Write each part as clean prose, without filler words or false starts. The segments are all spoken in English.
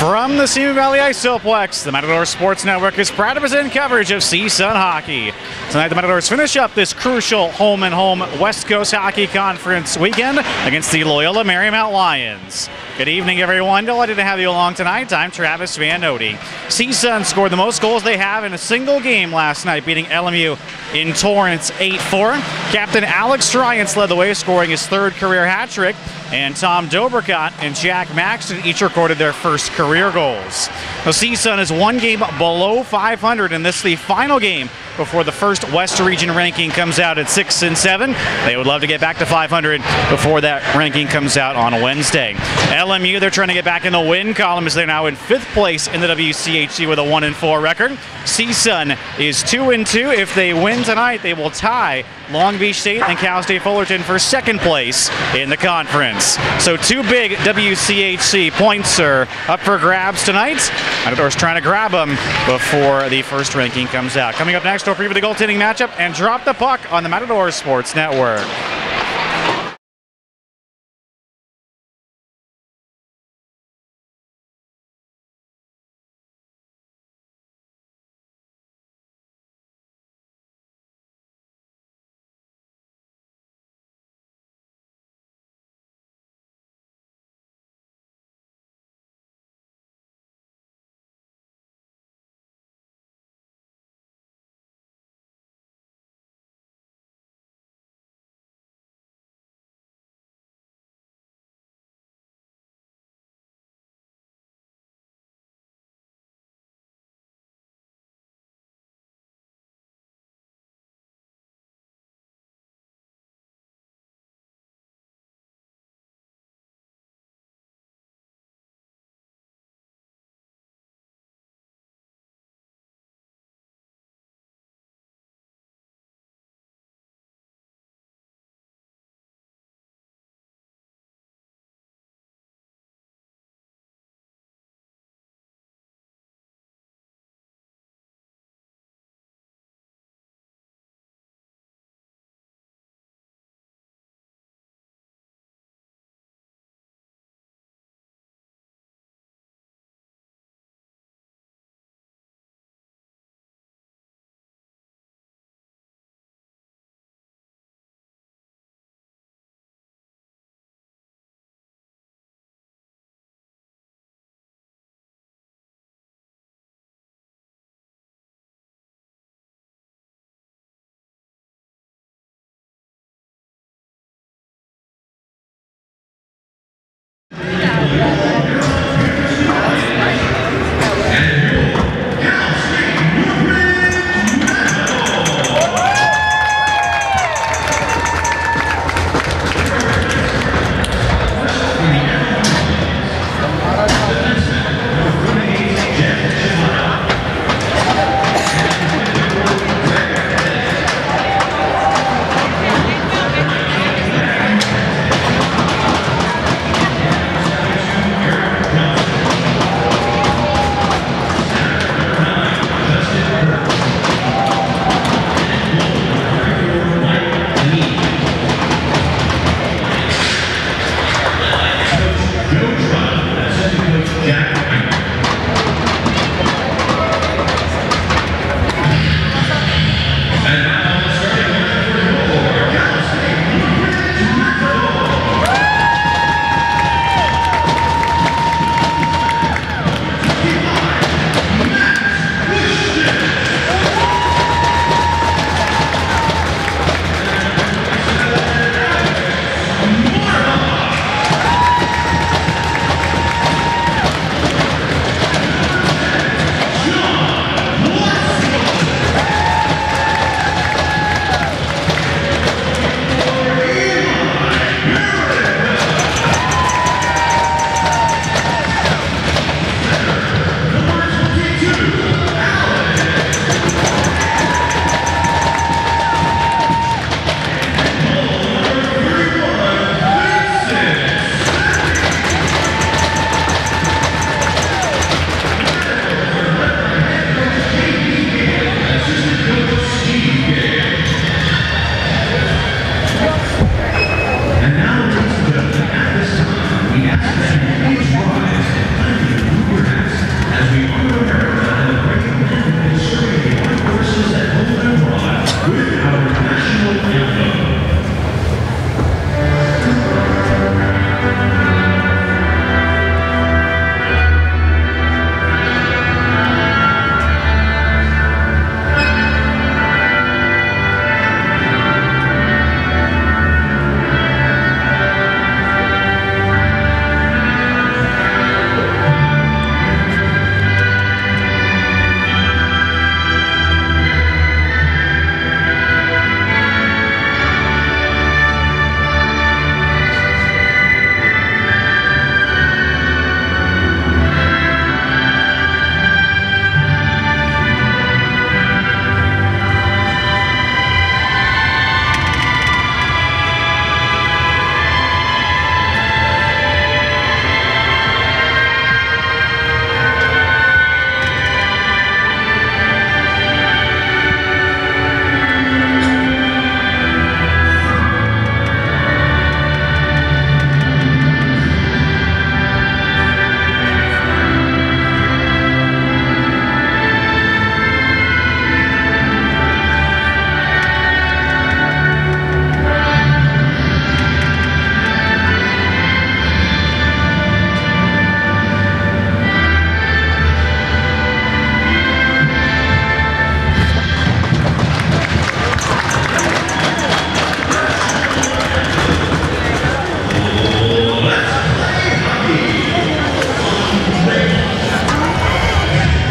From the Simi Valley Isoplex, the Matador Sports Network is proud to present coverage of CSUN hockey. Tonight, the Matadors finish up this crucial home-and-home West Coast Hockey Conference weekend against the Loyola Marymount Lions. Good evening, everyone. Delighted to have you along tonight. I'm Travis Van Nody. CSUN scored the most goals they have in a single game last night, beating LMU in Torrance 8-4. Captain Alex Ryans led the way, scoring his third career hat trick, and Tom Dobricott and Jack Maxton each recorded their first career goals. Now, CSUN is one game below 500, and this is the final game before the first West Region ranking comes out at 6 and 7. They would love to get back to 500 before that ranking comes out on Wednesday. LMU, they're trying to get back in the win column as they're now in 5th place in the WCHC with a 1-4 record. CSUN is 2-2. If they win tonight, they will tie Long Beach State and Cal State Fullerton for 2nd place in the conference. So 2 big WCHC points are up for grabs tonight. Matadors trying to grab them before the first ranking comes out. Coming up next, we'll preview the goaltending matchup and drop the puck on the Matador Sports Network.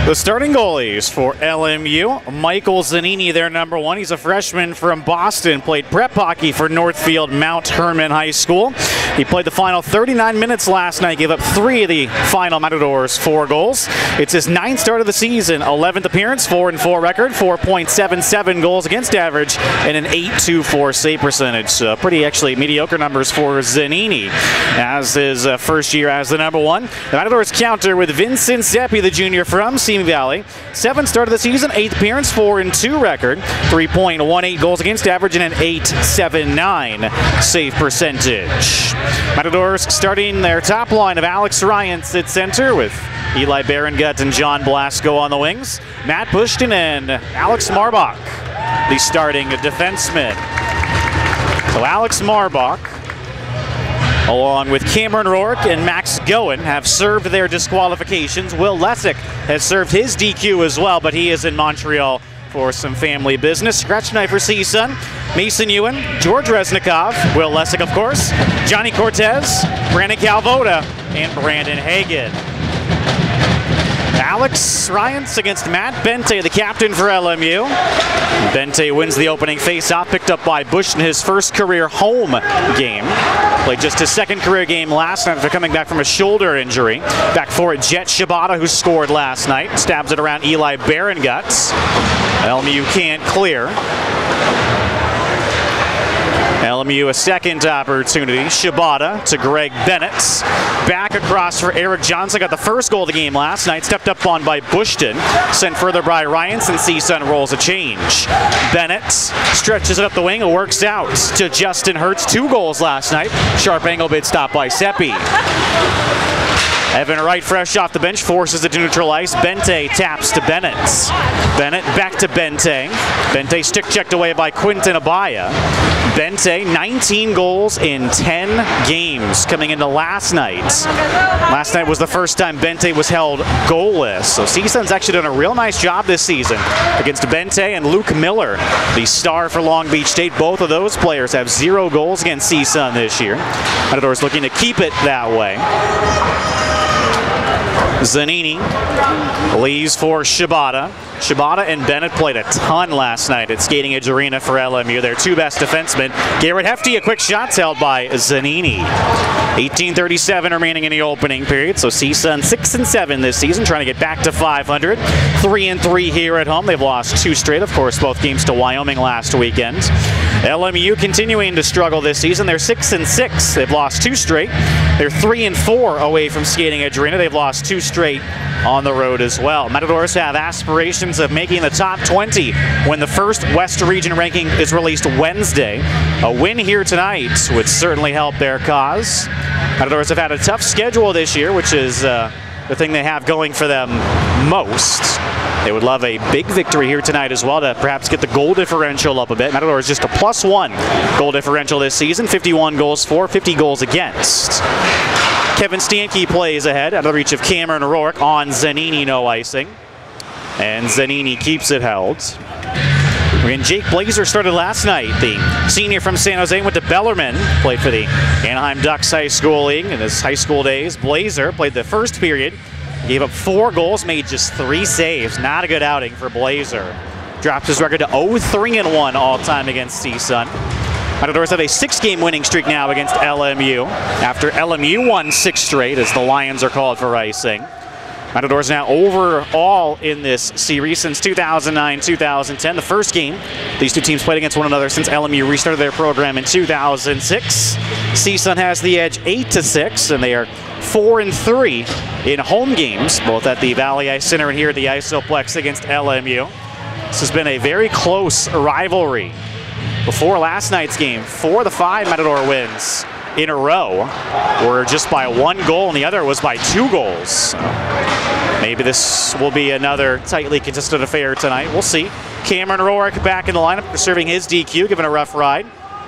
The starting goalies for LMU, Michael Zanini, their number one. He's a freshman from Boston, played prep hockey for Northfield Mount Herman High School. He played the final 39 minutes last night, gave up 3 of the final Matadors 4 goals. It's his 9th start of the season, 11th appearance, 4-4 record, 4.77 goals against average, and an .824 save percentage. Pretty actually mediocre numbers for Zanini as his first year as the number one. The Matadors counter with Vincent Zeppi, the junior from Simi Valley. 7th start of the season, 8th appearance, 4-2 record, 3.18 goals against average, and an .879 save percentage. Matadors starting their top line of Alex Ryan at center with Eli Berengut and John Blasco on the wings. Matt Bushton and Alex Marbach, the starting defensemen. So Alex Marbach, along with Cameron Rourke and Max Goen, have served their disqualifications. Will Lessick has served his DQ as well, but he is in Montreal for some family business. Scratch tonight for CSUN, Mason Ewan, George Reznikov, Will Lessick, of course, Johnny Cortez, Brandon Calvoda, and Brandon Hagan. Alex Ryans against Matt Bente, the captain for LMU. Bente wins the opening face-off, picked up by Bush in his first career home game. Played just his 2nd career game last night after coming back from a shoulder injury. Back for it, Jet Shibata, who scored last night. Stabs it around Eli Berengut. LMU can't clear. LMU a second opportunity. Shibata to Greg Bennett. Back across for Eric Johnson. Got the first goal of the game last night. Stepped up on by Bushton. Sent further by Ryans, and CSUN rolls a change. Bennett stretches it up the wing. It works out to Justin Hurts. 2 goals last night. Sharp angle bid stop by Seppi. Evan Wright, fresh off the bench, forces it to neutral ice. Bente taps to Bennett. Bennett back to Bente. Bente stick checked away by Quinton Abaya. Bente, 19 goals in 10 games coming into last night. Last night was the first time Bente was held goalless. So CSUN's actually done a real nice job this season against Bente and Luke Miller, the star for Long Beach State. Both of those players have 0 goals against CSUN this year. Matadors looking to keep it that way. Zanini leaves for Shibata. Shibata and Bennett played a ton last night at Skating Edge Arena for LMU. Their 2 best defensemen. Garrett Hefty, a quick shot held by Zanini. 18:37 remaining in the opening period. So CSUN 6-7 this season, trying to get back to 500. 3-3 here at home. They've lost 2 straight, of course, both games to Wyoming last weekend. LMU continuing to struggle this season. They're 6-6. They've lost 2 straight. They're 3-4 away from Skating Edge Arena. They've lost 2 straight on the road as well. Matadors have aspirations of making the top 20 when the first West Region ranking is released Wednesday. A win here tonight would certainly help their cause. Matadors have had a tough schedule this year, which is the thing they have going for them most. They would love a big victory here tonight as well to perhaps get the goal differential up a bit. Matadors just a +1 goal differential this season, 51 goals for, 50 goals against. Kevin Stanke plays ahead, out of the reach of Cameron Rourke on Zanini, no icing. And Zanini keeps it held. And Jake Blazer started last night. The senior from San Jose went to Bellarmine, played for the Anaheim Ducks High School League in his high school days. Blazer played the first period, gave up 4 goals, made just 3 saves. Not a good outing for Blazer. Dropped his record to 0-3-1 all-time against CSUN. Matadors have a 6-game winning streak now against LMU, after LMU won 6 straight, as the Lions are called for icing. Matadors now overall in this series since 2009-2010. The first game these 2 teams played against one another since LMU restarted their program in 2006. CSUN has the edge 8-6, and they are 4-3 in home games, both at the Valley Ice Center and here at the Isoplex against LMU. This has been a very close rivalry. Before last night's game, 4 of the 5 Matador wins in a row were just by 1 goal, and the other was by 2 goals. Maybe this will be another tightly contested affair tonight. We'll see. Cameron Rourke back in the lineup, serving his DQ, given a rough ride.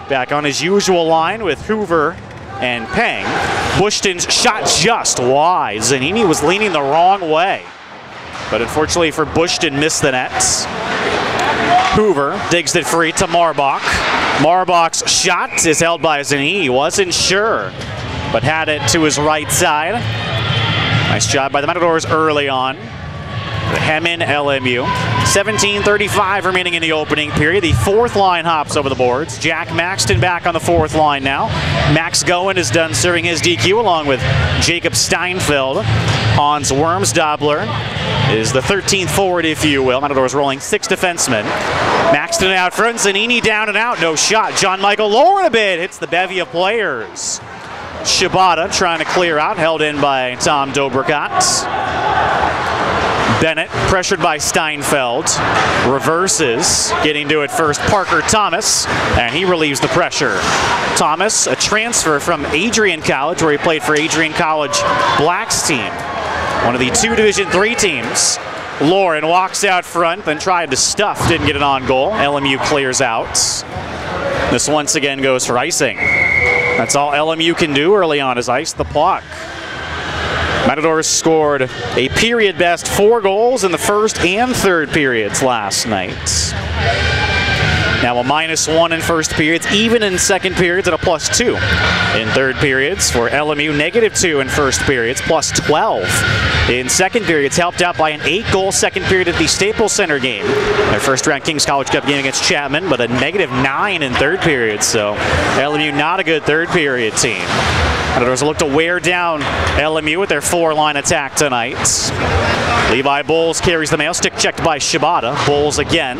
Back on his usual line with Hoover and Peng. Bushton's shot just wide. Zanini was leaning the wrong way, but unfortunately for Bushton, missed the nets. Hoover digs it free to Marbach. Marbach's shot is held by Zanini. He wasn't sure, but had it to his right side. Nice job by the Matadors early on. the Hemin LMU. 17:35 remaining in the opening period. The fourth line hops over the boards. Jack Maxton back on the fourth line now. Max Goen is done serving his DQ along with Jacob Steinfeld. Hans Wormsdobler is the 13th forward, if you will. Matadors rolling 6 defensemen. Maxton out front, Zanini down and out, no shot. John Michael lowering a bit, hits the bevy of players. Shibata trying to clear out, held in by Tom Dobricott. Bennett pressured by Steinfeld, reverses, getting to it first Parker Thomas, and he relieves the pressure. Thomas, a transfer from Adrian College, where he played for Adrian College Blacks team, one of the 2 Division III teams. Lauren walks out front, then tried to stuff, didn't get it on goal. LMU clears out. This once again goes for icing. That's all LMU can do early on is ice the puck. Matadors scored a period best 4 goals in the first and third periods last night. Now a -1 in first periods, even in second periods, and a +2 in third periods for LMU. -2 in first periods, +12 in second periods, helped out by an 8-goal second period at the Staples Center game. Their first-round Kings College Cup game against Chapman, but a -9 in third periods. So LMU not a good third period team. Matadors look to wear down LMU with their 4-line attack tonight. Levi Bowles carries the mail, stick checked by Shibata. Bowles again.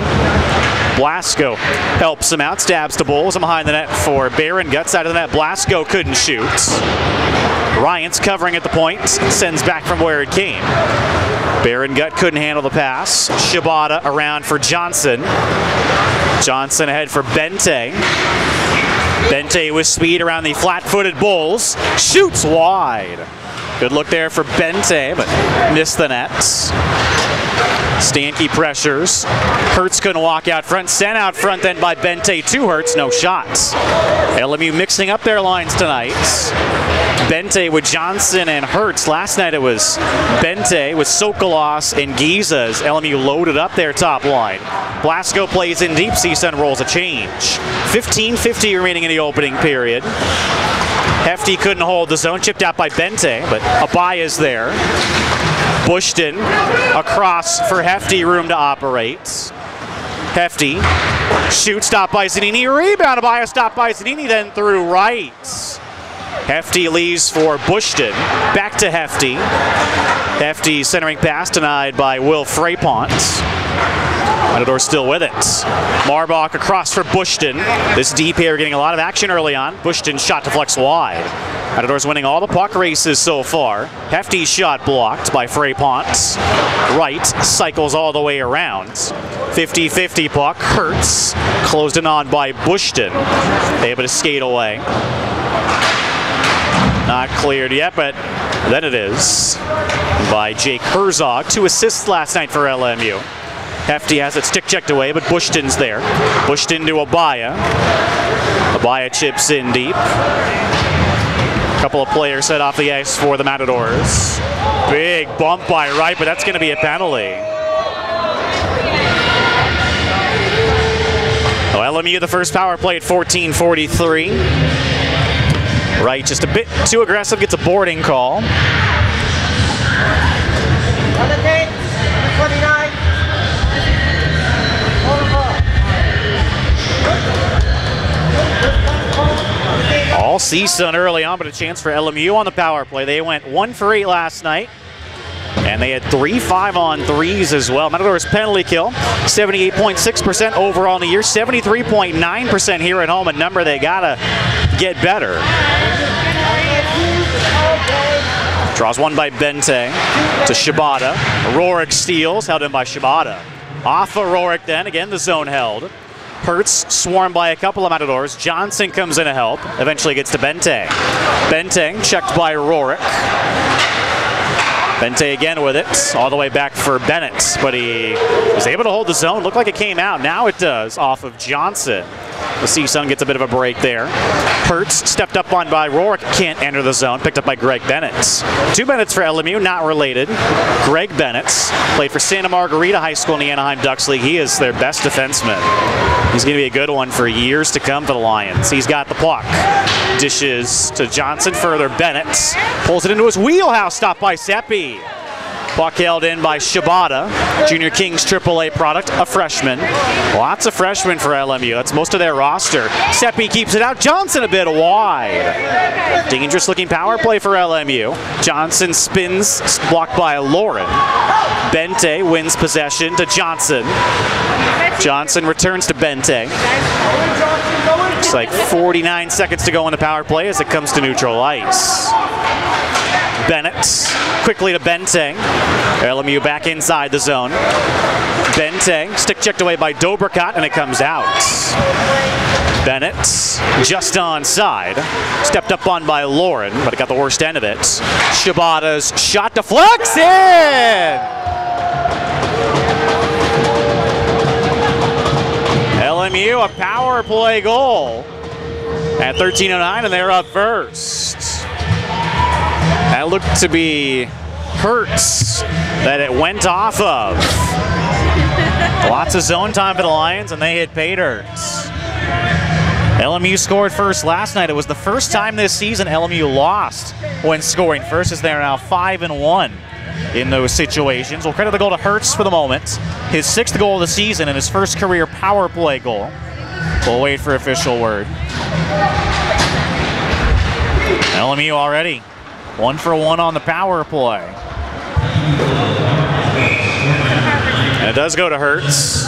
Blasco helps him out, stabs to Bowles, and behind the net for Barron. Gut side of the net, Blasco couldn't shoot. Ryant's covering at the point, sends back from where it came. Barron Gut couldn't handle the pass. Shibata around for Johnson. Johnson ahead for Bente. Bente with speed around the flat-footed Bowles. Shoots wide. Good look there for Bente, but missed the nets. Stanke pressures. Hertz couldn't walk out front. Sent out front then by Bente to Hertz. No shots. LMU mixing up their lines tonight. Bente with Johnson and Hertz. Last night it was Bente with Sokolos and Giza as LMU loaded up their top line. Blasco plays in deep. CSUN rolls a change. 15:50 remaining in the opening period. Hefty couldn't hold the zone. Chipped out by Bente, but Abaya's there. Bushton across for Hefty, room to operate. Hefty shoots, stopped by Zanini. Rebound, Abaya stopped by Zanini, then through right. Hefty leaves for Bushton. Back to Hefty. Hefty centering pass denied by Will Frapont. Matador still with it. Marbach across for Bushton. This D pair getting a lot of action early on. Bushton shot deflects wide. Matador's winning all the puck races so far. Hefty's shot blocked by Frapont. Right cycles all the way around. 50-50 puck. Hertz closed in on by Bushton. Able to skate away. Not cleared yet, but then it is by Jake Herzog. 2 assists last night for LMU. Hefty has it stick checked away, but Bushton's there. Bushton to Abaya. Abaya chips in deep. A couple of players head off the ice for the Matadors. Big bump by Wright, but that's going to be a penalty. So LMU the first power play at 14:43. Wright just a bit too aggressive, gets a boarding call. All CSUN early on, but a chance for LMU on the power play. They went 1 for 8 last night, and they had 3 5-on-3s as well. Matadors penalty kill, 78.6% overall in the year, 73.9% here at home, a number they gotta get better. Draws one by Bente to Shibata. Rorik steals, held in by Shibata. Off of Rorik then, again the zone held. Hertz swarmed by a couple of Matadors. Johnson comes in to help. Eventually gets to Bente. Bente checked by Rorik. Bente again with it. All the way back for Bennett. But he was able to hold the zone. Looked like it came out. Now it does off of Johnson. The CSUN gets a bit of a break there. Hertz stepped up on by Rorik. Can't enter the zone. Picked up by Greg Bennett. 2 Bennetts for LMU. Not related. Greg Bennett played for Santa Margarita High School in the Anaheim Ducks League. He is their best defenseman. He's going to be a good one for years to come for the Lions. He's got the puck. Dishes to Johnson. Further, Bennett pulls it into his wheelhouse. Stopped by Seppi. Puck held in by Shibata, Junior Kings AAA product, a freshman. Lots of freshmen for LMU. That's most of their roster. Seppi keeps it out. Johnson a bit wide. Dangerous looking power play for LMU. Johnson spins, blocked by Lauren. Bente wins possession to Johnson. Johnson returns to Bente. Looks like 49 seconds to go on the power play as it comes to neutral ice. Bennett quickly to Bente. LMU back inside the zone. Bente stick checked away by Dobrikot and it comes out. Bennett just onside. Stepped up on by Lauren, but it got the worst end of it. Shibata's shot deflects in! LMU a power play goal at 13:09 and they're up first. That looked to be Hertz that it went off of. Lots of zone time for the Lions and they hit pay dirt. LMU scored first last night. It was the first time this season LMU lost when scoring first, as they are now 5-1 in those situations. We'll credit the goal to Hertz for the moment. His 6th goal of the season and his first career power play goal. We'll wait for official word. LMU already 1 for 1 on the power play. And it does go to Hertz.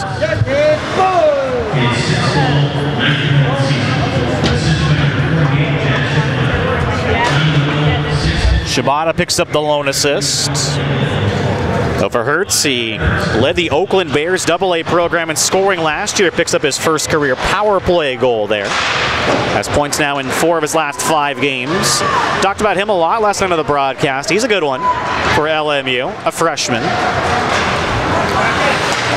Shibata picks up the lone assist. So for Hertz, he led the Oakland Bears AA program in scoring last year. Picks up his first career power play goal there. Has points now in 4 of his last 5 games. Talked about him a lot last night on the broadcast. He's a good one for LMU, a freshman.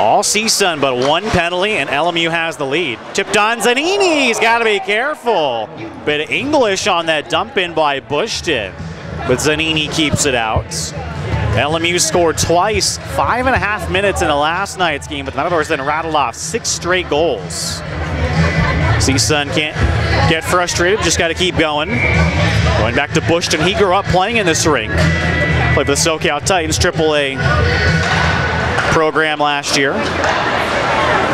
All CSUN but 1 penalty, and LMU has the lead. Tipped on Zanini, he's got to be careful. Bit of English on that dump in by Bushton, but Zanini keeps it out. LMU scored twice, 5.5 minutes in the last night's game, but the Matadors then rattled off 6 straight goals. CSUN can't get frustrated, just got to keep going. Going back to Bushton, he grew up playing in this rink. Played for the SoCal Titans AAA program last year.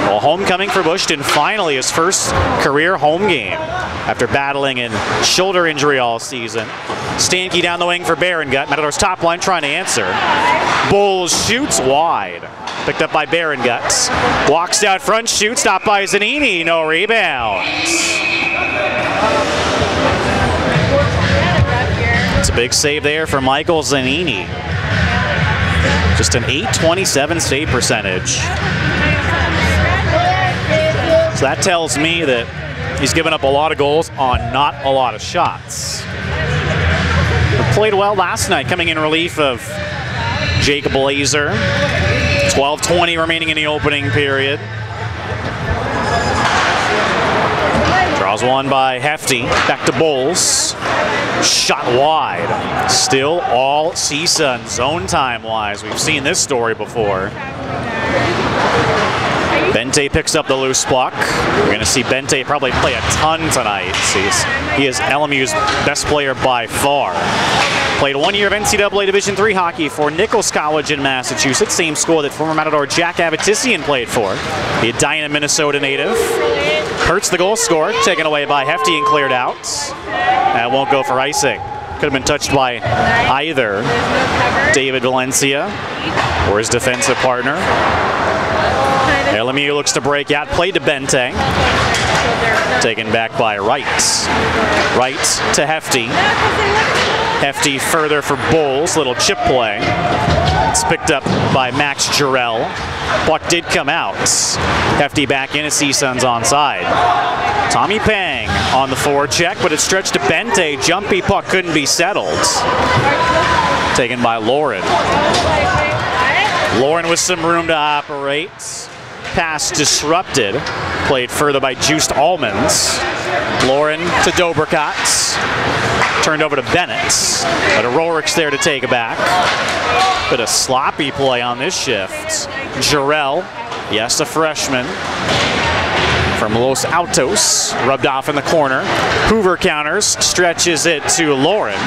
Well, homecoming for Bushton, finally his first career home game after battling in shoulder injury all season. Stanky down the wing for Berengut. Matadors top line trying to answer. Bowles shoots wide. Picked up by Berengut. Walks out front, shoots, stopped by Zanini, no rebound. It's a big save there for Michael Zanini. Just an .827 save percentage. So that tells me that he's given up a lot of goals on not a lot of shots. Played well last night, coming in relief of Jake Blazer. 12:20 remaining in the opening period. Draws one by Hefty. Back to Bowles. Shot wide. Still all CSUN zone time-wise. We've seen this story before. Bente picks up the loose puck. We're going to see Bente probably play a ton tonight. He is LMU's best player by far. Played 1 year of NCAA Division III hockey for Nichols College in Massachusetts, same school that former Matador Jack Avitisian played for. The Edina, Minnesota native. Hertz the goal scorer, taken away by Hefty and cleared out. That won't go for icing. Could have been touched by either David Valencia or his defensive partner. LMU looks to break out, played to Bente. Taken back by Wright. Wright to Hefty. Hefty further for Bowles, little chip play. It's picked up by Max Jarrell. Puck did come out. Hefty back in as CSUN's onside. Tommy Pang on the forecheck, but it stretched to Bente. Jumpy puck couldn't be settled. Taken by Lauren. Lauren with some room to operate. Pass disrupted. Played further by Juiced Almonds. Lauren to Dobrikot. Turned over to Bennett. But Rorik's there to take it back. Bit of sloppy play on this shift. Jarrell, yes, a freshman from Los Altos, rubbed off in the corner. Hoover counters, stretches it to Lauren.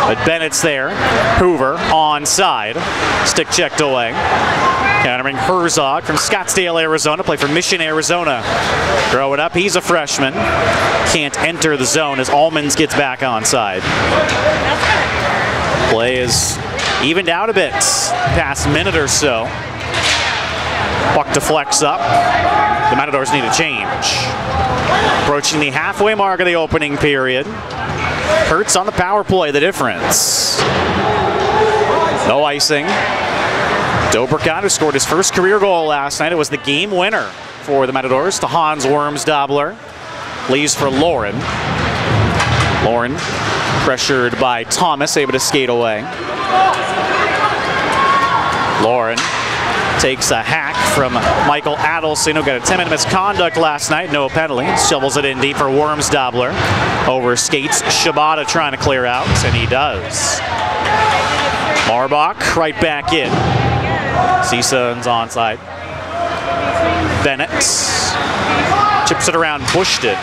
But Bennett's there. Hoover onside. Stick checked away. Countering Herzog from Scottsdale, Arizona. Play for Mission, Arizona. Throw it up. He's a freshman. Can't enter the zone as Almonds gets back onside. Play is evened out a bit past minute or so. Puck deflects up. The Matadors need a change. Approaching the halfway mark of the opening period. Hertz on the power play, the difference. No icing. Dobrikot, who scored his first career goal last night. It was the game winner for the Matadors to Hans Wormsdobler. Leaves for Lauren. Lauren pressured by Thomas, able to skate away. Lauren takes a hack from Michael Adelson, who got a 10-minute misconduct last night, no penalty. Shovels it in deep for Wormsdobler. Over skates Shibata trying to clear out, and he does. Marbach right back in. CSUN's onside. Bennett chips it around Bushton,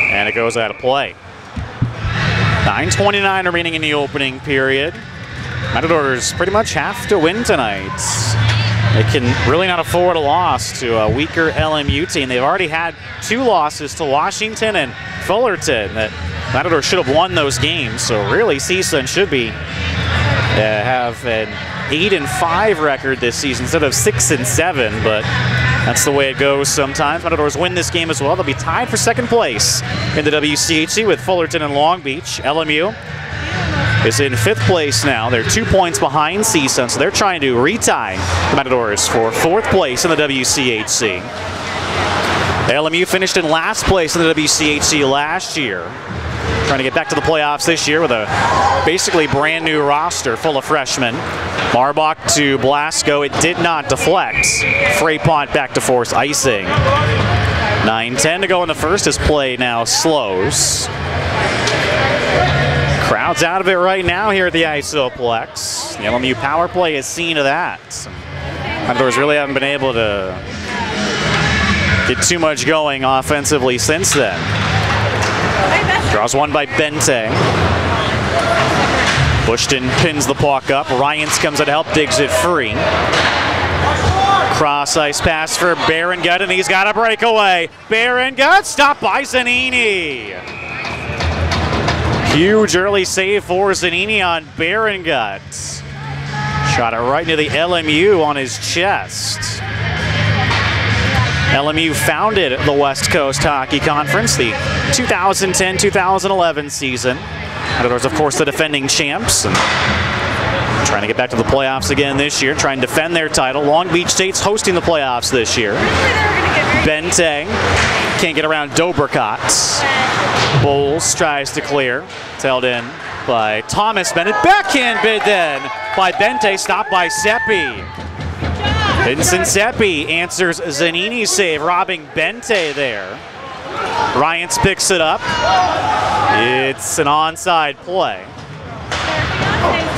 and it goes out of play. 9:29 remaining in the opening period. Matadors pretty much have to win tonight. They can really not afford a loss to a weaker LMU team. They've already had 2 losses to Washington and Fullerton. That Matadors should have won those games, so really CSUN should be have an 8-5 record this season instead of 6-7, but that's the way it goes sometimes. Matadors win this game as well. They'll be tied for second place in the WCHC with Fullerton and Long Beach. LMU is in 5th place now. They're 2 points behind CSUN, so they're trying to retie the Matadors for 4th place in the WCHC. LMU finished in last place in the WCHC last year. Trying to get back to the playoffs this year with a basically brand new roster full of freshmen. Marbach to Blasco. It did not deflect. Frapont back to force icing. 9:10 to go in the first as play now slows. Crowd's out of it right now here at the Isoplex. The LMU power play has seen to that. Matadors really haven't been able to get too much going offensively since then. Draws one by Bente. Bushton pins the puck up. Ryans comes out to help, digs it free. Cross ice pass for Berengut, and he's got a breakaway. Berengut stopped by Zanini. Huge early save for Zanini on Berengut. Shot it right into the LMU on his chest. LMU founded the West Coast Hockey Conference, the 2010-2011 season. Matadors, of course, the defending champs, and trying to get back to the playoffs again this year, trying to defend their title. Long Beach State's hosting the playoffs this year. Bente can't get around Dobrikot. Bowles tries to clear. It's held in by Thomas Bennett. Backhand bid then by Bente, stopped by Seppi. Vincent Seppi answers Zanini's save, robbing Bente there. Ryans picks it up. It's an onside play.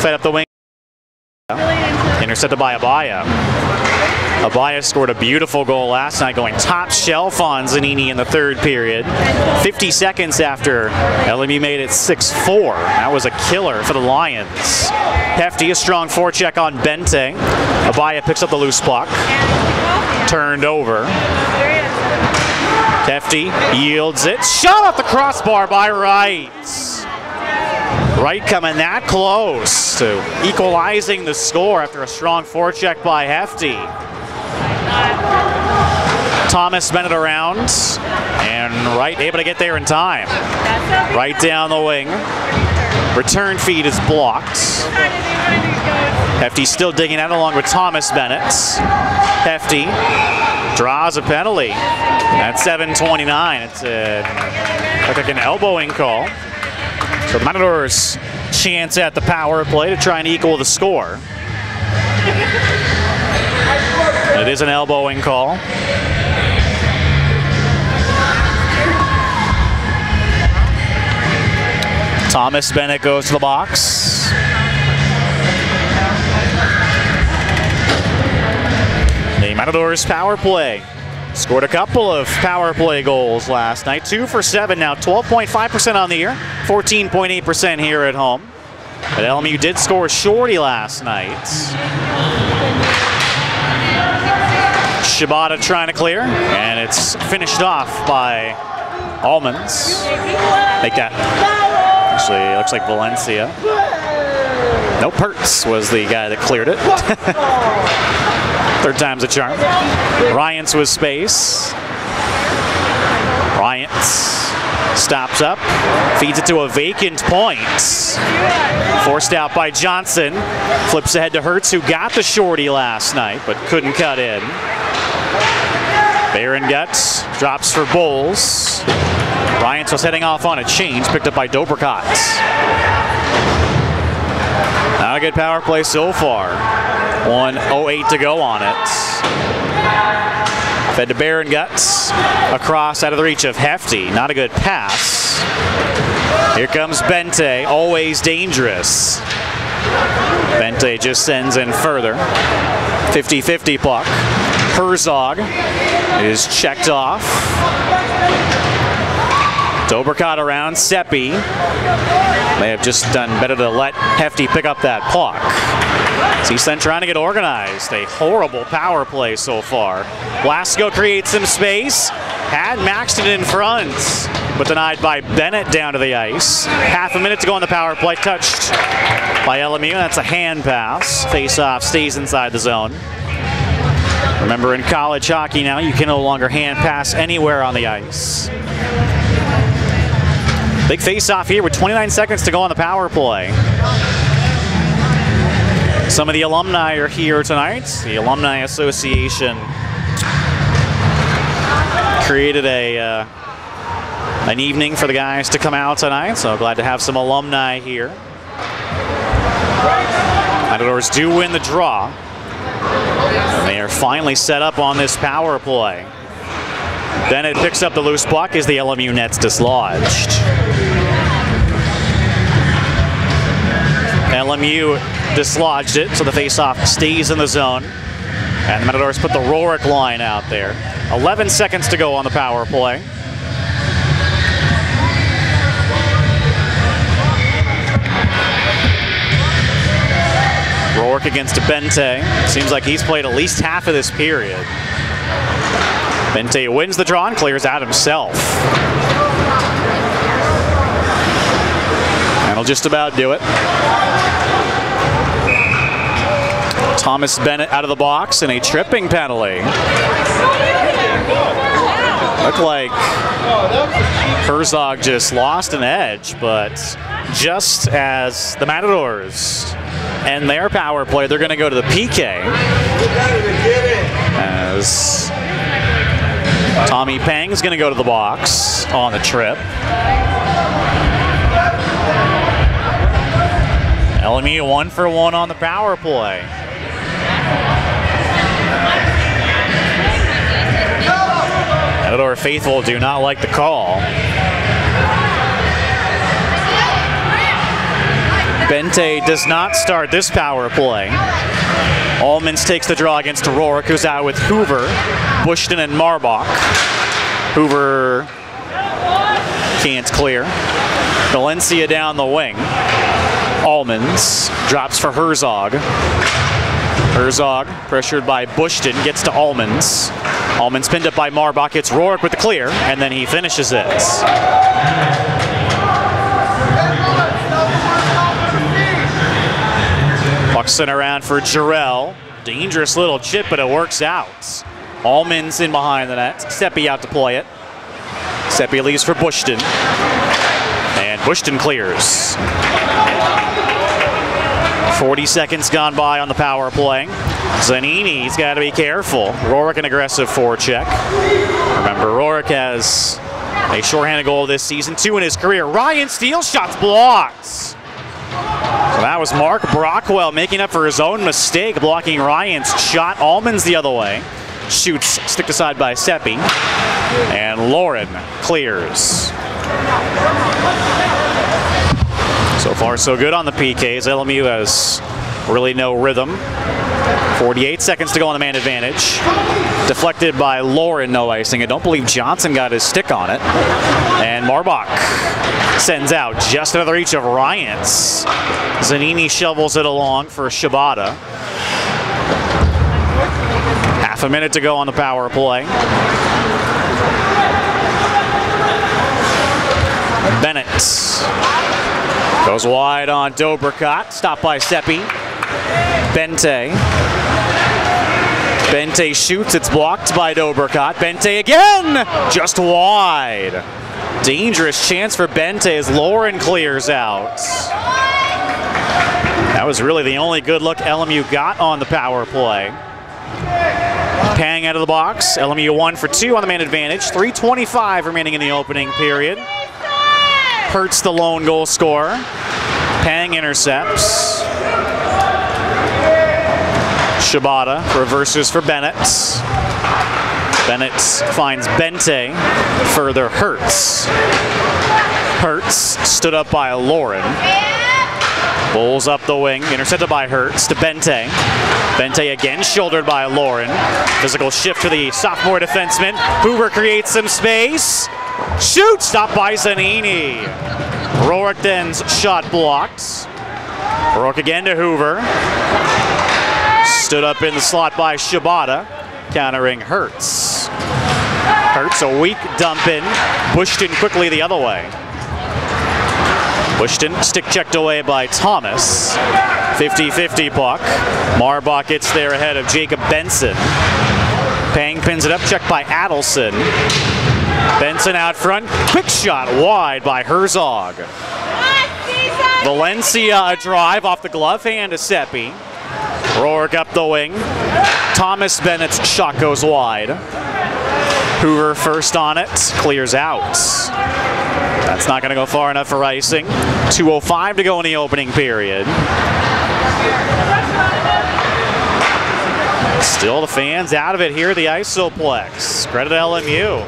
Fed up the wing. Intercepted by Abaya. Abaya scored a beautiful goal last night, going top shelf on Zanini in the 3rd period. 50 seconds after LMU made it 6-4. That was a killer for the Lions. Hefty, a strong forecheck on Bente. Abaya picks up the loose puck. Turned over. Hefty yields it. Shot off the crossbar by Wright. Wright coming that close to equalizing the score after a strong forecheck by Hefty. Thomas Bennett around, and Wright able to get there in time. Right down the wing. Return feed is blocked. Hefty still digging out along with Thomas Bennett. Hefty draws a penalty at 7:29. It's like an elbowing call. So the Matadors chance at the power play to try and equal the score. It is an elbowing call. Thomas Bennett goes to the box. The Matadors power play scored a couple of power play goals last night. 2 for 7 now, 12.5% on the year, 14.8% here at home. But LMU did score shorty last night. Shibata trying to clear, and it's finished off by Almonds. Make that. Actually, it looks like Valencia. No, Pertz was the guy that cleared it. Third time's a charm. Ryans with space. Ryans stops up, feeds it to a vacant point. Forced out by Johnson. Flips ahead to Hertz, who got the shorty last night, but couldn't cut in. Baron Guts drops for Bowles. Ryans was heading off on a change, picked up by Dobrikot. Not a good power play so far. 1:08 to go on it. Fed to Baron Guts. Across out of the reach of Hefty. Not a good pass. Here comes Bente, always dangerous. Bente just sends in further. 50-50 puck. Herzog is checked off. Dobrikot around, Seppi. May have just done better to let Hefty pick up that puck. CSUN trying to get organized. A horrible power play so far. Blasco creates some space. Had Maxton in front, but denied by Bennett down to the ice. Half a minute to go on the power play. Touched by LMU. That's a hand pass. Face-off stays inside the zone. Remember, in college hockey now, you can no longer hand pass anywhere on the ice. Big face-off here with 29 seconds to go on the power play. Some of the alumni are here tonight. The Alumni Association created an evening for the guys to come out tonight, so glad to have some alumni here. Matadors do win the draw. And they are finally set up on this power play. Bennett picks up the loose puck as the LMU net's dislodged. LMU dislodged it, so the faceoff stays in the zone. And the Matadors put the Rourke line out there. 11 seconds to go on the power play. Rourke against Bente. Seems like he's played at least half of this period. Bente wins the draw and clears out himself. That'll just about do it. Thomas Bennett out of the box and a tripping penalty. Looked like Herzog just lost an edge, but just as the Matadors end their power play, they're going to go to the PK. As Tommy Pang's going to go to the box on the trip. LMU 1 for 1 on the power play. Matador faithful do not like the call. Bente does not start this power play. Almonds takes the draw against Rourke, who's out with Hoover, Bushton, and Marbach. Hoover can't clear. Valencia down the wing. Almonds drops for Herzog. Herzog, pressured by Bushton, gets to Almonds. Almonds pinned up by Marbach, hits Rourke with the clear, and then he finishes it. Puck sent around for Jarrell. Dangerous little chip, but it works out. Almonds in behind the net. Seppi out to play it. Seppi leaves for Bushton. And Bushton clears. 40 seconds gone by on the power play. Zanini's got to be careful. Rourke an aggressive forecheck. Remember, Rourke has a shorthanded goal this season, 2 in his career. Ryan steal shots blocked. So that was Mark Brockwell making up for his own mistake, blocking Ryan's shot. Almonds the other way. Shoots, sticked aside by Seppi. And Lauren clears. So far, so good on the PKs. LMU has really no rhythm. 48 seconds to go on the man advantage. Deflected by Lauren, no icing. I don't believe Johnson got his stick on it. And Marbach sends out just another reach of Ryans. Zanini shovels it along for Shibata. Half a minute to go on the power play. Bennett goes wide on Dobricott, stopped by Seppi. Bente shoots, it's blocked by Dobricott. Bente again, just wide. Dangerous chance for Bente as Lauren clears out. That was really the only good look LMU got on the power play. Pang out of the box, LMU 1 for 2 on the man advantage. 3:25 remaining in the opening period. Hurts the lone goal scorer. Pang intercepts. Shibata reverses for Bennett. Bennett finds Bente. Further Hurts. Hurts stood up by Lauren. Bowls up the wing, intercepted by Hurts to Bente. Bente again shouldered by Lauren. Physical shift to the sophomore defenseman. Hoover creates some space. Shoot! Stopped by Zanini. Rorickden's shot blocked. Rourke again to Hoover. Stood up in the slot by Shibata, countering Hurts. Hurts a weak dump in. Bushton quickly the other way. Bushton stick checked away by Thomas. 50-50 puck. Marbach gets there ahead of Jacob Benson. Pang pins it up, checked by Adelson. Benson out front, quick shot wide by Herzog. Valencia a drive off the glove hand to Seppi. Rourke up the wing. Thomas Bennett's shot goes wide. Hoover first on it, clears out. That's not going to go far enough for icing. 2:05 to go in the opening period. Still the fans out of it here at the Isoplex. Credit to LMU.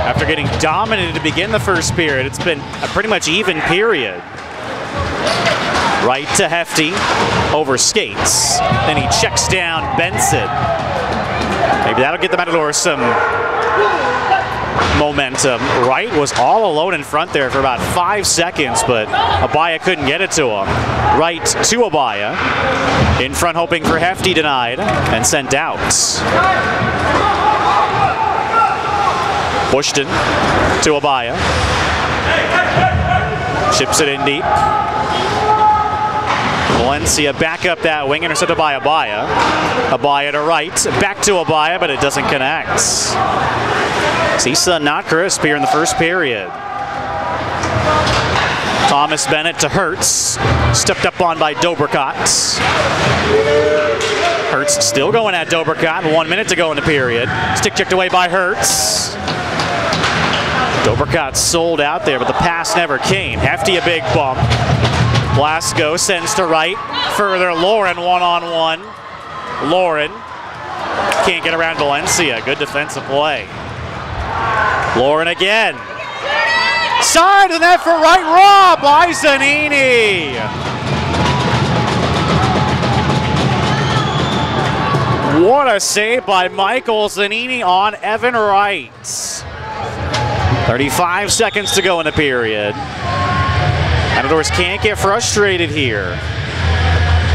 After getting dominated to begin the first period, it's been a pretty much even period. Right to Hefty, over skates. Then he checks down Benson. Maybe that'll get the Matadors some momentum. Wright was all alone in front there for about 5 seconds, but Abaya couldn't get it to him. Wright to Abaya. In front hoping for Hefty, denied and sent out. Bushton to Abaya. Chips it in deep. Valencia back up that wing, intercepted by Abaya. Abaya to Wright, back to Abaya, but it doesn't connect. CSUN not crisp here in the first period. Thomas Bennett to Hurts, stepped up on by Dobricott. Hurts still going at Dobricott, 1 minute to go in the period. Stick checked away by Hurts. Dobricott sold out there, but the pass never came. Hefty a big bump. Blasco sends to Wright. Further, Lauren one-on-one. Lauren can't get around Valencia. Good defensive play. Lauren again. Side of the net for Wright. Rob by Zanini. What a save by Michael Zanini on Evan Wright. 35 seconds to go in the period. Matadors can't get frustrated here.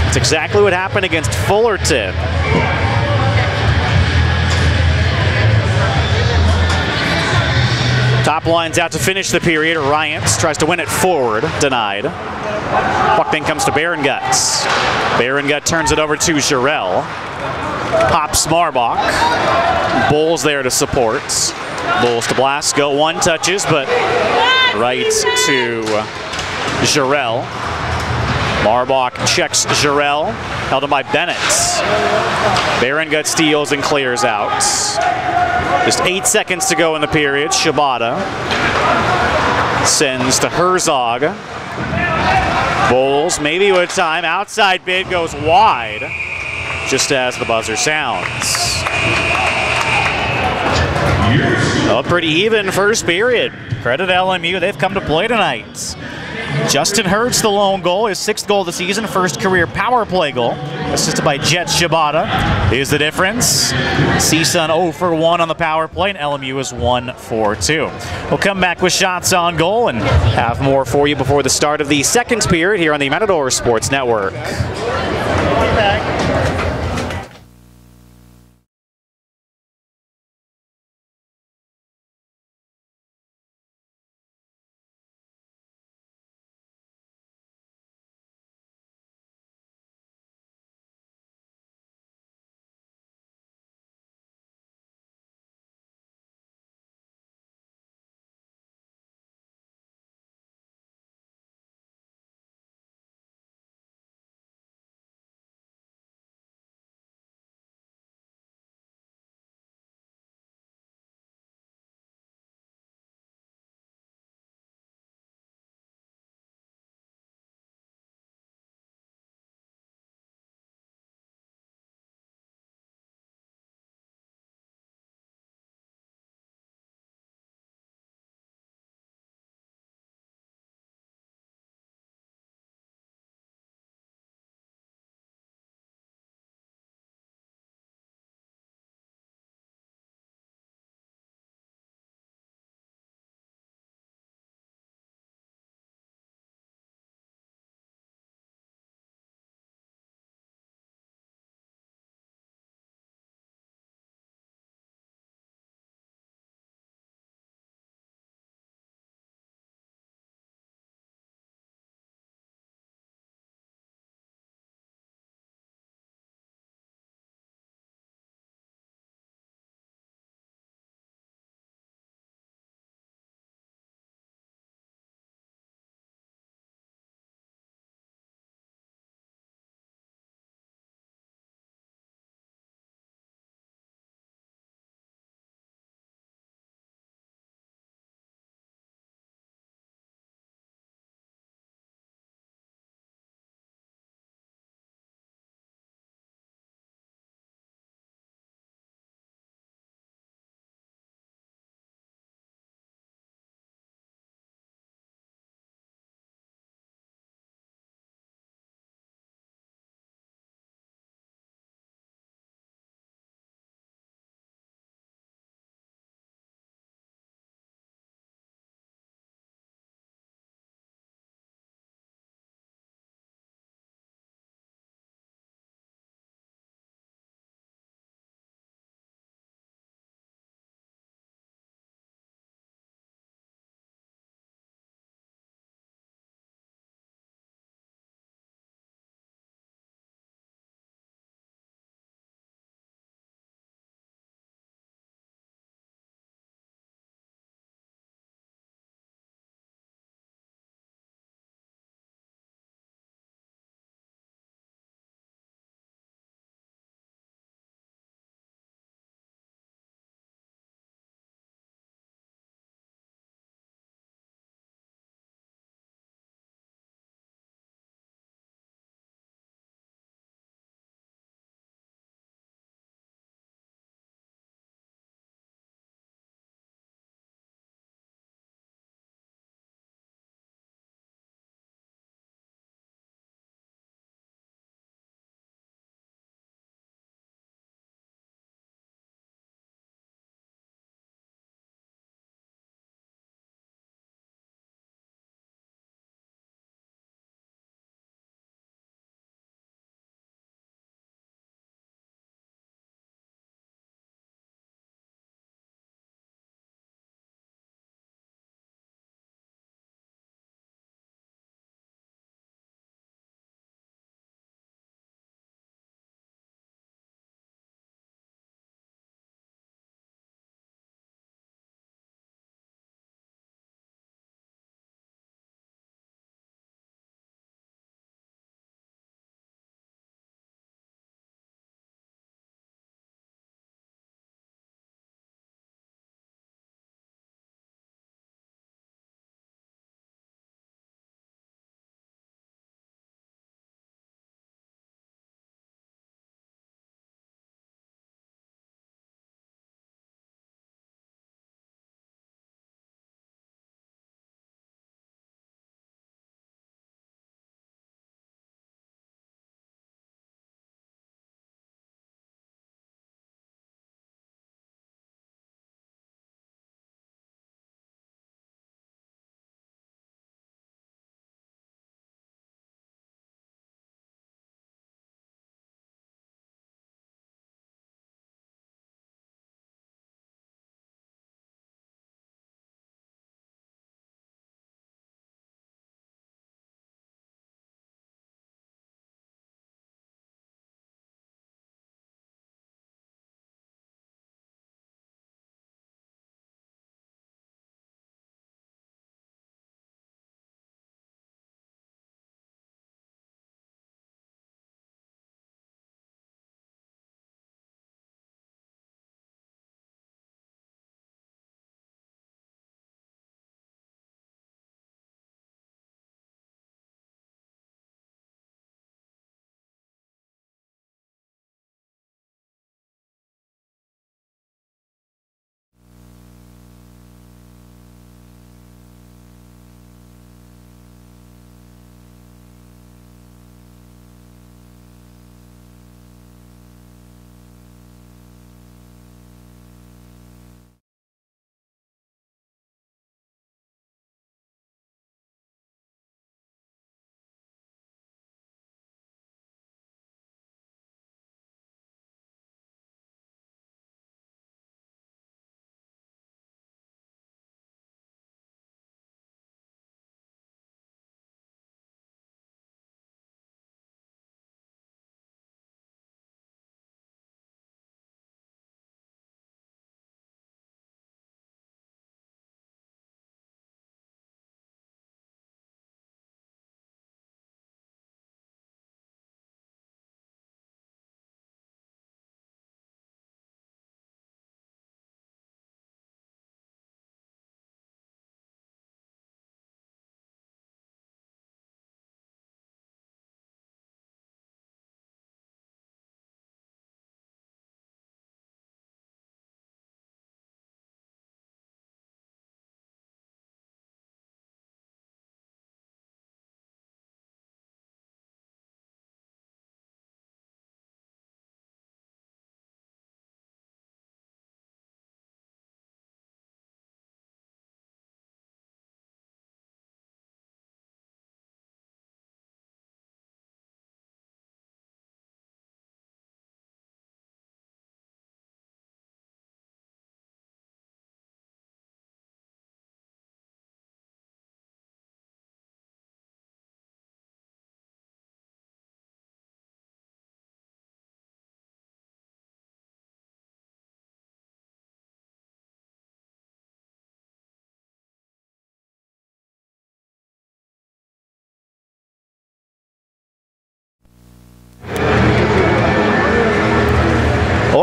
It's exactly what happened against Fullerton. Top line's out to finish the period. Ryans tries to win it forward, denied. Puck then comes to Barangut. Barangut turns it over to Jarrell. Pops Marbach. Bulls there to support. Bulls to Blasco. One touches, but right to Jarrell. Marbach checks Jarrell. Held him by Bennett. Barangut steals and clears out. Just 8 seconds to go in the period. Shibata sends to Herzog. Bowles maybe with time. Outside bid goes wide just as the buzzer sounds. A pretty even first period. Credit LMU, they've come to play tonight. Justin Hurts, the lone goal, his 6th goal of the season, first career power play goal, assisted by Jet Shibata, is the difference. CSUN 0 for 1 on the power play, and LMU is 1 for 2. We'll come back with shots on goal and have more for you before the start of the second period here on the Matador Sports Network.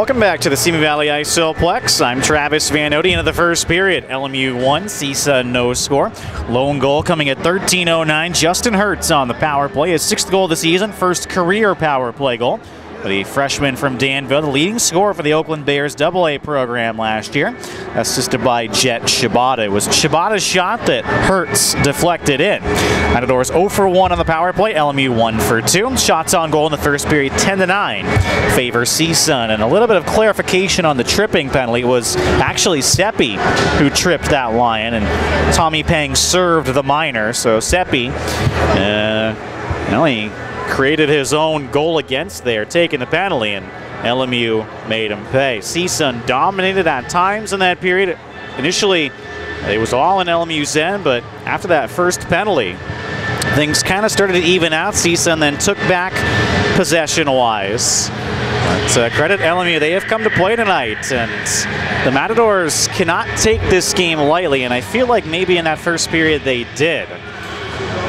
Welcome back to the Simi Valley Iceplex. I'm Travis Van Ode. Into the first period, LMU 1, CSUN no score. Lone goal coming at 13:09. Justin Hertz on the power play, his 6th goal of the season, first career power play goal. The freshman from Danville, the leading scorer for the Oakland Bears AA program last year, assisted by Jet Shibata. It was Shibata's shot that Hertz deflected in. Matadors 0 for 1 on the power play, LMU 1 for 2. Shots on goal in the first period, 10-9, favor CSUN. And a little bit of clarification on the tripping penalty. It was actually Seppi who tripped that Lion, and Tommy Pang served the minor. So Seppi, he created his own goal against there, taking the penalty, and LMU made him pay. CSUN dominated at times in that period. Initially, it was all in LMU's end, but after that first penalty, things kind of started to even out. CSUN then took back possession-wise. But credit LMU, they have come to play tonight, and the Matadors cannot take this game lightly, and I feel like maybe in that first period they did.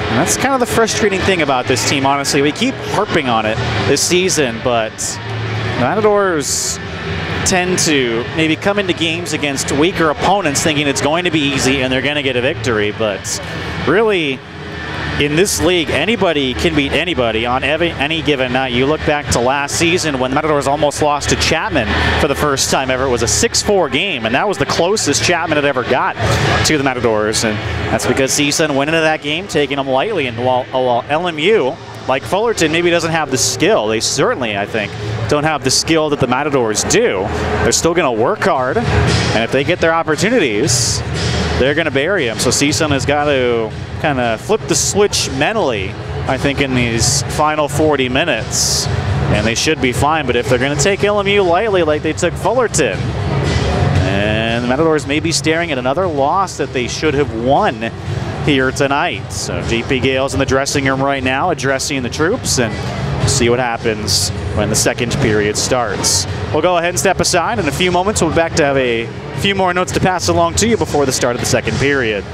And that's kind of the frustrating thing about this team, honestly. We keep harping on it this season, but the Matadors tend to maybe come into games against weaker opponents thinking it's going to be easy and they're going to get a victory. But really, in this league, anybody can beat anybody on any given night. You look back to last season when the Matadors almost lost to Chapman for the first time ever. It was a 6-4 game, and that was the closest Chapman had ever got to the Matadors. And that's because CSUN went into that game taking them lightly. And while LMU, like Fullerton, maybe doesn't have the skill, they certainly, I think, don't have the skill that the Matadors do. They're still going to work hard, and if they get their opportunities, they're going to bury them. So CSUN has got to kind of flip the switch mentally, I think, in these final 40 minutes. And they should be fine. But if they're going to take LMU lightly like they took Fullerton, and the Matadors may be staring at another loss that they should have won here tonight. So JP Gale's in the dressing room right now addressing the troops, and see what happens when the second period starts. We'll go ahead and step aside. In a few moments, we'll be back to have a few more notes to pass along to you before the start of the second period.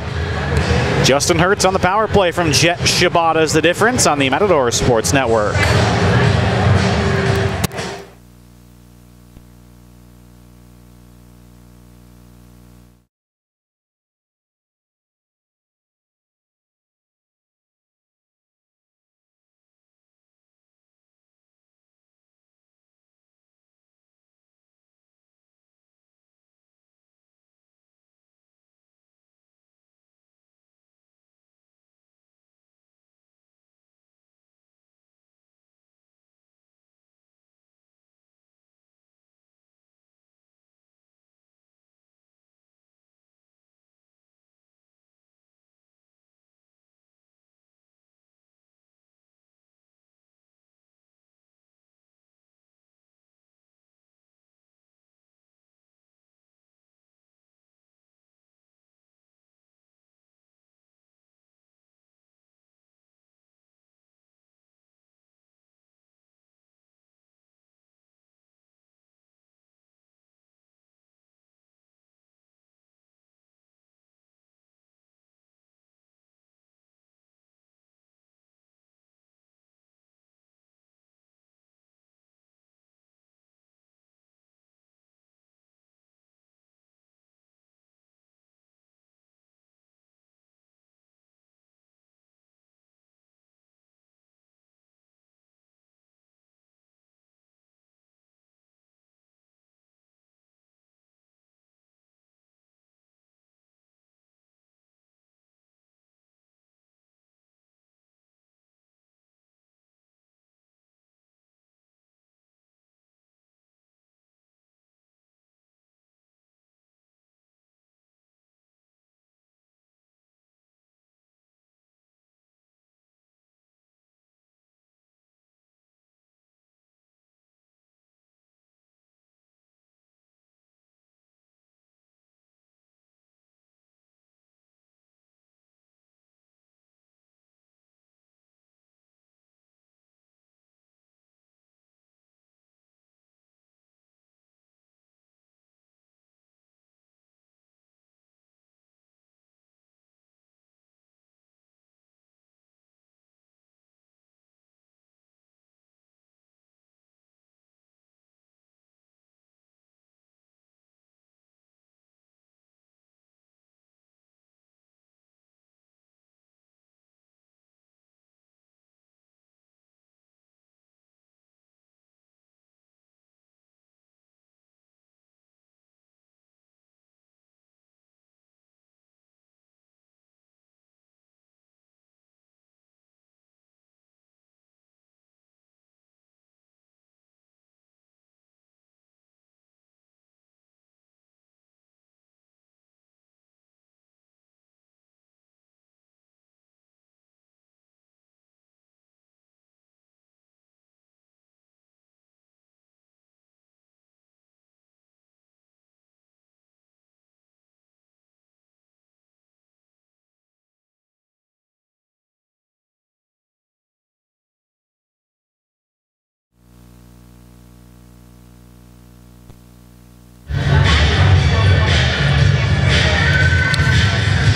Justin Hertz on the power play from Jet Shibata is the difference on the Matador Sports Network.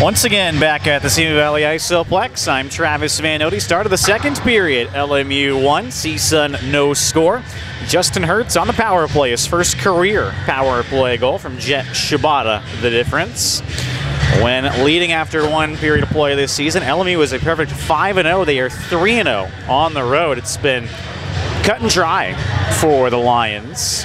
Once again, back at the Simi Valley Isoplex, I'm Travis Vanotti. Start of the second period, LMU 1, CSUN no score. Justin Hurts on the power play, his first career power play goal from Jet Shibata, the difference. When leading after one period of play this season, LMU is a perfect 5-0. They are 3-0 on the road. It's been cut and dry for the Lions.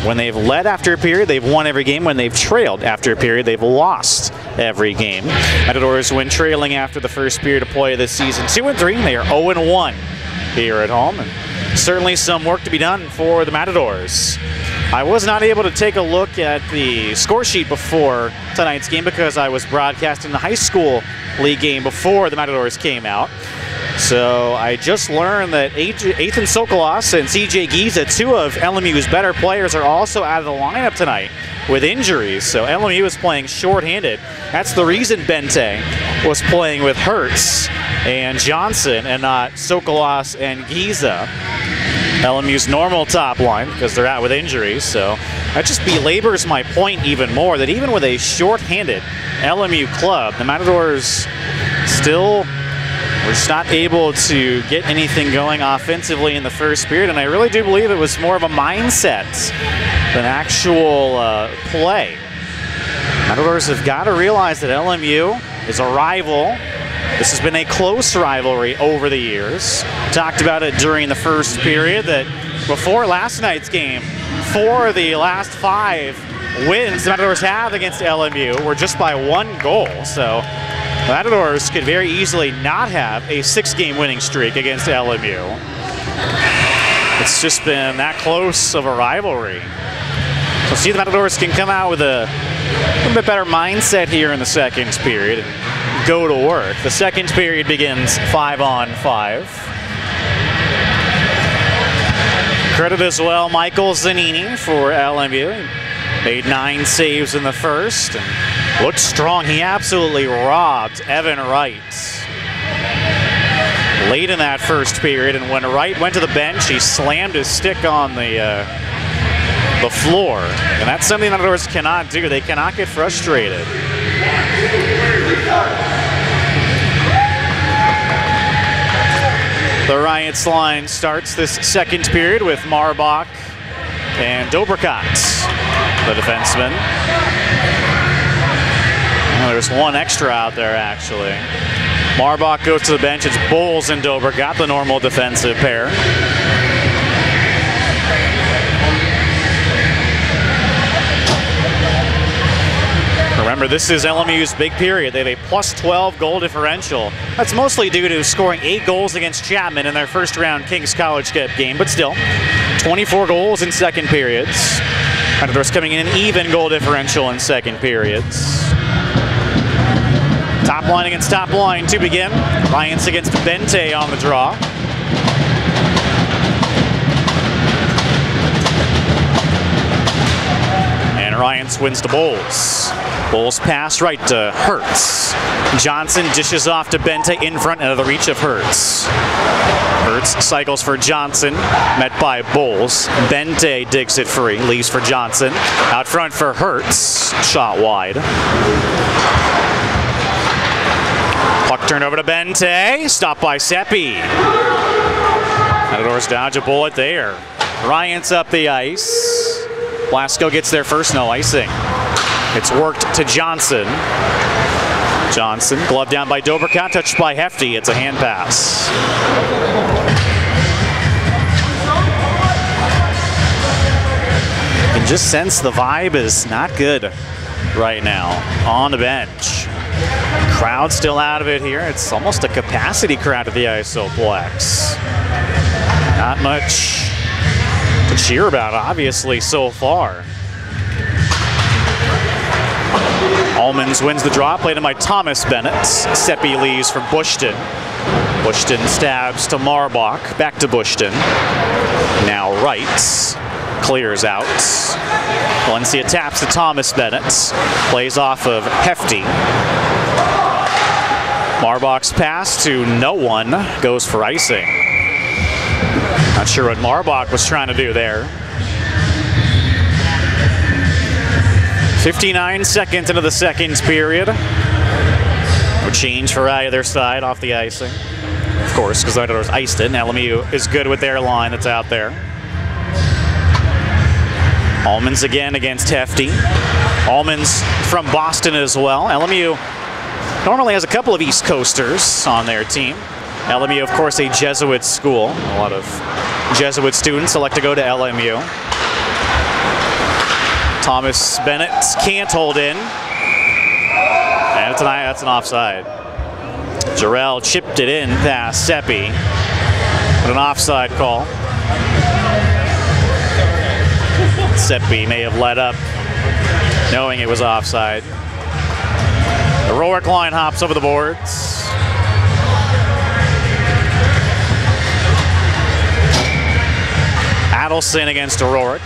When they've led after a period, they've won every game. When they've trailed after a period, they've lost every game. Matadors, when trailing after the first period of play this season, 2-3. They are 0-1 here at home. And certainly some work to be done for the Matadors. I was not able to take a look at the score sheet before tonight's game because I was broadcasting the high school league game before the Matadors came out. So I just learned that Ethan Sokolos and CJ Giza, two of LMU's better players, are also out of the lineup tonight with injuries. So LMU is playing shorthanded. That's the reason Bente was playing with Hurts and Johnson and not Sokolos and Giza, LMU's normal top line, because they're out with injuries. So that just belabors my point even more, that even with a shorthanded LMU club, the Matadors still were just not able to get anything going offensively in the first period, and I really do believe it was more of a mindset than actual play. Matadors have got to realize that LMU is a rival. This has been a close rivalry over the years. Talked about it during the first period that before last night's game, 4 of the last 5 wins the Matadors have against LMU were just by 1 goal. So the Matadors could very easily not have a 6-game winning streak against LMU. It's just been that close of a rivalry. So see if the Matadors can come out with a little bit better mindset here in the second period and go to work. The second period begins 5-on-5. Credit as well, Michael Zanini for LMU. He made 9 saves in the first and looked strong. He absolutely robbed Evan Wright late in that first period, and when Wright went to the bench, he slammed his stick on the floor, and that's something the Matadors cannot do. They cannot get frustrated. The Riots line starts this second period with Marbach and Dobrikot, the defenseman. Oh, there's one extra out there, actually. Marbach goes to the bench. It's Bowles and Dobrikot, the normal defensive pair. Remember, this is LMU's big period. They have a +12 goal differential. That's mostly due to scoring 8 goals against Chapman in their first round Kings College Cup game, but still, 24 goals in second periods. Matadors coming in an even goal differential in second periods. Top line against top line to begin. Ryans against Bente on the draw. And Ryans wins to Bowles. Bowles pass right to Hurts. Johnson dishes off to Bente in front and out of the reach of Hurts. Hurts cycles for Johnson, met by Bowles. Bente digs it free, leaves for Johnson. Out front for Hurts, shot wide. Puck turned over to Bente, stopped by Seppi. Matadors dodge a bullet there. Ryans up the ice. Blasco gets there first, no icing. It's worked to Johnson. Johnson, glove down by Dobrikot, touched by Hefty. It's a hand pass. You can just sense the vibe is not good right now on the bench. Crowd still out of it here. It's almost a capacity crowd at the Isoplex. Not much to cheer about, obviously, so far. Almonds wins the draw, played in by Thomas Bennett. Seppi leaves for Bushton. Bushton stabs to Marbach, back to Bushton. Now Wright clears out. Valencia taps to Thomas Bennett, plays off of Hefty. Marbach's pass to no one goes for icing. Not sure what Marbach was trying to do there. 59 seconds into the second period. Change for either side off the icing. Of course, because the Matadors iced it, and LMU is good with their line that's out there. Almonds again against Hefty. Almonds from Boston as well. LMU normally has a couple of East Coasters on their team. LMU, of course, a Jesuit school. A lot of Jesuit students select to go to LMU. Thomas Bennett can't hold in. And tonight, that's an offside. Jarrell chipped it in past Seppi. But an offside call. Seppi may have let up knowing it was offside. The Rorick line hops over the boards. Adelson against Rorick.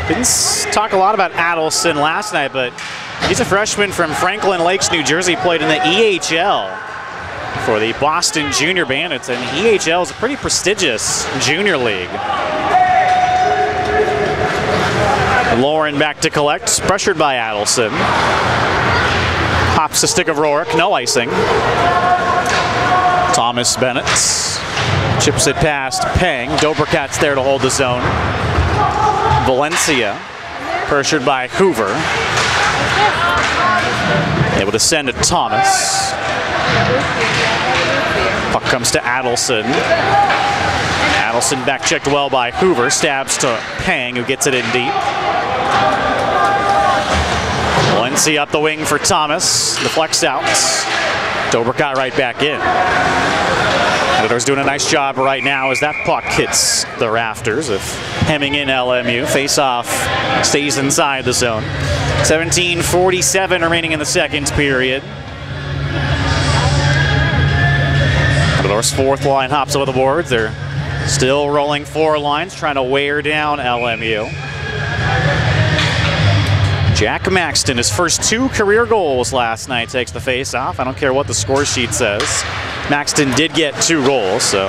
Didn't talk a lot about Adelson last night, but he's a freshman from Franklin Lakes, New Jersey, played in the EHL for the Boston Junior Bandits, and EHL is a pretty prestigious junior league. Lauren back to collect, pressured by Adelson. Hops the stick of Rorick, no icing. Thomas Bennett chips it past Peng. Dobrikat's there to hold the zone. Valencia, pressured by Hoover. Able to send it to Thomas. Puck comes to Adelson. Adelson back checked well by Hoover. Stabs to Peng, who gets it in deep. Valencia up the wing for Thomas. Deflects out. Dobrikat right back in. Matadors doing a nice job right now as that puck hits the rafters of hemming in LMU. Face-off stays inside the zone. 17:47 remaining in the second period. Matadors' fourth line hops over the boards. They're still rolling four lines, trying to wear down LMU. Jack Maxton, his first two career goals last night, takes the face-off. I don't care what the score sheet says. Maxton did get 2 goals, so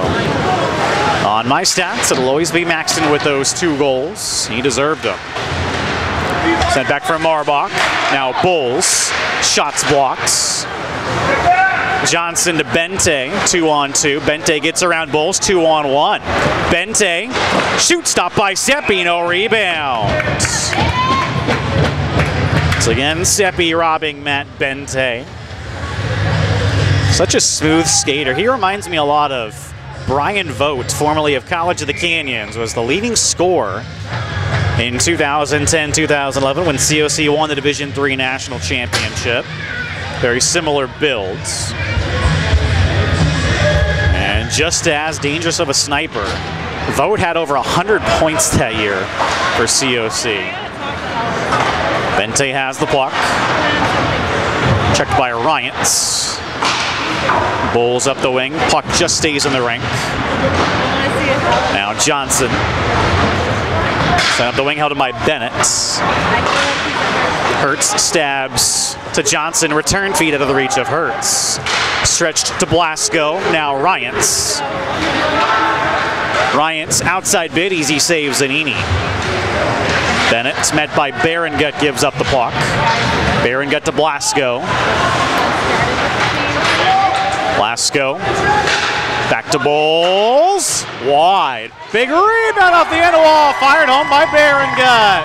on my stats, it'll always be Maxton with those 2 goals. He deserved them. Sent back from Marbach. Now Bulls. Shots blocks. Johnson to Bente, 2-on-2. Bente gets around Bulls, 2-on-1. Bente, shoot stop by Seppi, no rebound. So again, Seppi robbing Matt Bente. Such a smooth skater. He reminds me a lot of Brian Vogt, formerly of College of the Canyons, was the leading scorer in 2010-2011 when COC won the Division III National Championship. Very similar builds. And just as dangerous of a sniper, Vogt had over 100 points that year for COC. Bente has the puck. Checked by Ryants. Bulls up the wing. Puck just stays in the rink. Now Johnson. Sent up the wing, held him by Bennett. Hertz stabs to Johnson. Return feed out of the reach of Hertz. Stretched to Blasco. Now Ryants. Ryants outside bid. Easy saves Zanini. Bennett met by Berengut, gives up the puck. Berengut to Blasco. Blasco back to Bulls. Wide. Big rebound off the end wall. Fired home by Berengut.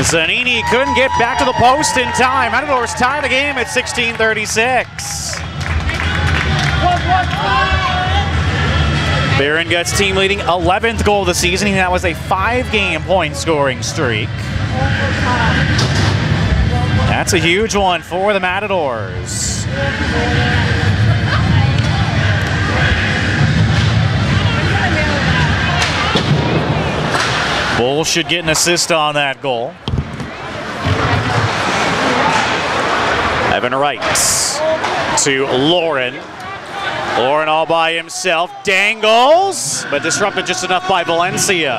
Zanini couldn't get back to the post in time. Matadors tie the game at 16:36. Berengut's team leading 11th goal of the season, and that was a 5-game point scoring streak. That's a huge one for the Matadors. Bulls should get an assist on that goal. Evan Wright to Lauren. Lauren all by himself, dangles, but disrupted just enough by Valencia.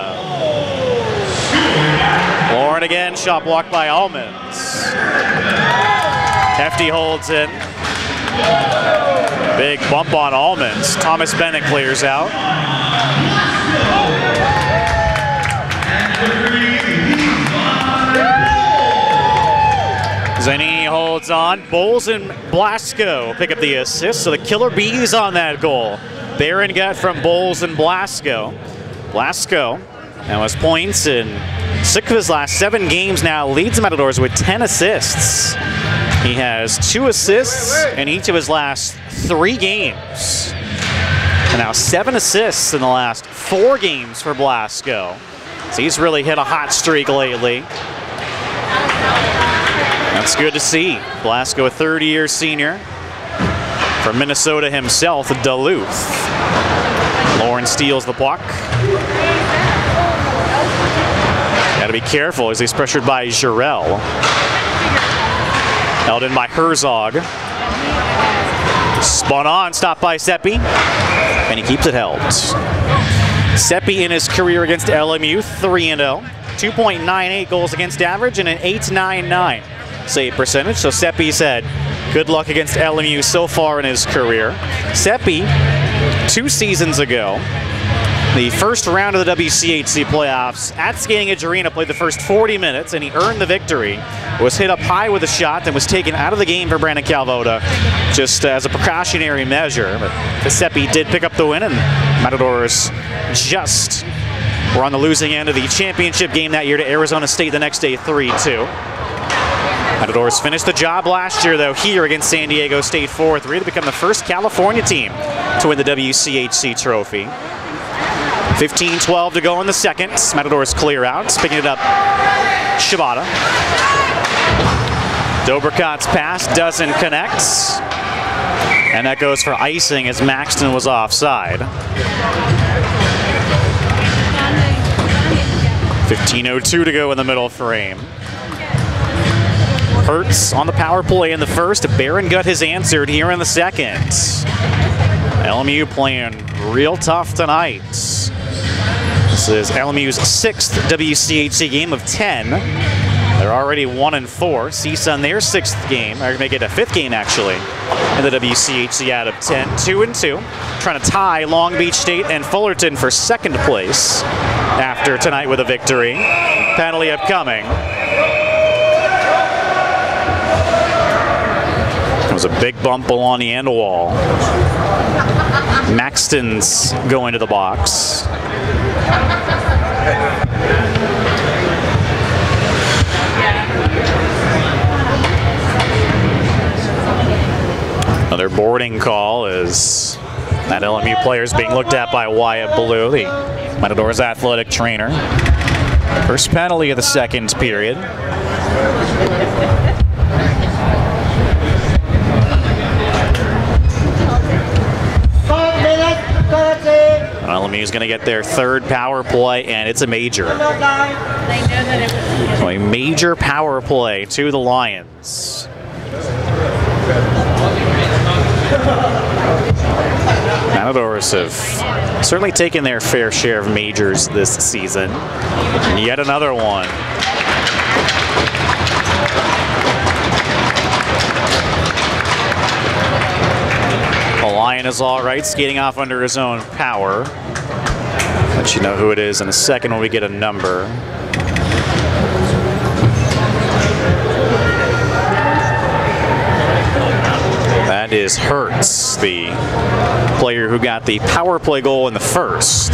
Lauren again, shot blocked by Almonds. Hefty holds in. Big bump on Almonds. Thomas Bennett clears out. holds on. Bowles and Blasco pick up the assist, so the Killer Bees on that goal. Barron got from Bowles and Blasco. Blasco now has points in 6 of his last 7 games now, leads the Matadors with 10 assists. He has 2 assists in each of his last 3 games. And now 7 assists in the last 4 games for Blasco. So he's really hit a hot streak lately. That's good to see. Blasco, a third-year senior from Minnesota himself, Duluth. Lauren steals the puck. Got to be careful as he's pressured by Jarrell. Held in by Herzog. Spun on, stopped by Seppi, and he keeps it held. Seppi in his career against LMU, 3-0. 2.98 goals against average and an 8.99 save percentage. So Seppi said, good luck against LMU so far in his career. Seppi, 2 seasons ago, the first round of the WCHC playoffs at Skating Edge Arena, played the first 40 minutes and he earned the victory. Was hit up high with a shot and was taken out of the game for Brandon Calvoda just as a precautionary measure. But Seppi did pick up the win, and Matadors just were on the losing end of the championship game that year to Arizona State the next day, 3-2. Matadors finished the job last year, though, here against San Diego State 4-3 to become the first California team to win the WCHC trophy. 15-12 to go in the second. Matadors clear out, picking it up, Shibata. Dobrikot's pass doesn't connect, and that goes for icing as Maxton was offside. 15:02 to go in the middle frame. Hertz on the power play in the first. Barron got his answered here in the second. LMU playing real tough tonight. This is LMU's 6th WCHC game of 10. They're already 1-4. CSUN their 6th game, or make it a 5th game actually, in the WCHC out of 10. 2-2. Trying to tie Long Beach State and Fullerton for 2nd place after tonight with a victory. Penalty upcoming. It was a big bump along the end wall. Maxton's going to the box. Another boarding call is that LMU player is being looked at by Wyatt Blue, the Matadors athletic trainer. First penalty of the second period. LMU is going to get their 3rd power play, and it's a major. So a major power play to the Lions. Matadors have certainly taken their fair share of majors this season. And yet another one. The Lion is all right, skating off under his own power. Let you know who it is in a second when we get a number. That is Hertz, the player who got the power play goal in the first.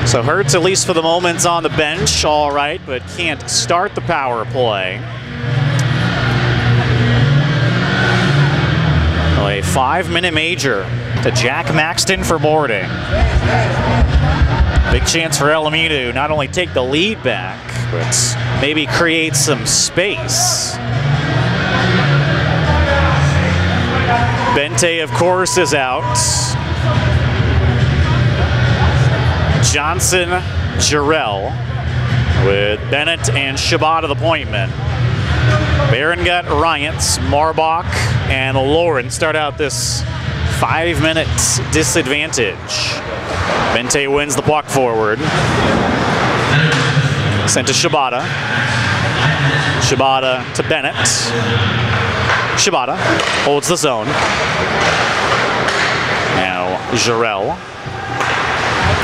So Hertz, at least for the moment, on the bench, all right, but can't start the power play. A 5-minute major to Jack Maxton for boarding. Big chance for LMU to not only take the lead back, but maybe create some space. Bente, of course, is out. Johnson, Jarrell, with Bennett and Shabbat of the point men. Barron got Ryants, Marbach, and Lauren start out this 5-minute disadvantage. Bente wins the puck forward. Sent to Shibata. Shibata to Bennett. Shibata holds the zone. Now Jarrell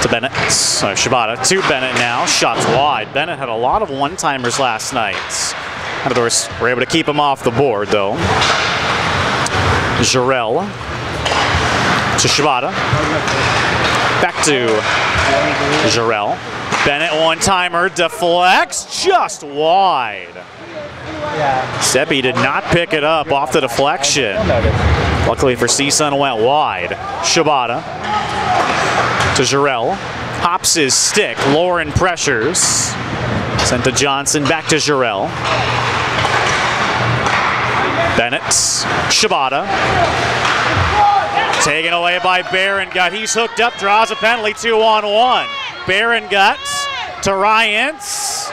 to Bennett. Shibata to Bennett now. Shots wide. Bennett had a lot of one-timers last night. Matadors were able to keep him off the board, though. Jarrell to Shibata. Back to Jarrell. Bennett one-timer deflects just wide. Seppi did not pick it up off the deflection. Luckily for CSUN, went wide. Shibata to Jarrell. Hops his stick. Lauren pressures. Sent to Johnson. Back to Jarrell. Bennett. Shibata. Taken away by Berengut. He's hooked up. Draws a penalty. 2-on-1. Berengut to Ryans.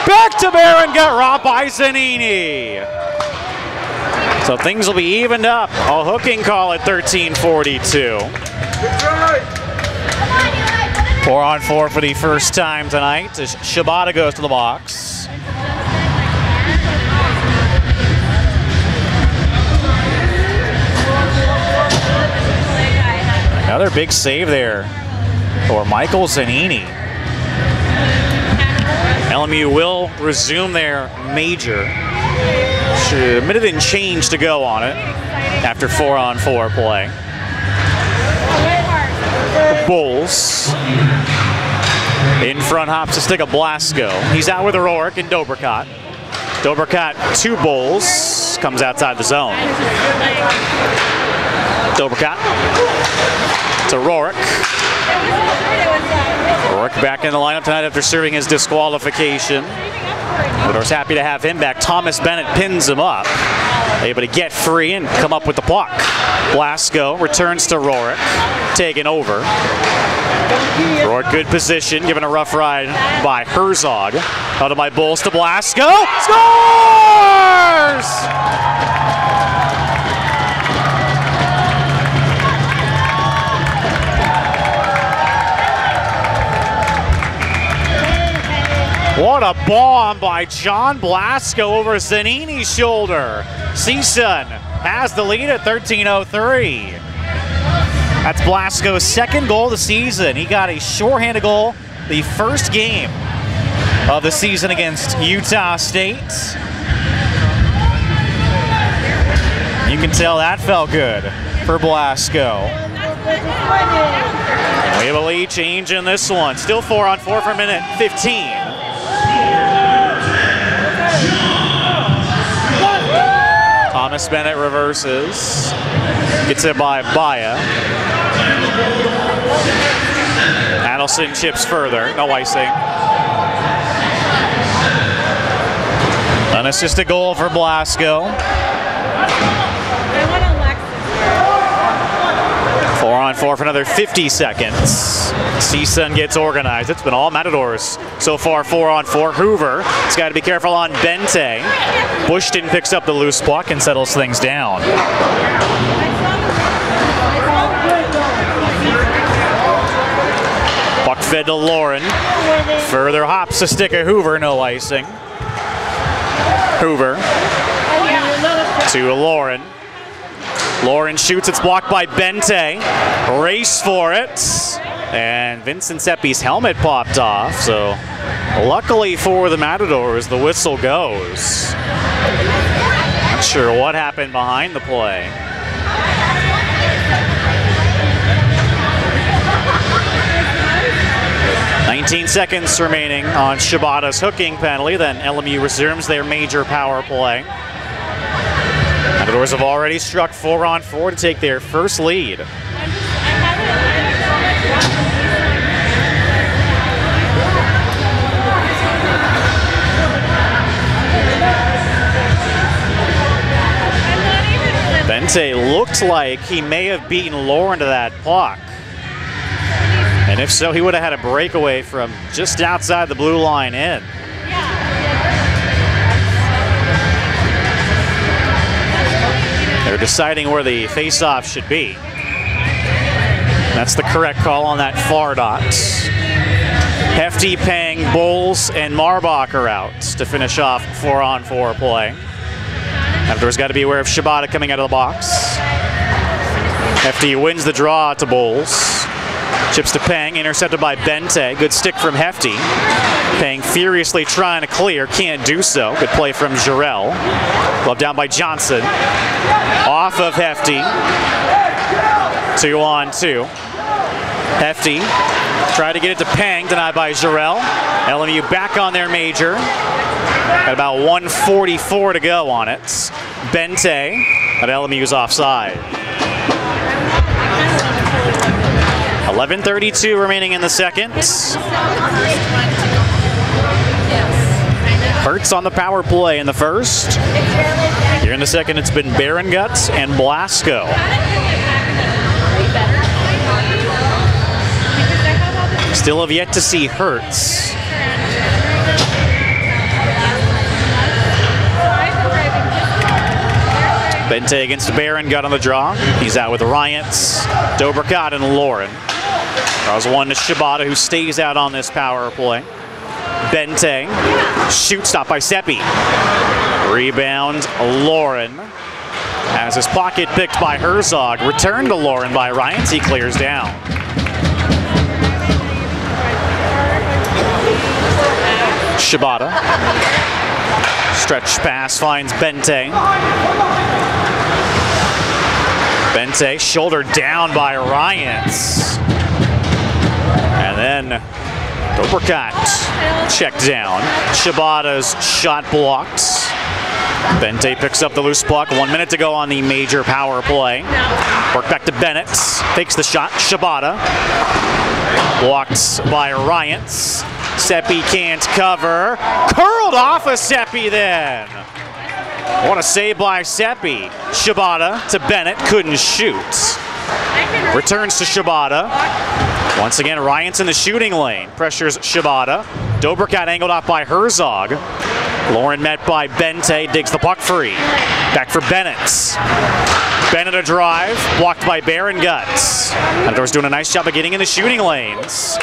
Back to Berengut. Robbed by Zanini. So things will be evened up. A hooking call at 13:42. 4-on-4 for the first time tonight as Shibata goes to the box. Another big save there for Michael Zanini. LMU will resume their major. A minute and change to go on it after 4-on-4 play. Bulls. In front hops to stick a Blasco. He's out with Rourke and Dobricott. Dobricott to Bulls. Comes outside the zone. Dobricott to Rourke. Rourke back in the lineup tonight after serving his disqualification. Matadors happy to have him back. Thomas Bennett pins him up. Able to get free and come up with the puck. Blasco returns to Rourke. Taken over. Rourke, good position, given a rough ride by Herzog. Out of by Bulls to Blasco. Scores! What a bomb by John Blasco over Zanini's shoulder. CSUN has the lead at 13:03. That's Blasco's second goal of the season. He got a shorthanded goal the first game of the season against Utah State. You can tell that felt good for Blasco. We have a lead change in this one. Still 4-on-4 for a minute 15. Thomas Bennett reverses. Gets it by Baya. Adelson chips further. No icing. An assisted goal for Blasco. 4-on-4 for another 50 seconds. CSUN gets organized. It's been all Matadors so far. 4-on-4. Hoover has got to be careful on Bente. Bushton picks up the loose puck and settles things down. Puck fed to Lauren. Further hops to stick of Hoover. No icing. Hoover to Lauren. Lauren shoots, it's blocked by Bente. Race for it. And Vincent Seppi's helmet popped off, so luckily for the Matadors, the whistle goes. Not sure what happened behind the play. "19 seconds remaining on Shibata's hooking penalty, then LMU resumes their major power play. Matadors have already struck 4-on-4 to take their first lead. Bente looked like he may have beaten Lauren to that puck. And if so, he would have had a breakaway from just outside the blue line in. They're deciding where the face-off should be. That's the correct call on that far dot. Hefty, Pang, Bowles, and Marbacher out to finish off 4-on-4 play. Matadors got to be aware of Shibata coming out of the box. Hefty wins the draw to Bowles. Chips to Peng, intercepted by Bente. Good stick from Hefty. Peng furiously trying to clear, can't do so. Good play from Jarrell. Glove down by Johnson. Off of Hefty. 2-on-2. Hefty tried to get it to Peng, denied by Jarrell. LMU back on their major. Got about 1:44 to go on it. Bente, but LMU's offside. 11:32 remaining in the second. Hurts on the power play in the first. Here in the second, it's been Berengut and Blasco. Still have yet to see Hurts. Bente against Berengut on the draw. He's out with Ryants, Dobricott, and Lauren. Draws one to Shibata, who stays out on this power play. Bente, shoot stop by Seppi. Rebound, Lauren. Has his pocket picked by Herzog. Return to Lauren by Ryants, he clears down. Shibata. Stretch pass finds Bente. Bente shouldered down by Ryants. And then Dobricott checked down. Shibata's shot blocked. Bente picks up the loose puck. 1 minute to go on the major power play. Work back to Bennett. Takes the shot. Shibata. Blocked by Ryants. Seppi can't cover. Curled off of Seppi then. What a save by Seppi. Shibata to Bennett. Couldn't shoot. Returns to Shibata. Once again, Ryants in the shooting lane. Pressures Shibata. Dobricott angled off by Herzog. Lauren met by Bente. Digs the puck free. Back for Bennett. Bennett a drive. Blocked by Berengut. Matador's doing a nice job of getting in the shooting lanes.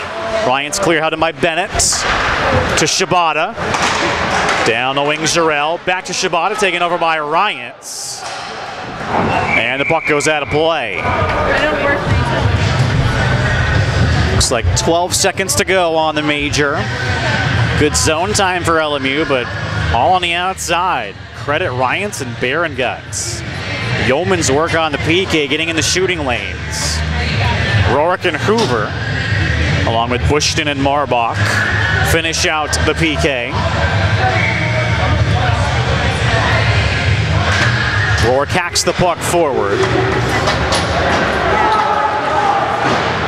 Ryants clear headed by Bennett. To Shibata. Down the wing, Jarrell. Back to Shibata, taken over by Ryants. And the puck goes out of play. Looks like 12 seconds to go on the major. Good zone time for LMU, but all on the outside. Credit Ryants and Berengut. Yeoman's work on the PK, getting in the shooting lanes. Rorick and Hoover, along with Bushton and Marbach, finish out the PK. Rorick hacks the puck forward.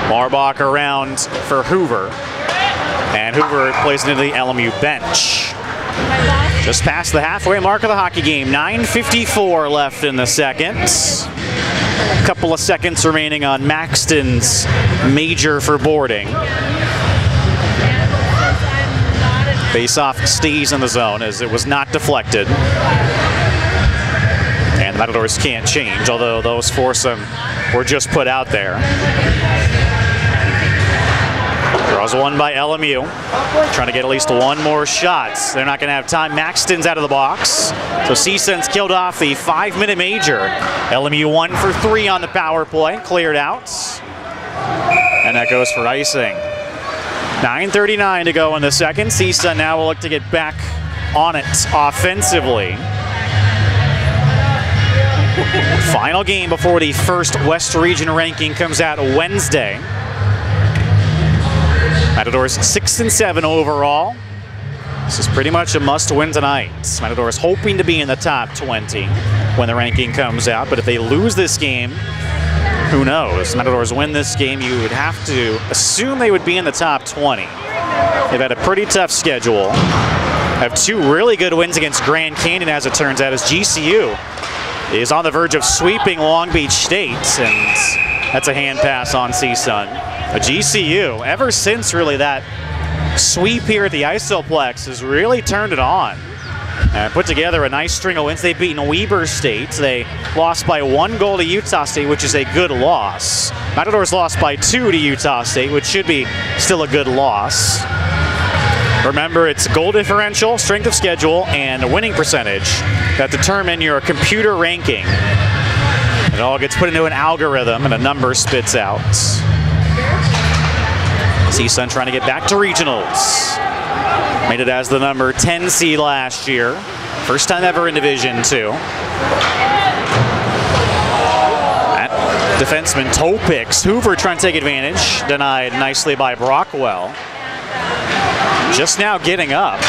Marbach around for Hoover. And Hoover plays into the LMU bench. Just past the halfway mark of the hockey game. 9:54 left in the second. A couple of seconds remaining on Maxton's major for boarding. Face-off stays in the zone as it was not deflected. And the Matadors can't change, although those foursome were just put out there. Draws one by LMU. Trying to get at least one more shot. They're not going to have time. Maxton's out of the box. So CSUN's killed off the 5-minute major. LMU 1 for 3 on the power play. Cleared out. And that goes for icing. 9:39 to go in the second. CSUN now will look to get back on it offensively. Final game before the first West Region ranking comes out Wednesday. Matadors 6-7 overall. This is pretty much a must-win tonight. Matadors hoping to be in the top 20 when the ranking comes out, but if they lose this game, who knows? Matadors win this game, you would have to assume they would be in the top 20. They've had a pretty tough schedule. Have 2 really good wins against Grand Canyon, as it turns out, as GCU is on the verge of sweeping Long Beach State, and that's a hand pass on CSUN. But GCU, ever since really that sweep here at the Isoplex, has really turned it on and put together a nice string of wins. They've beaten Weber State. They lost by 1 goal to Utah State, which is a good loss. Matadors lost by 2 to Utah State, which should be still a good loss. Remember, it's goal differential, strength of schedule, and winning percentage that determine your computer ranking. It all gets put into an algorithm and a number spits out. CSUN trying to get back to regionals. Made it as the number 10 seed last year. First time ever in Division II. That defenseman toe picks. Hoover trying to take advantage. Denied nicely by Brockwell. Just now getting up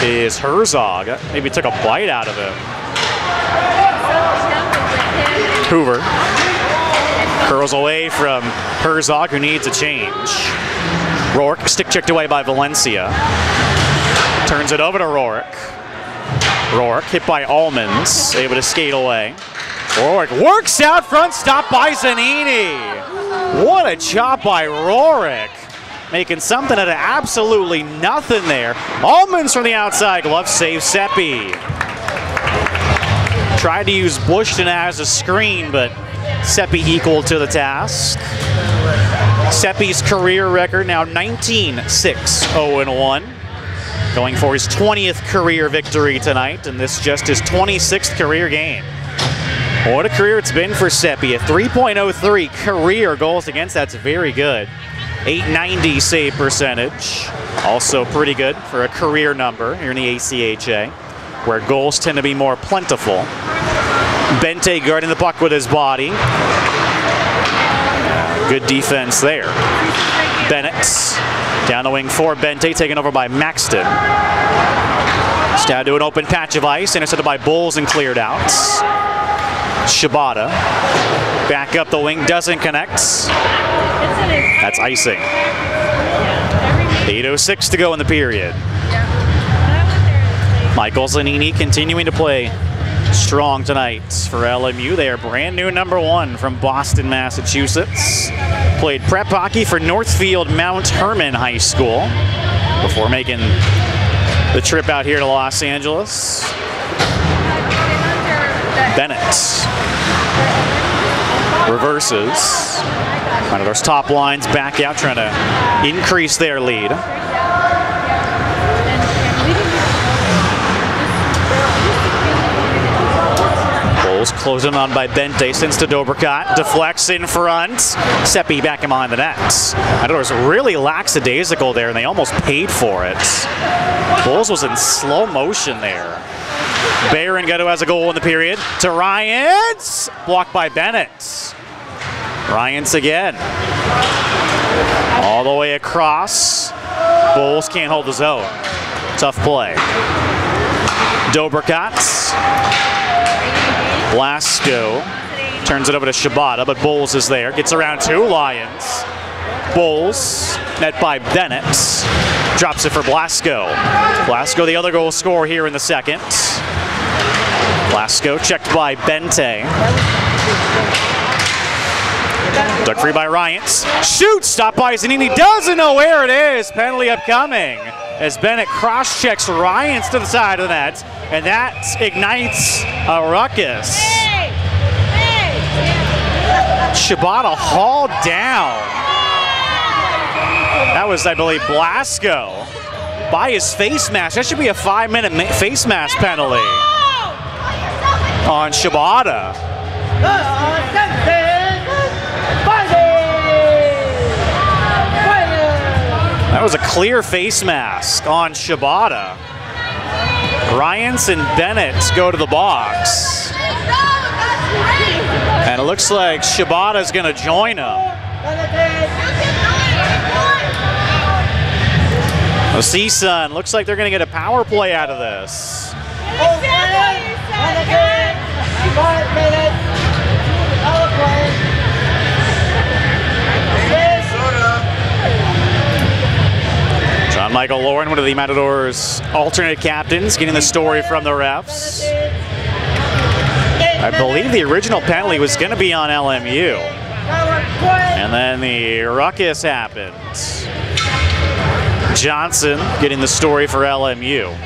is Herzog. Maybe took a bite out of him. Hoover curls away from Herzog, who needs a change. Rourke stick checked away by Valencia. Turns it over to Rourke. Rourke hit by Almonds, able to skate away. Rourke works out front, stopped by Zanini. What a chop by Rourke. Making something out of absolutely nothing there. Almonds from the outside, glove save Seppi. Tried to use Bushton as a screen, but Seppi equal to the task. Seppi's career record now 19-6-0-1. Going for his 20th career victory tonight, and this just his 26th career game. What a career it's been for Seppi. A 3.03 career goals against, that's very good. 890 save percentage, also pretty good for a career number here in the ACHA, where goals tend to be more plentiful. Bente guarding the puck with his body. Good defense there. Bennett down the wing for Bente, taken over by Maxton. Stab to an open patch of ice, intercepted by Bulls and cleared out. Shibata back up the wing, doesn't connect. That's icing. 8:06 to go in the period. Michael Zanini continuing to play strong tonight for LMU. They are brand new number 1 from Boston, Massachusetts. Played prep hockey for Northfield Mount Herman High School before making the trip out here to Los Angeles. Bennett reverses. Predators top lines back out, trying to increase their lead. Bulls closing on by Bente, sends to Dobricott, deflects in front. Seppi back him on the net. Predators really lackadaisical there, and they almost paid for it. Bulls was in slow motion there. Barron got who has a goal in the period to Ryans, blocked by Bennett. Ryans again, all the way across. Bulls can't hold the zone. Tough play. Dobricott, Blasco turns it over to Shibata, but Bulls is there. Gets around 2 Lions. Bulls, net by Bennett. Drops it for Blasco. Blasco, the other goal scorer here in the second. Blasco checked by Bente. Dug free by Ryans. Shoots, stopped by Zanini. Doesn't know where it is. Penalty upcoming as Bennett cross-checks Ryans to the side of the net, and that ignites a ruckus. Shibata hauled down. That was, I believe, Blasco by his face mask. That should be a 5-minute face mask penalty on Shibata. That was a clear face mask on Shibata. Ryans and Bennett go to the box. And it looks like Shibata's going to join him. Well, CSUN looks like they're going to get a power play out of this. John Michael Lauren, one of the Matadors' alternate captains, getting the story from the refs. I believe the original penalty was going to be on LMU. And then the ruckus happened. Johnson getting the story for LMU.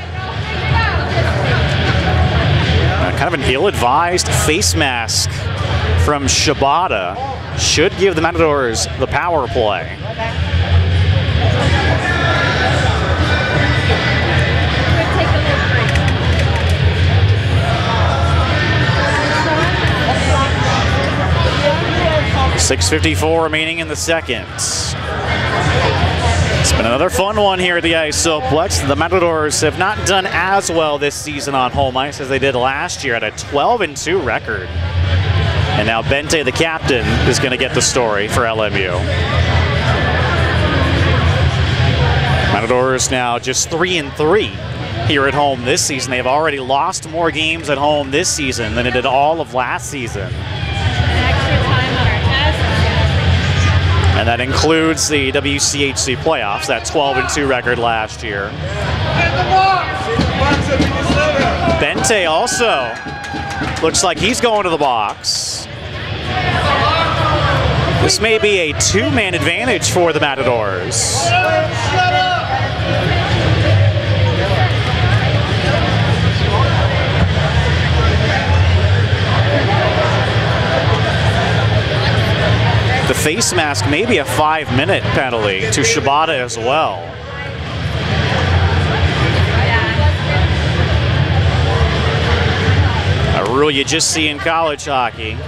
Kind of an ill-advised face mask from Shibata should give the Matadors the power play. .6:54 remaining in the second. It's been another fun one here at the Ice Silverplex. The Matadors have not done as well this season on home ice as they did last year at a 12-2 record. And now Bente, the captain, is going to get the story for LMU. Matadors now just 3-3 here at home this season. They've already lost more games at home this season than they did all of last season. And that includes the WCHC playoffs, that 12-2 record last year. Bente also looks like he's going to the box. This may be a two-man advantage for the Matadors. The face mask may be a 5-minute penalty to Shibata as well. A rule you just see in college hockey.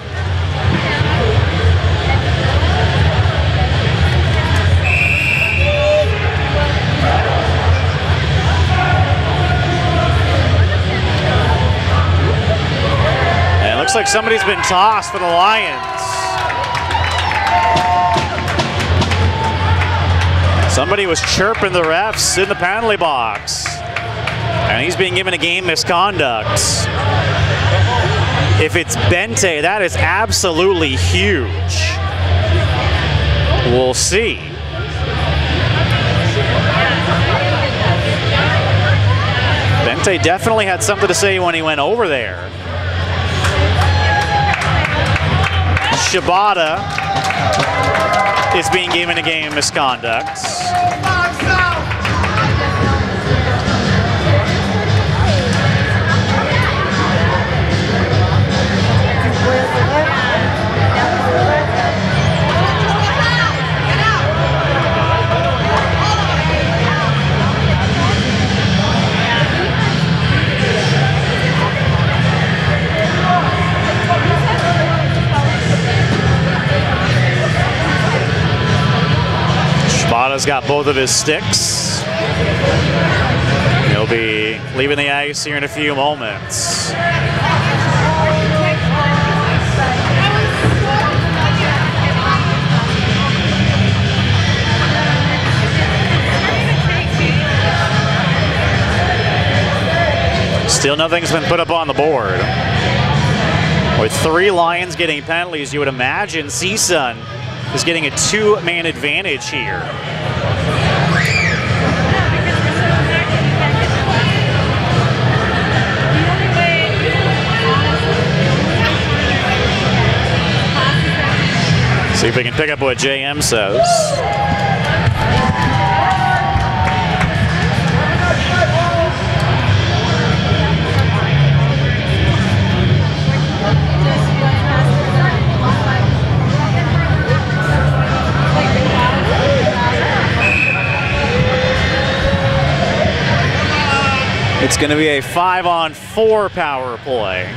And it looks like somebody's been tossed for the Lions. Somebody was chirping the refs in the penalty box, and he's being given a game misconduct. If it's Bente, that is absolutely huge. We'll see. Bente definitely had something to say when he went over there. Shibata is being given a game misconduct. Shibata's got both of his sticks. He'll be leaving the ice here in a few moments. Still nothing's been put up on the board. With 3 Lions getting penalties, you would imagine CSUN is getting a 2-man advantage here. See if we can pick up what JM says. It's going to be a 5-on-4 power play.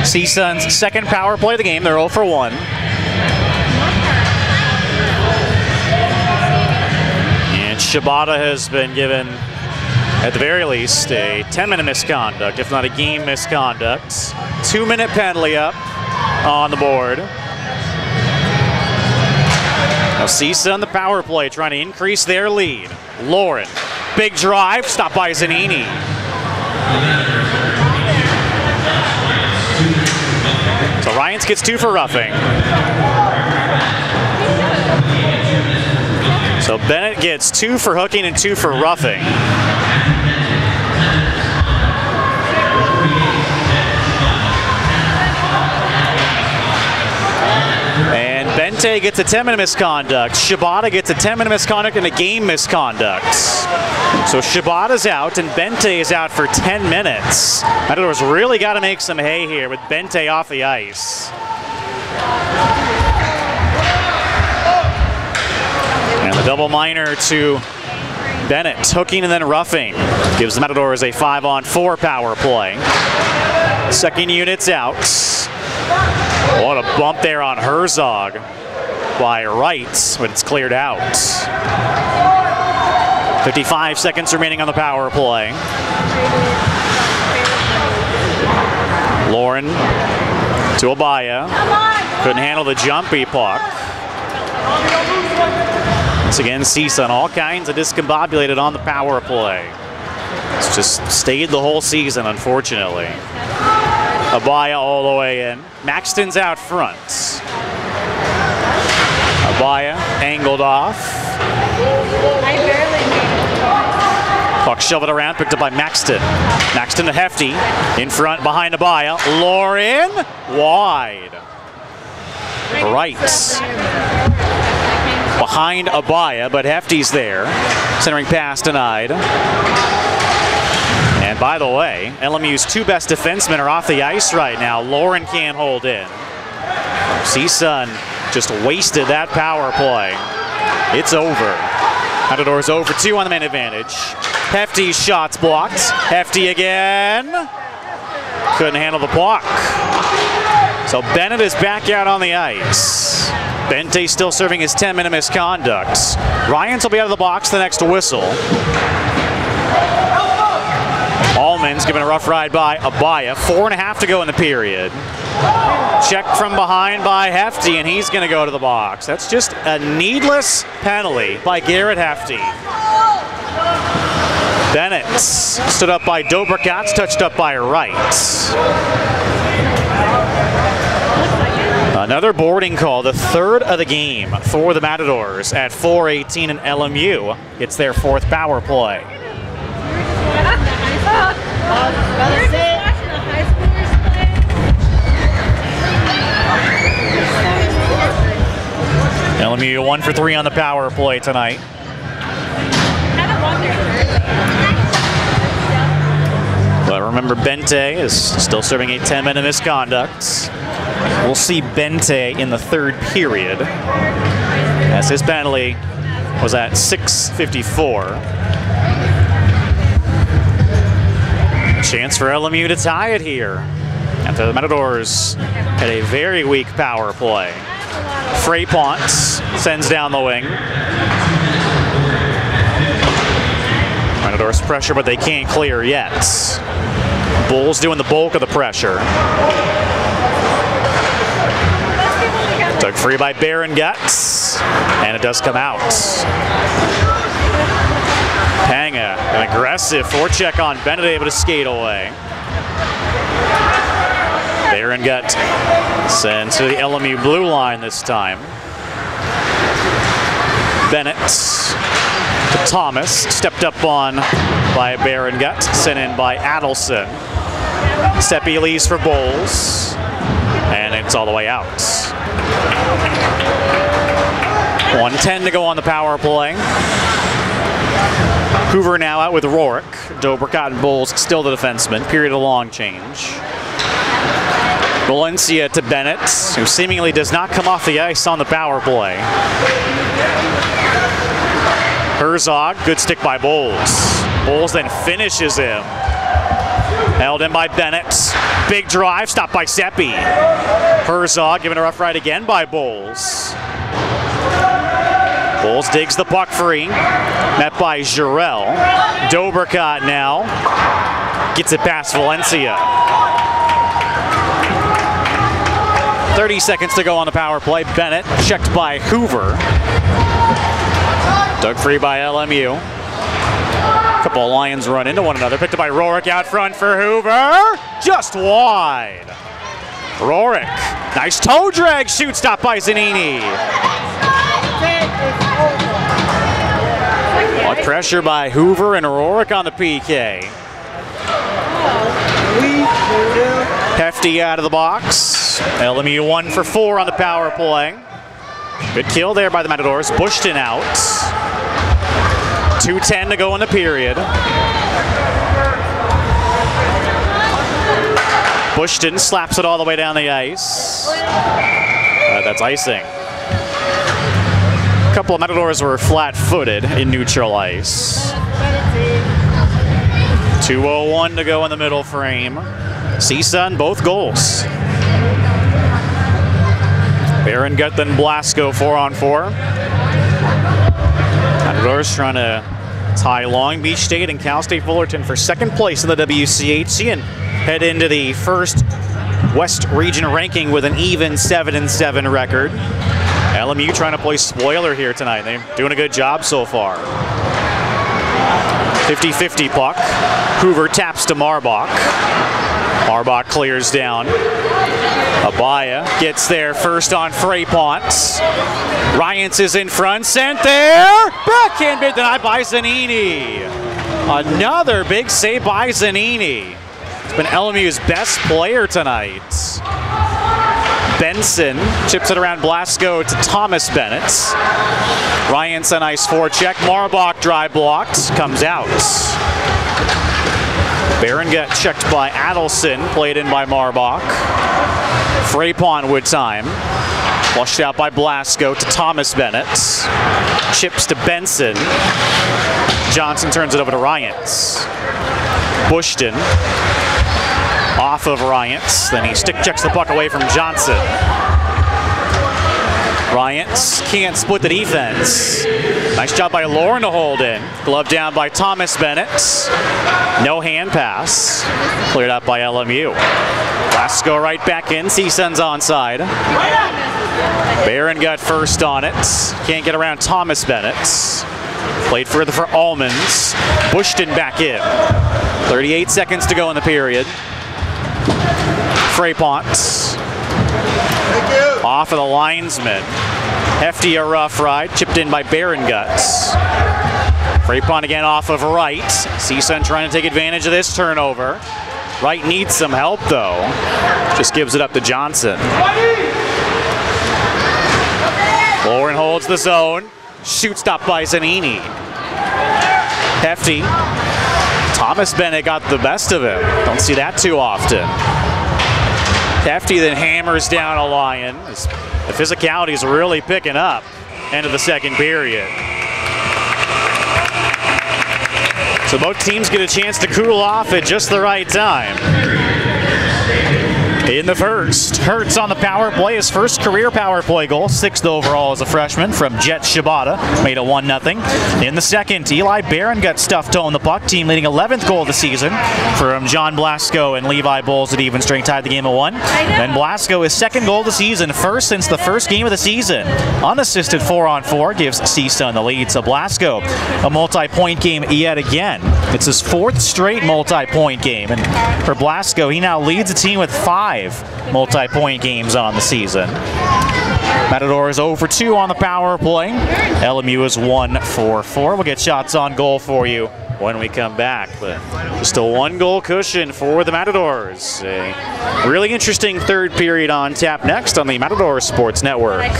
CSUN's second power play of the game. They're 0 for 1. And Shibata has been given, at the very least, a 10-minute misconduct, if not a game misconduct. 2-minute penalty up on the board. Now CSUN, the power play, trying to increase their lead. Lauren, big drive, stopped by Zanini. So Ryans gets 2 for roughing. So Bennett gets 2 for hooking and 2 for roughing. And Bente gets a 10-minute misconduct. Shibata gets a 10-minute misconduct and a game misconduct. So Shibata's out and Bente is out for 10 minutes. Matadors really got to make some hay here with Bente off the ice. And the double minor to Bennett hooking and then roughing. Gives the Matadors a 5-on-4 power play. Second unit's out. What a bump there on Herzog by Wright, but it's cleared out. 55 seconds remaining on the power play. Lauren to Abaya. Couldn't handle the jumpy puck. Once again, CSUN all kinds of discombobulated on the power play. It's just stayed the whole season, unfortunately. Abaya all the way in. Maxton's out front. Abaya angled off. Puck shoveled around, picked up by Maxton. Maxton to Hefty. In front, behind Abaya. Lauren, wide. Right. Behind Abaya, but Hefty's there. Centering pass denied. And by the way, LMU's two best defensemen are off the ice right now. Lauren can't hold in. CSUN just wasted that power play. It's over. Matadors over 2 on the man advantage. Hefty's shots blocked. Hefty again. Couldn't handle the puck. So Bennett is back out on the ice. Bente still serving his 10-minute misconduct. Ryans will be out of the box the next whistle. Allman's given a rough ride by Abaya. 4.5 to go in the period. Check from behind by Hefty, and he's going to go to the box. That's just a needless penalty by Garrett Hefty. Bennett stood up by Dobrikats, touched up by Wright. Another boarding call, the third of the game for the Matadors at 4:18, and LMU gets their 4th power play. LMU 1 for 3 on the power play tonight. But remember, Bente is still serving a 10-minute misconduct. We'll see Bente in the 3rd period, as his penalty was at 6:54. Chance for LMU to tie it here after the Matadors had a very weak power play. Frapont sends down the wing. Matadors pressure, but they can't clear yet. Bulls doing the bulk of the pressure. Dug free by Baron Guts, and it does come out. Panga, an aggressive forecheck on Bennett, able to skate away. Baron Gut sends to the LMU blue line this time. Bennett to Thomas, stepped up on by Baron Gut, sent in by Adelson. Seppi leaves for Bowles, and it's all the way out. 1:10 to go on the power play. Hoover now out with Rourke. Dobrikats and Bowles still the defenseman. Period of long change. Valencia to Bennett, who seemingly does not come off the ice on the power play. Herzog, good stick by Bowles. Bowles then finishes him. Held in by Bennett. Big drive, stopped by Seppi. Herzog given a rough ride again by Bowles. Bowles digs the puck free. Met by Jarrell. Dobrikats now gets it past Valencia. 30 seconds to go on the power play. Bennett checked by Hoover. Dug free by LMU. A couple of Lions run into one another. Picked up by Rourke out front for Hoover. Just wide. Rourke. Nice toe drag shoot, stop by Zanini. What pressure by Hoover and Rourke on the PK. Hefty out of the box. LMU 1 for 4 on the power play. Good kill there by the Matadors. Bushton out. 2:10 to go in the period. Bushton slaps it all the way down the ice. That's icing. couple of Matadors were flat-footed in neutral ice. 2:01 to go in the middle frame. CSUN, both goals. Berengut, then Blasco, 4-on-4. Matadors trying to tie Long Beach State and Cal State Fullerton for second place in the WCHC and head into the first West Region ranking with an even 7-7 record. LMU trying to play spoiler here tonight. They're doing a good job so far. 50-50 puck. Hoover taps to Marbach. Marbach clears down. Abaya gets there first on Frapont. Ryans is in front, sent there. Backhand bid denied by Zanini. Another big save by Zanini. It's been LMU's best player tonight. Benson chips it around Blasco to Thomas Bennett. Ryans a nice forecheck. Marbach dry blocked, comes out. Berengut checked by Adelson, played in by Marbach. Frapont with time. Flushed out by Blasco to Thomas Bennett. Chips to Benson. Johnson turns it over to Ryans. Bushton. Off of Ryans. Then he stick checks the puck away from Johnson. Ryans can't split the defense. Nice job by Lauren to hold in. Glove down by Thomas Bennett. No hand pass. Cleared up by LMU. Blasco right back in. CSUN's onside. Berengut first on it. Can't get around Thomas Bennett. Played further for Almonds. Bushton back in. 38 seconds to go in the period. Frapont. Off of the linesman. Hefty a rough ride. Chipped in by Berengut. Frapont again off of Wright. CSUN trying to take advantage of this turnover. Wright needs some help though. Just gives it up to Johnson. Lauren holds the zone. Shoot stop by Zanini. Hefty. Thomas Bennett got the best of him. Don't see that too often. Hefty then hammers down a Lion. The physicality is really picking up. End of the second period. So both teams get a chance to cool off at just the right time. In the first, Hertz on the power play, his first career power play goal, 6th overall as a freshman from Jet Shibata, made it 1-0. In the second, Eli Berengut stuffed on the puck, team leading 11th goal of the season from John Blasco and Levi Bowles at even strength, tied the game at 1. Then Blasco, his second goal of the season, first since the first game of the season. Unassisted 4-on-4 gives CSUN the lead. So Blasco, a multi-point game yet again. It's his 4th straight multi-point game. And for Blasco, he now leads the team with 5 multi-point games on the season. Matador is 0 for 2 on the power play. LMU is 1 for 4. We'll get shots on goal for you when we come back. But just a 1-goal cushion for the Matadors. A really interesting third period on tap next on the Matador Sports Network.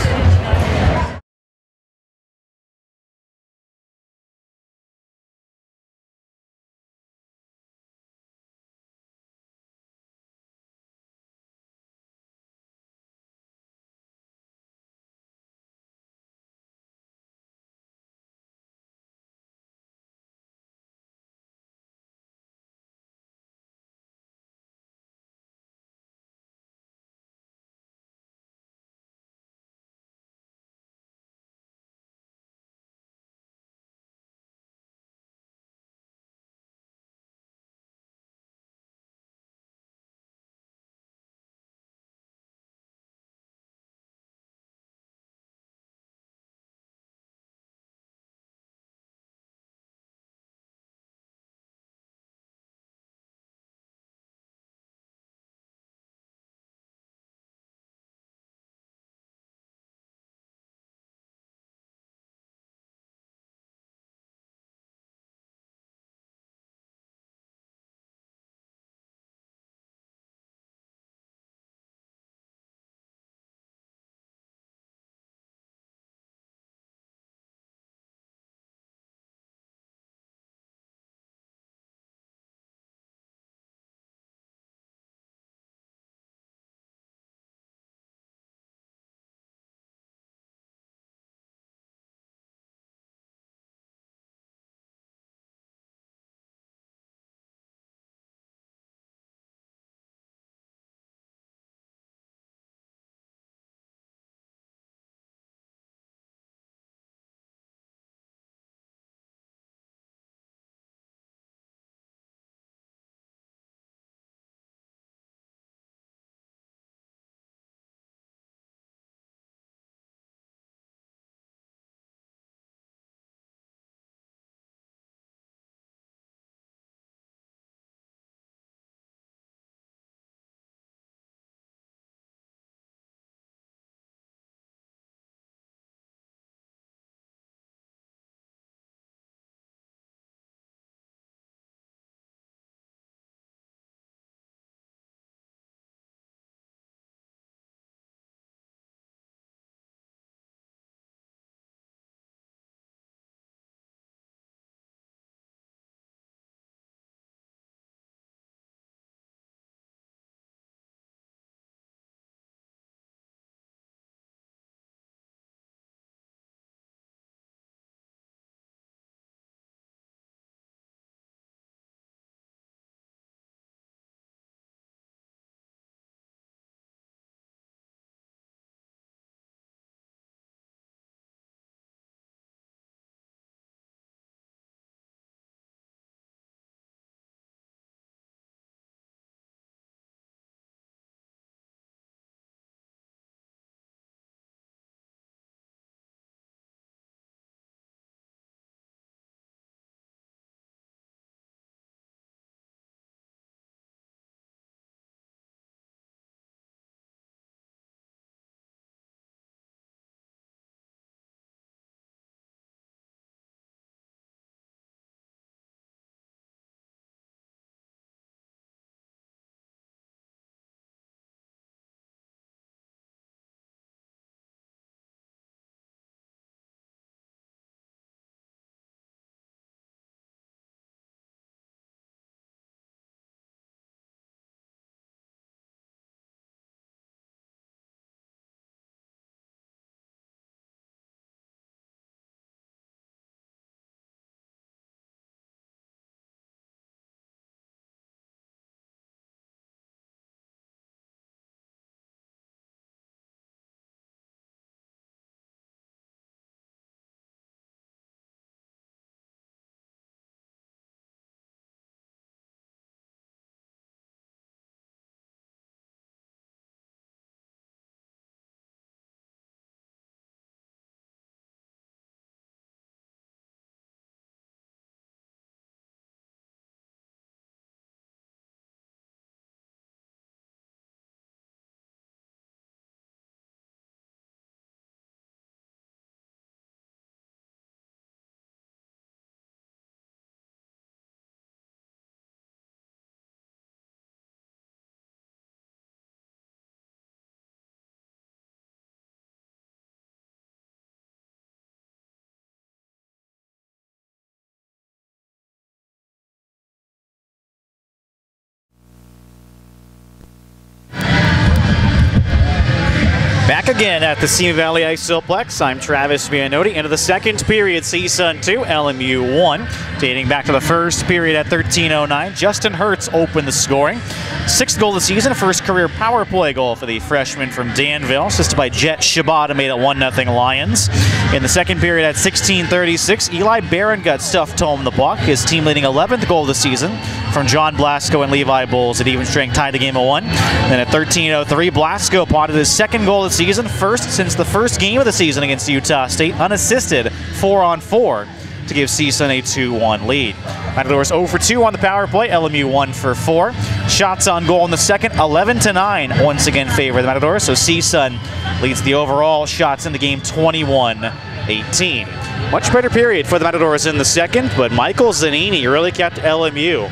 Back again at the Simi Valley Iceplex. I'm Travis Vianotti. Into the second period, CSUN 2, LMU 1. Dating back to the first period at 13:09, Justin Hertz opened the scoring. Sixth goal of the season, first career power play goal for the freshman from Danville, assisted by Jet Shabata, made it 1-0 Lions. In the second period at 16:36, Eli Barron got stuffed home the puck. His team leading 11th goal of the season from John Blasco and Levi Bulls at even strength tied the game at 1. Then at 13:03, Blasco potted his second goal of the season, first since the first game of the season against Utah State, unassisted 4-on-4 to give CSUN a 2-1 lead. Matadors 0 for 2 on the power play, LMU 1 for 4. Shots on goal in the second, 11-9, once again favor the Matadors, so CSUN leads the overall shots in the game 21-18. Much better period for the Matadors in the second, but Michael Zanini really kept LMU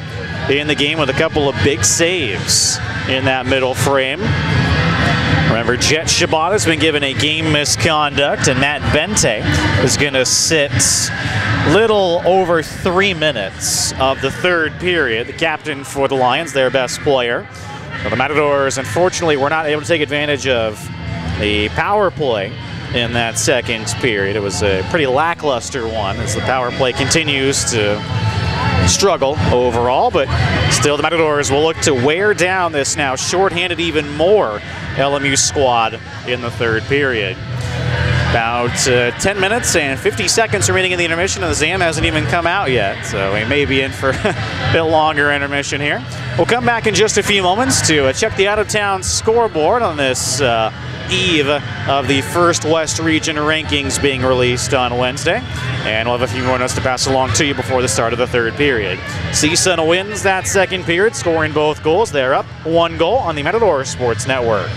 in the game with a couple of big saves in that middle frame. Remember, Jet Shabata's been given a game misconduct, and Matt Bente is going to sit little over 3 minutes of the third period. The captain for the Lions, their best player. So the Matadors, unfortunately, were not able to take advantage of the power play in that second period. It was a pretty lackluster one as the power play continues to struggle overall, but still the Matadors will look to wear down this now shorthanded even more LMU squad in the third period. About 10 minutes and 50 seconds remaining in the intermission, and the Zam hasn't even come out yet, so we may be in for a bit longer intermission here. We'll come back in just a few moments to check the out-of-town scoreboard on this eve of the first West Region rankings being released on Wednesday, and we'll have a few more notes to pass along to you before the start of the third period. CSUN wins that second period, scoring both goals. They're up 1 goal on the Matador Sports Network.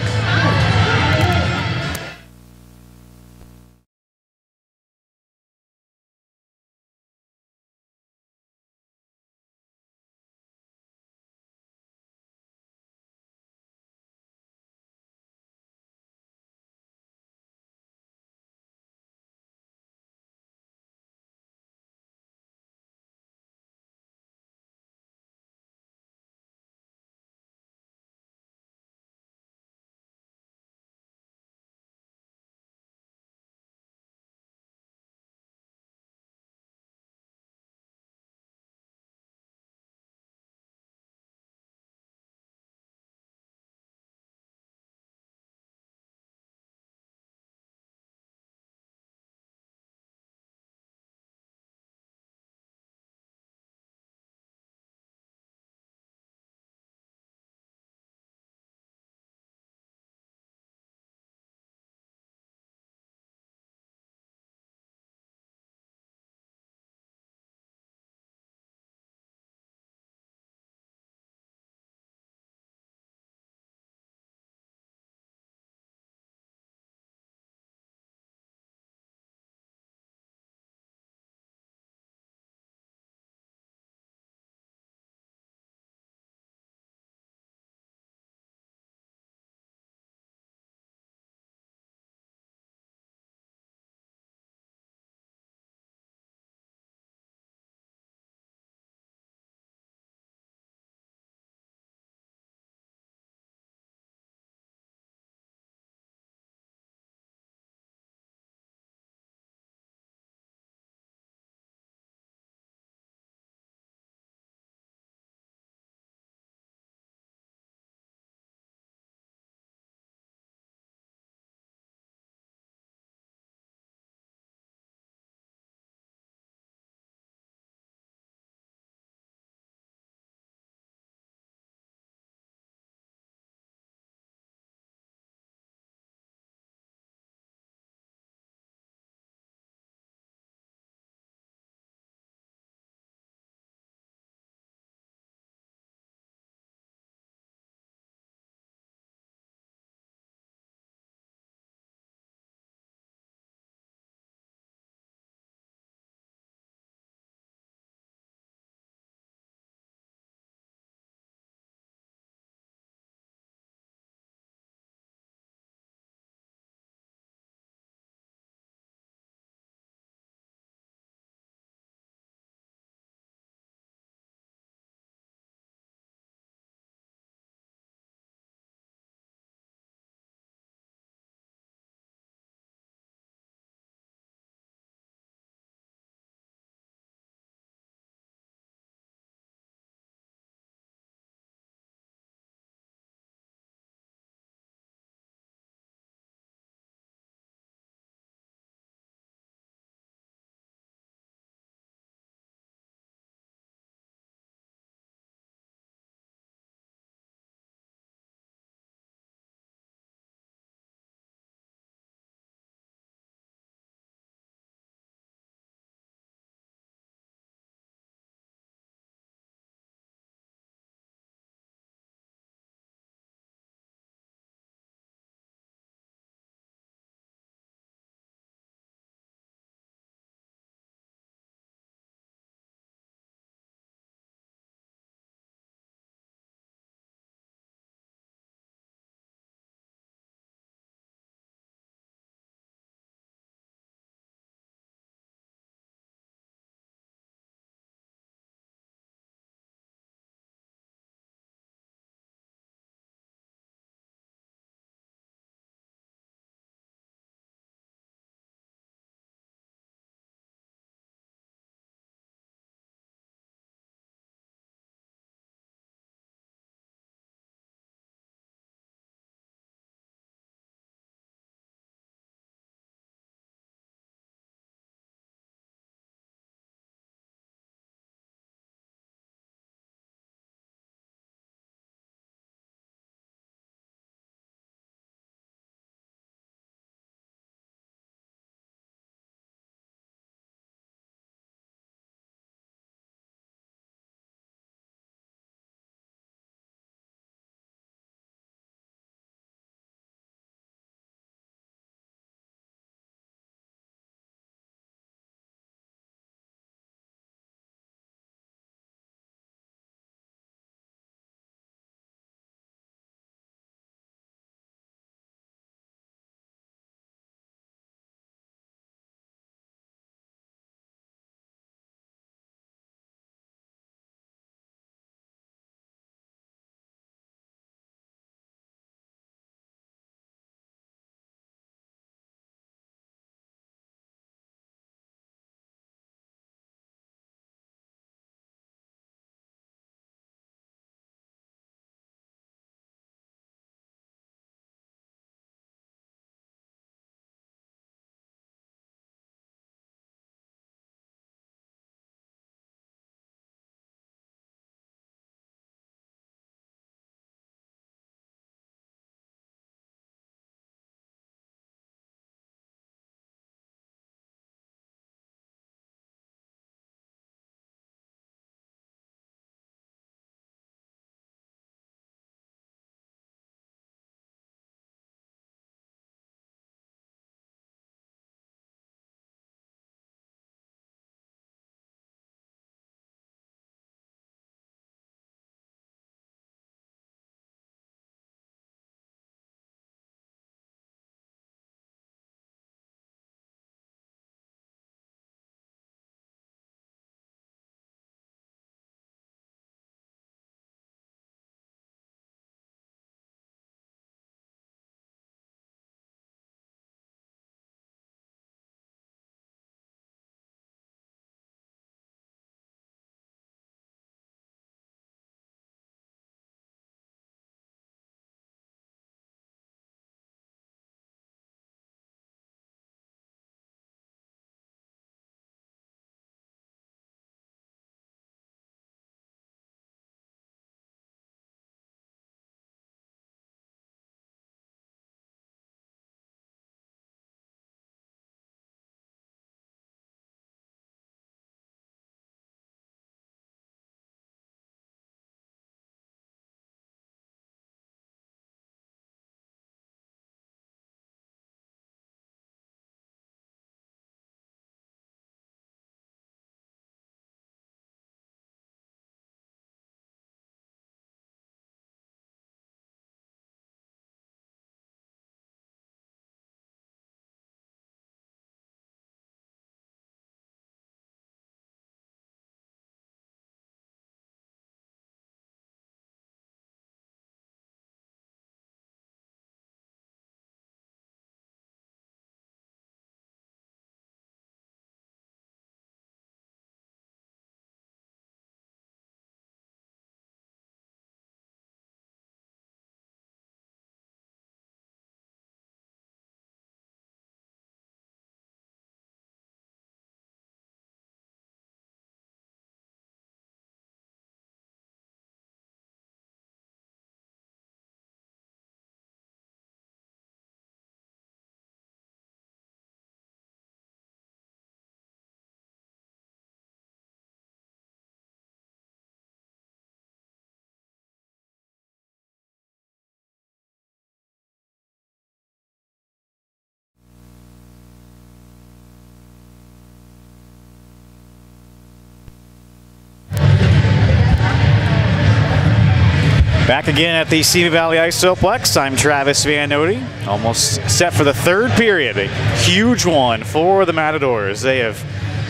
Back again at the Simi Valley Isoplex. I'm Travis Van Nody, almost set for the third period. A huge one for the Matadors. They have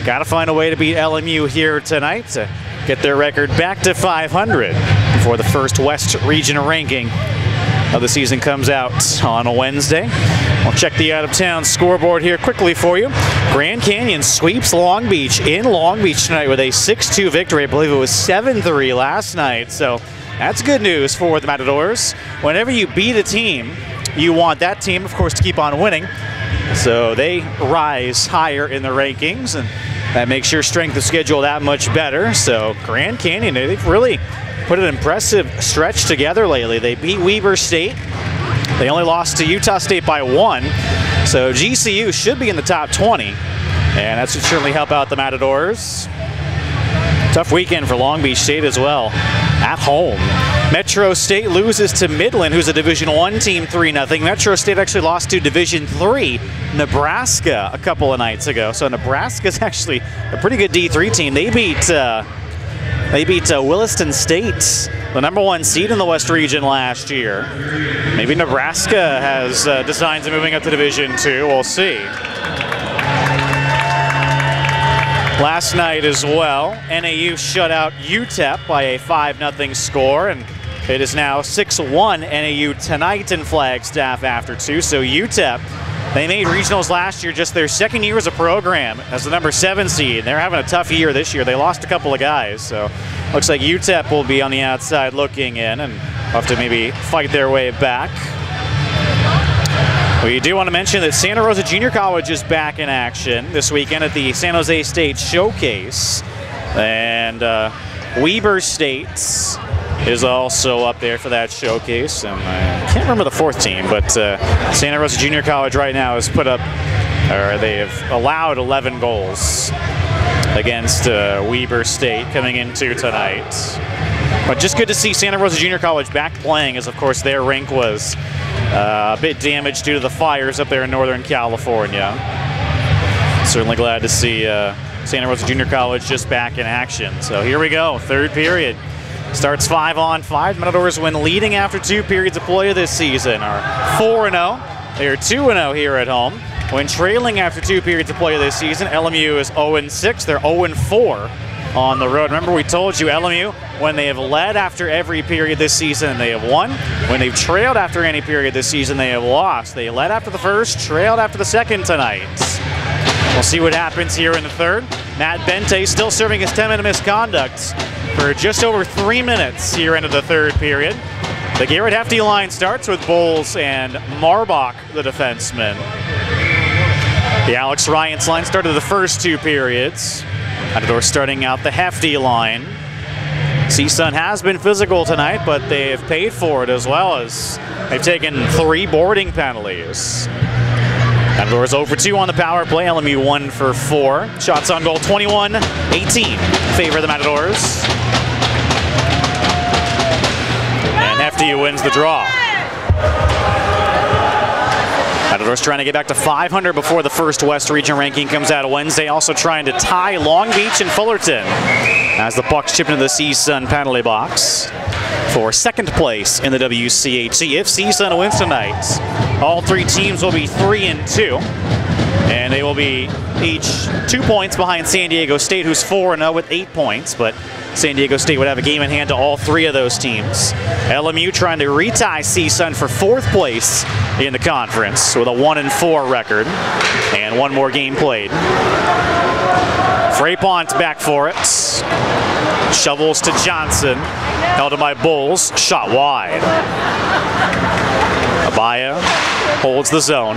got to find a way to beat LMU here tonight to get their record back to 500 before the first West Region ranking of the season comes out on a Wednesday. I'll check the out-of-town scoreboard here quickly for you. Grand Canyon sweeps Long Beach in Long Beach tonight with a 6-2 victory. I believe it was 7-3 last night, so that's good news for the Matadors. Whenever you beat a team, you want that team, of course, to keep on winning. So they rise higher in the rankings, and that makes your strength of schedule that much better. So Grand Canyon, they've really put an impressive stretch together lately. They beat Weber State. They only lost to Utah State by 1. So GCU should be in the top 20, and that should certainly help out the Matadors. Tough weekend for Long Beach State as well, at home. Metro State loses to Midland, who's a Division I team, 3-0. Metro State actually lost to Division III Nebraska a couple of nights ago. So Nebraska's actually a pretty good D3 team. They beat Williston State, the #1 seed in the West Region last year. Maybe Nebraska has designs of moving up to Division II. We'll see. Last night as well, NAU shut out UTEP by a 5-0 score, and it is now 6-1 NAU tonight in Flagstaff after 2. So UTEP, they made regionals last year, just their second year as a program as the #7 seed. They're having a tough year this year. They lost a couple of guys, so looks like UTEP will be on the outside looking in and have to maybe fight their way back. We do want to mention that Santa Rosa Junior College is back in action this weekend at the San Jose State Showcase. And Weber State is also up there for that showcase. And I can't remember the fourth team, but Santa Rosa Junior College right now has put up, or they have allowed 11 goals against Weber State coming into tonight. But just good to see Santa Rosa Junior College back playing, as of course their rink was a bit damaged due to the fires up there in Northern California. Certainly glad to see Santa Rosa Junior College just back in action. So here we go, third period. Starts 5-on-5. Matadors win leading after 2 periods of play this season are 4-0. They are 2-0 here at home. When trailing after 2 periods of play this season, LMU is 0-6. They're 0-4 on the road. Remember, we told you LMU, when they have led after every period this season, they have won. When they've trailed after any period this season, they have lost. They led after the first, trailed after the second tonight. We'll see what happens here in the third. Matt Bente still serving his 10-minute misconduct for just over 3 minutes here into the third period. The Garrett Hefty line starts with Bowles and Marbach, the defenseman. The Alex Ryans line started the first 2 periods. Matador starting out the Hefty line. CSUN has been physical tonight, but they have paid for it as well, as they've taken 3 boarding penalties. Matadors 0 for 2 on the power play. LMU 1 for 4. Shots on goal 21-18 favor the Matadors. And Hefty wins the draw. Matadors trying to get back to 500 before the first West Region ranking comes out Wednesday. Also trying to tie Long Beach and Fullerton as the puck's chipped into the CSUN penalty box for second place in the WCHC. If CSUN wins tonight, all 3 teams will be 3-2, and they will be each 2 points behind San Diego State, who's 4-0 with 8 points, but San Diego State would have a game in hand to all 3 of those teams. LMU trying to retie CSUN for 4th place in the conference with a 1-4 record and 1 more game played. Frapont back for it. Shovels to Johnson. Held by Bowles. Shot wide. Abaya holds the zone.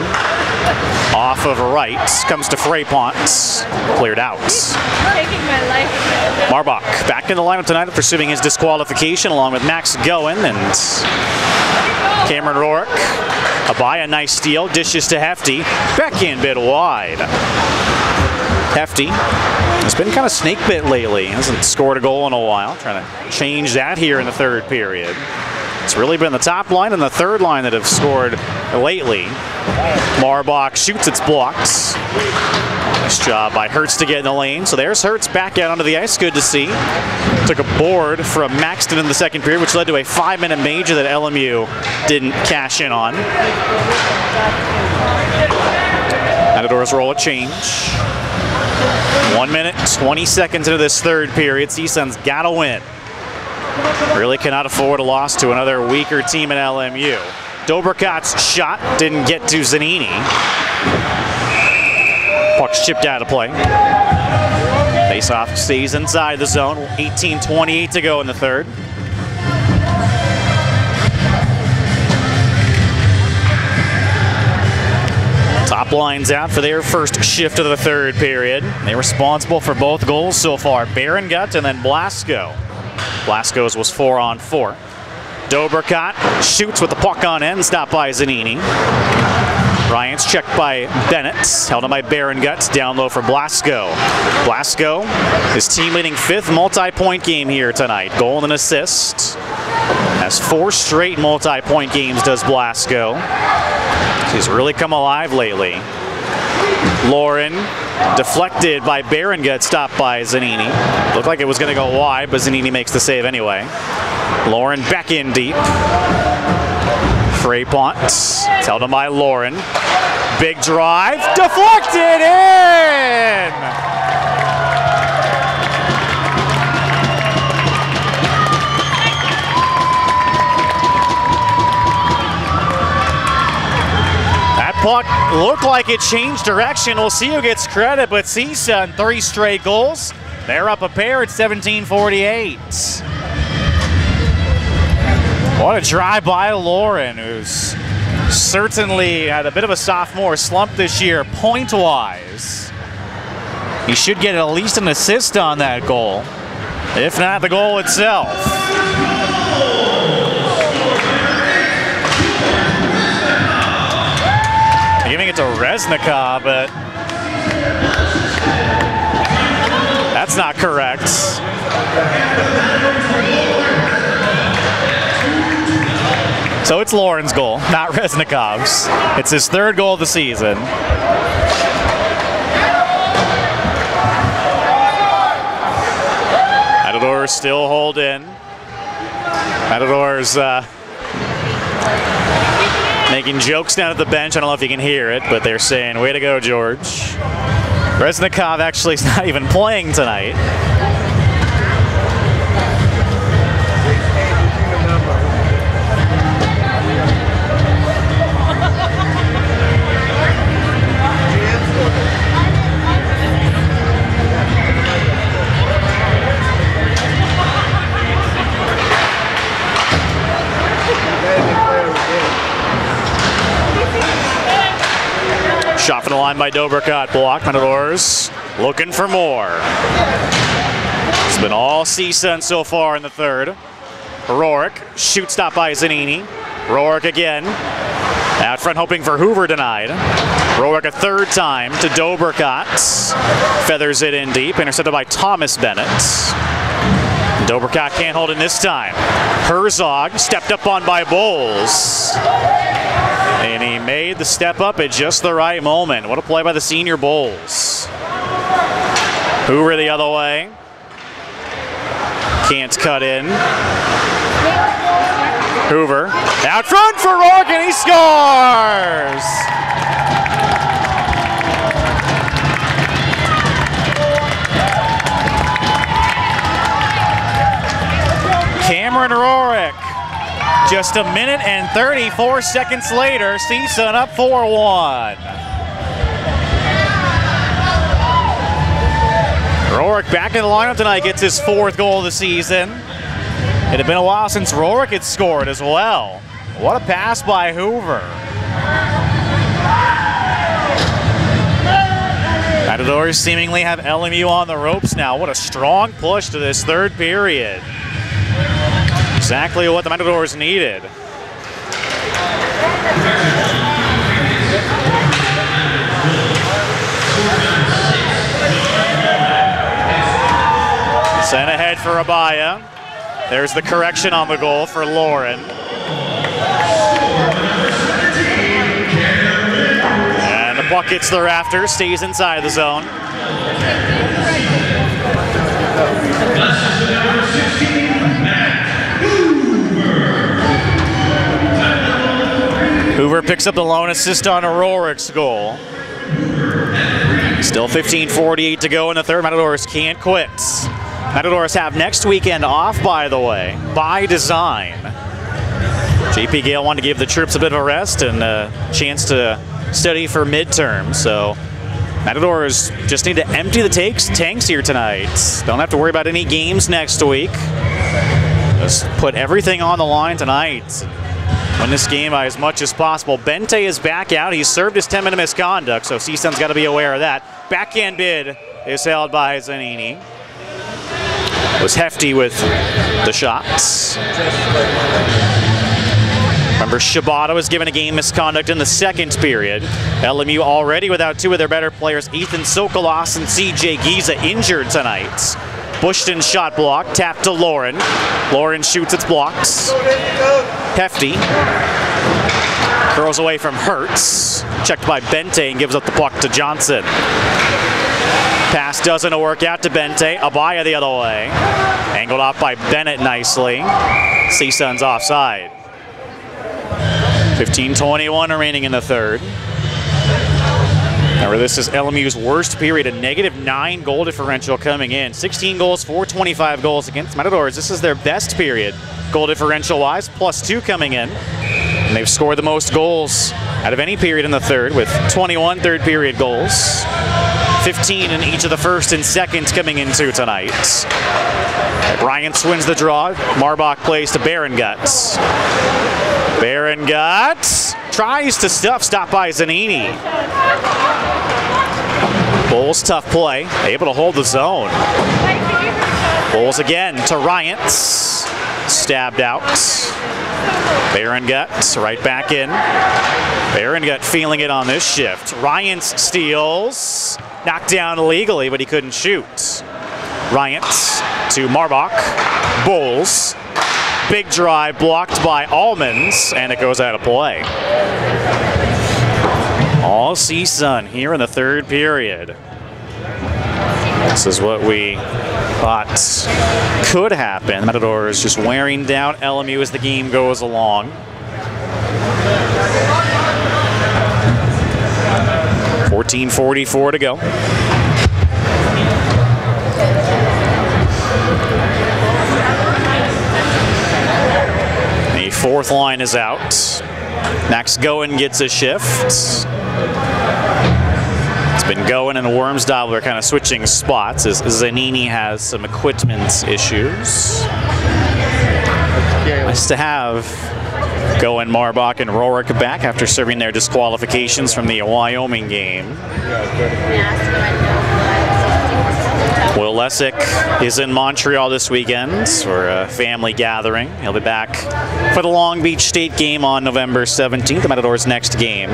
Off of right. Comes to Frapont. Cleared out. Marbach back in the lineup tonight after pursuing his disqualification along with Max Goen and Cameron Rourke. Abaya, nice steal. Dishes to Hefty. Backhand bit wide. Hefty has been kind of snake bit lately. Hasn't scored a goal in a while. Trying to change that here in the third period. It's really been the top line and the third line that have scored lately. Marbach shoots, it's blocked. Nice job by Hertz to get in the lane. So there's Hertz back out onto the ice. Good to see. Took a board from Maxton in the second period, which led to a 5-minute major that LMU didn't cash in on. Matadors roll a change. 1 minute, 20 seconds into this third period. CSUN's got to win. Really cannot afford a loss to another weaker team in LMU. Dobrikat's shot didn't get to Zanini. Puck's chipped out of play. Faceoff stays inside the zone. 18:28 to go in the third. Top line's out for their first shift of the third period. They're responsible for both goals so far. Berengut and then Blasco. Blasco's was 4-on-4. Dobrikat shoots with the puck on end, stopped by Zanini. Bryant's checked by Bennett, held on by Berengut, down low for Blasco. Blasco, his team leading 5th multi-point game here tonight. Goal and an assist. Has 4 straight multi-point games, does Blasco. He's really come alive lately. Lauren deflected by Berengut, stopped by Zanini. Looked like it was going to go wide, but Zanini makes the save anyway. Lauren back in deep. Frapont, held on by Lauren. Big drive, deflected in! That puck looked like it changed direction. We'll see who gets credit, but CSUN 3 straight goals. They're up a pair at 17:48. What a drive by Lauren, who's certainly had a bit of a sophomore slump this year, point-wise. He should get at least an assist on that goal, if not the goal itself. Giving it to Reznikov, but that's not correct. So it's Lauren's goal, not Reznikov's. It's his 3rd goal of the season. Matadors still hold in. Matadors making jokes down at the bench. I don't know if you can hear it, but they're saying, way to go, George. Reznikov actually is not even playing tonight. Shot from the line by Dobrikat, blocked. Matadors looking for more. It's been all CSUN so far in the third. Rourke, shoot stop by Zanini. Rourke again. Out front hoping for Hoover, denied. Rourke a 3rd time to Dobrikat. Feathers it in deep, intercepted by Thomas Bennett. Dobrikat can't hold in this time. Herzog stepped up on by Bowles. And he made the step up at just the right moment. What a play by the senior Bowles. Hoover the other way. Can't cut in. Hoover out front for Rourke, and he scores! Cameron Rourke. Just a minute and 34 seconds later, CSUN up 4-1. Rourke back in the lineup tonight, gets his 4th goal of the season. It had been a while since Rourke had scored as well. What a pass by Hoover. Matadors seemingly have LMU on the ropes now. What a strong push to this third period. Exactly what the Matadors needed. Sent ahead for Abaya. There's the correction on the goal for Lauren. And the Puck hits the rafter, stays inside the zone. Hoover picks up the lone assist on Rorick's goal. Still 15:48 to go in the third. Matadors can't quit. Matadors have next weekend off, by the way, by design. JP Gale wanted to give the troops a bit of a rest and a chance to study for midterm. So Matadors just need to empty the tanks here tonight. Don't have to worry about any games next week. Just put everything on the line tonight. Win this game by as much as possible. Bente is back out. He's served his 10-minute misconduct, so CSUN's got to be aware of that. Backhand bid is held by Zanini. Was hefty with the shots. Remember, Shibata was given a game misconduct in the second period. LMU already without two of their better players, Ethan Sokolos and CJ Giza, injured tonight. Bushton shot block, tapped to Lauren. Lauren shoots, it's blocks. Hefty. Curls away from Hertz. Checked by Bente and gives up the puck to Johnson. Pass doesn't work out to Bente. Abaya the other way. Angled off by Bennett nicely. CSUN's offside. 15:21 remaining in the third. Remember, this is LMU's worst period, a -9 goal differential coming in. 16 goals, 425 goals against Matadors. This is their best period, goal differential-wise, +2 coming in. And they've scored the most goals out of any period in the third with 21 third period goals. 15 in each of the first and second coming into tonight. Bryant wins the draw. Marbach plays to Berenguts. Berenguts tries to stop by Zanini. Bowles, tough play, able to hold the zone. Bowles again to Ryants. Stabbed out. Berenguts right back in. Berengut feeling it on this shift. Ryants steals. Knocked down illegally, but he couldn't shoot. Ryants to Marbach. Bowles. Big drive blocked by Almonds, and it goes out of play. All CSUN here in the third period. This is what we thought could happen. Matadors just wearing down LMU as the game goes along. $14:44 to go. The fourth line is out. Max Goen gets a shift. It's been Goen and Wormsdobler kind of switching spots as Zanini has some equipment issues. Nice to have Goen, Marbach, and Rorick back after serving their disqualifications from the Wyoming game. Will Lessick is in Montreal this weekend for a family gathering. He'll be back for the Long Beach State game on November 17th, the Matadors' next game.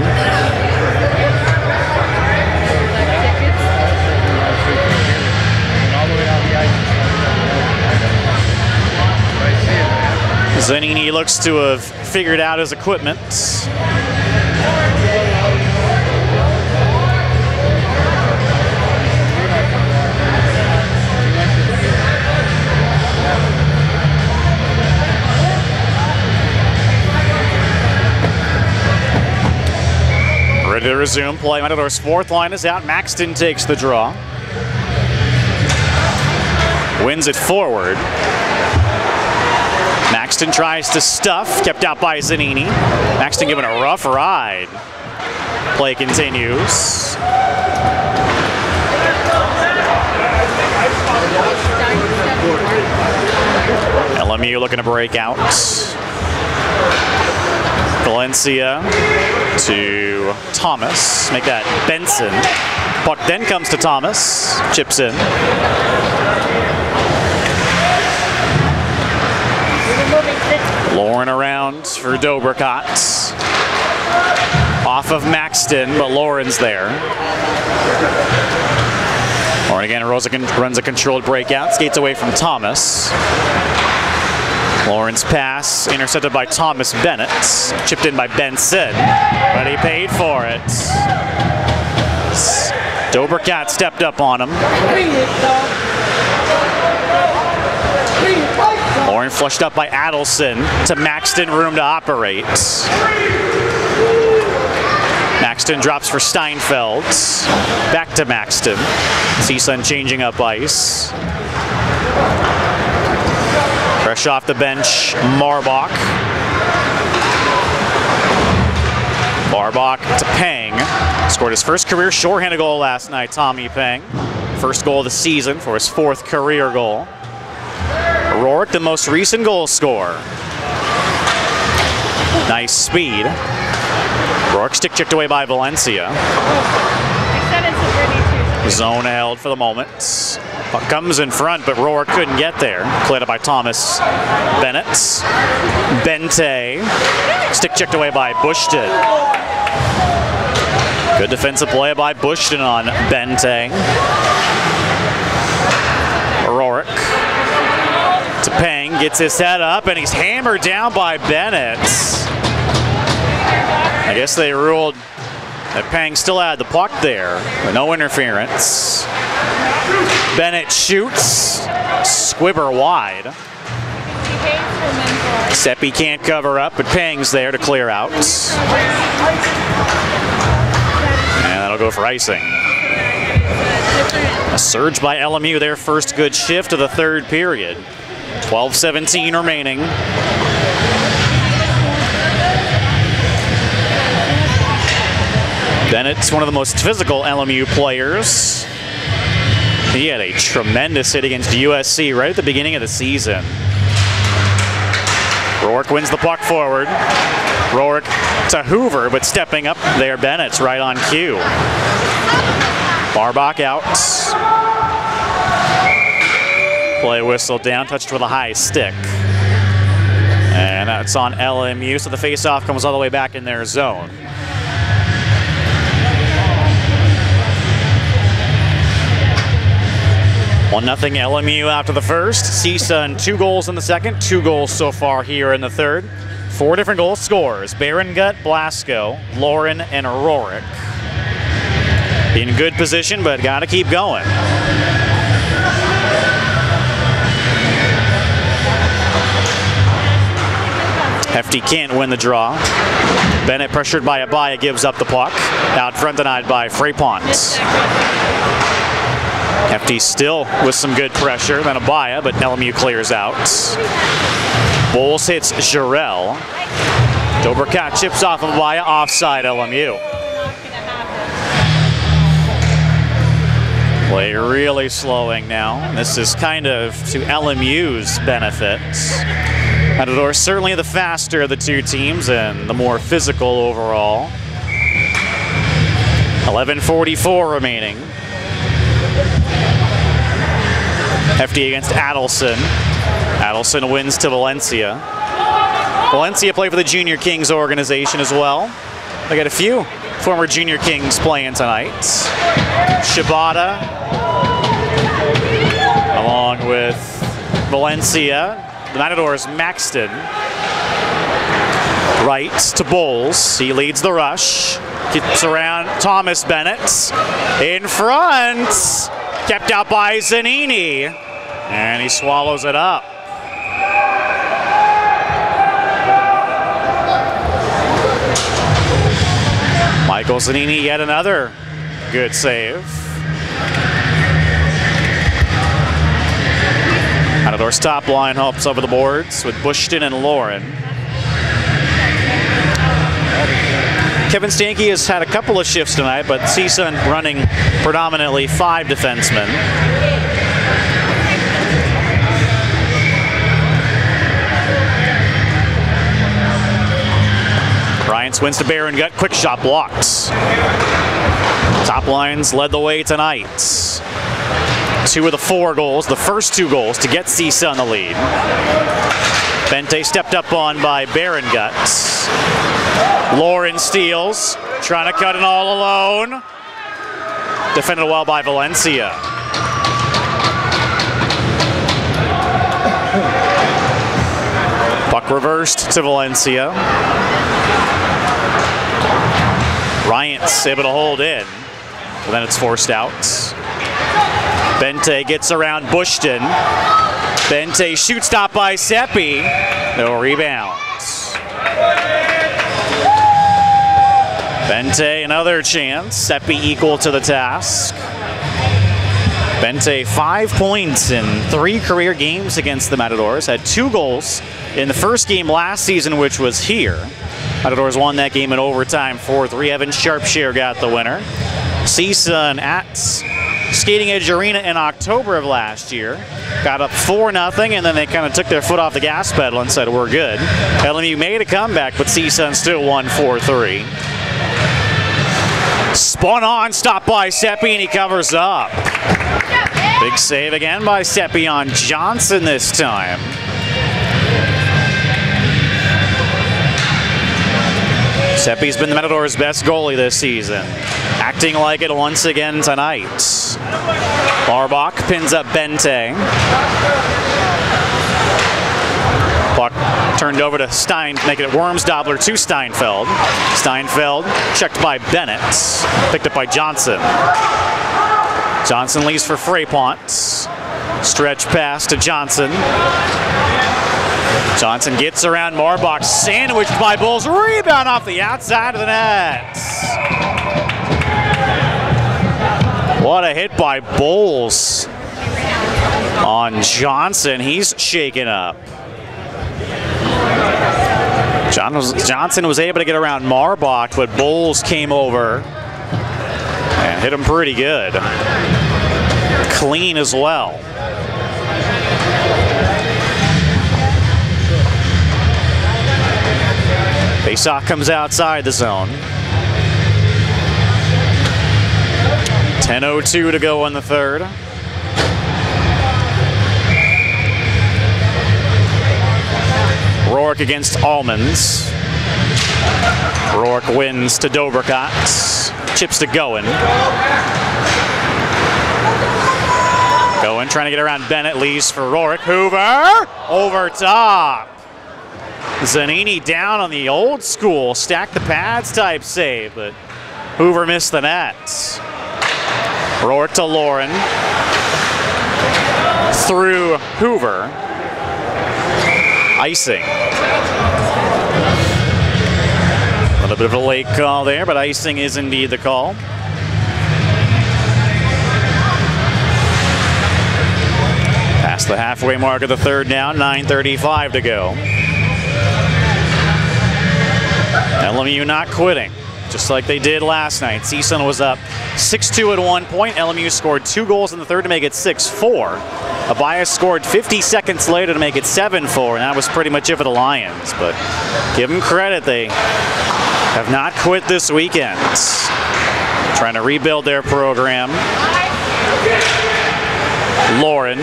Zanini looks to have figured out his equipment. Ready to resume play. Matadors' fourth line is out. Maxton takes the draw. Wins it forward. Maxton tries to stuff, kept out by Zanini. Maxton given a rough ride. Play continues. LMU looking to break out. Valencia to Thomas. Make that Benson. Puck then comes to Thomas. Chips in. Lauren around for Dobricott. Off of Maxton, but Lauren's there. Lauren again runs a controlled breakout, skates away from Thomas. Lauren's pass intercepted by Thomas Bennett. Chipped in by Benson, but he paid for it. Dobrcat stepped up on him. Lauren flushed up by Adelson to Maxton, room to operate. Maxton drops for Steinfeld. Back to Maxton. CSUN changing up ice. Fresh off the bench, Marbach. Marbach to Peng. Scored his first career shorthanded goal last night, Tommy Peng. First goal of the season for his 4th career goal. Rourke, the most recent goal scorer. Nice speed. Rourke stick checked away by Valencia. Zone held for the moment. Puck comes in front, but Rourke couldn't get there. Cleared up by Thomas Bennett. Bente. Stick checked away by Bushton. Good defensive play by Bushton on Bente. Rourke to Peng, gets his head up, and he's hammered down by Bennett. I guess they ruled that Peng still had the puck there, but no interference. Bennett shoots, squibber wide. Seppi can't cover up, but Peng's there to clear out. And that'll go for icing. A surge by LMU, their first good shift of the 3rd period. 12:17 remaining. Bennett's one of the most physical LMU players. He had a tremendous hit against USC right at the beginning of the season. Rourke wins the puck forward. Rourke to Hoover, but stepping up there, Bennett's right on cue. Marbach out. Play whistle down, touched with a high stick. And that's on LMU, so the face-off comes all the way back in their zone. One nothing LMU after the first. CSUN 2 goals in the second, 2 goals so far here in the third. 4 different goal scorers: Berengut, Blasco, Lauren, and Rourke. In good position, but got to keep going. Hefty can't win the draw. Bennett pressured by Abaya gives up the puck. Out front denied by Frapont. Hefty still with some good pressure, then Abaya, but LMU clears out. Bowles hits Jarrell. Dobrcat chips off of Abaya, offside LMU. Play really slowing now. This is kind of to LMU's benefit. Matador certainly the faster of the 2 teams and the more physical overall. 11:44 remaining. Hefty against Adelson. Adelson wins to Valencia. Valencia play for the Junior Kings organization as well. They got a few former Junior Kings playing tonight. Shibata, along with Valencia. The Matadors, Maxton. Right to Bowles. He leads the rush. Gets around Thomas Bennett. In front. Kept out by Zanini. And he swallows it up. Michael Zanini, yet another good save. Matador's top line helps over the boards with Bushton and Lauren. Kevin Stanky has had a couple of shifts tonight, but CSUN running predominantly 5 defensemen. Bryant wins to Berengut, quick shot blocks. Top lines led the way tonight. 2 of the 4 goals, the first 2 goals to get CSUN the lead. Bente stepped up on by Berengut. Lauren steals, trying to cut it all alone. Defended well by Valencia. Puck reversed to Valencia. Bryant's able to hold in. but then it's forced out. Bente gets around Bushton. Bente shoot stop by Seppi. No rebound. Bente another chance. Seppi equal to the task. Bente 5 points in 3 career games against the Matadors. Had 2 goals in the first game last season, which was here. Matadors won that game in overtime 4-3. Evan Sharpshire got the winner. CSUN at Skating Edge Arena in October of last year. Got up 4-0, and then they kind of took their foot off the gas pedal and said, we're good. LMU made a comeback, but CSUN still won 4-3. Spun on, stopped by Seppi, and he covers up. Big save again by Seppi on Johnson this time. Seppi's been the Matadors' best goalie this season. Acting like it once again tonight. Barbach pins up Bente. Puck turned over to Stein, making it Wormsdobler to Steinfeld. Steinfeld checked by Bennett. Picked up by Johnson. Johnson leaves for Frapont. Stretch pass to Johnson. Johnson gets around Marbach, sandwiched by Bulls. Rebound off the outside of the net. What a hit by Bulls on Johnson. He's shaken up. Johnson was able to get around Marbach, but Bulls came over and hit him pretty good. Clean as well. Faceoff comes outside the zone. 10:02 to go in the third. Rourke against Almonds. Rourke wins to Dobricott. Chips to Goen. Goen trying to get around Bennett, leaves for Rourke. Hoover over top. Zanini down on the old school stack the pads type save, but Hoover missed the net. Rourke to Lauren. Through Hoover. Icing. A little bit of a late call there, but icing is indeed the call. Past the halfway mark of the third now, 9:35 to go. LMU not quitting, just like they did last night. CSUN was up 6-2 at one point. LMU scored 2 goals in the third to make it 6-4. Abias scored 50 seconds later to make it 7-4, and that was pretty much it for the Lions. But give them credit, they have not quit this weekend. Trying to rebuild their program. Lauren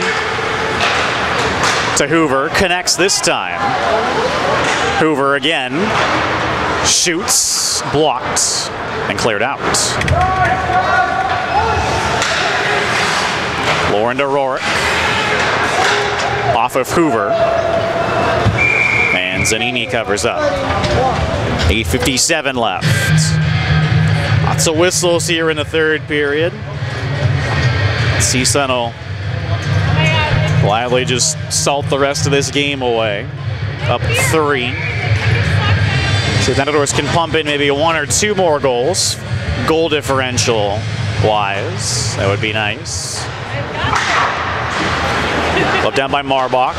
to Hoover, connects this time. Hoover again. Shoots, blocked, and cleared out. Lauren to Rourke. Off of Hoover. And Zanini covers up. 8:57 left. Lots of whistles here in the third period. CSUN will gladly just salt the rest of this game away. Up 3. So the Matadors can pump in maybe 1 or 2 more goals, goal differential wise. That would be nice. Left down by Marbach.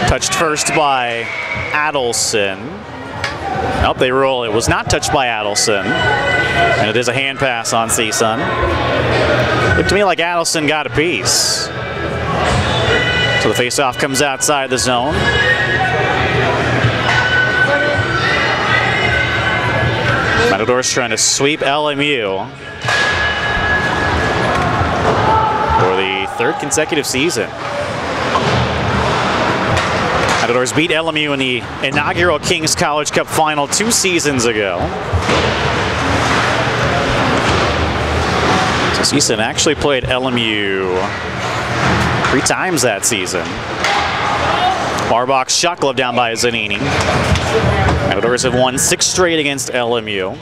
Touched first by Adelson. Nope, they roll. It was not touched by Adelson. And it is a hand pass on CSUN. Looked to me like Adelson got a piece. So the faceoff comes outside the zone. Matadors trying to sweep LMU for the 3rd consecutive season. Matadors beat LMU in the inaugural Kings College Cup final 2 seasons ago. So CSUN actually played LMU 3 times that season. Marbach's shot glove down by Zanini. Matadors have won 6 straight against LMU.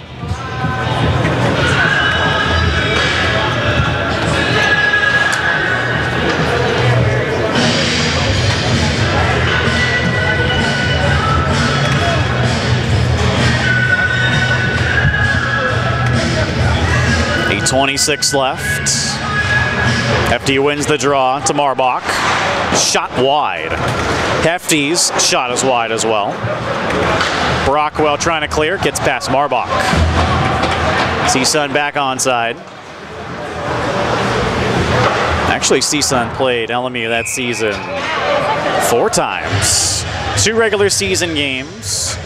.26 left. Hefty wins the draw to Marbach. Shot wide. Hefty's shot is wide as well. Brockwell trying to clear, gets past Marbach. CSUN back onside. Actually, CSUN played LMU that season 4 times. 2 regular season games,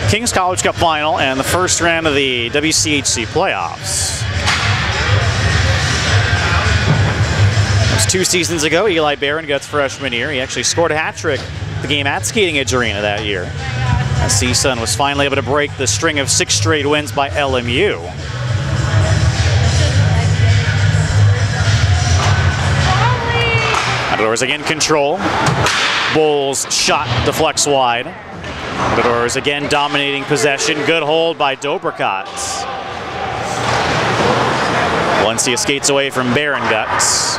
King's College Cup final, and the first round of the WCHC playoffs. It was 2 seasons ago. Eli Barron got freshman year. He actually scored a hat trick the game at Skating Edge Arena that year. As CSUN was finally able to break the string of 6 straight wins by LMU. Matadors again control. Bulls shot deflects wide. Matadors again dominating possession. Good hold by Dobrikot. Valencia skates away from Barron Guts.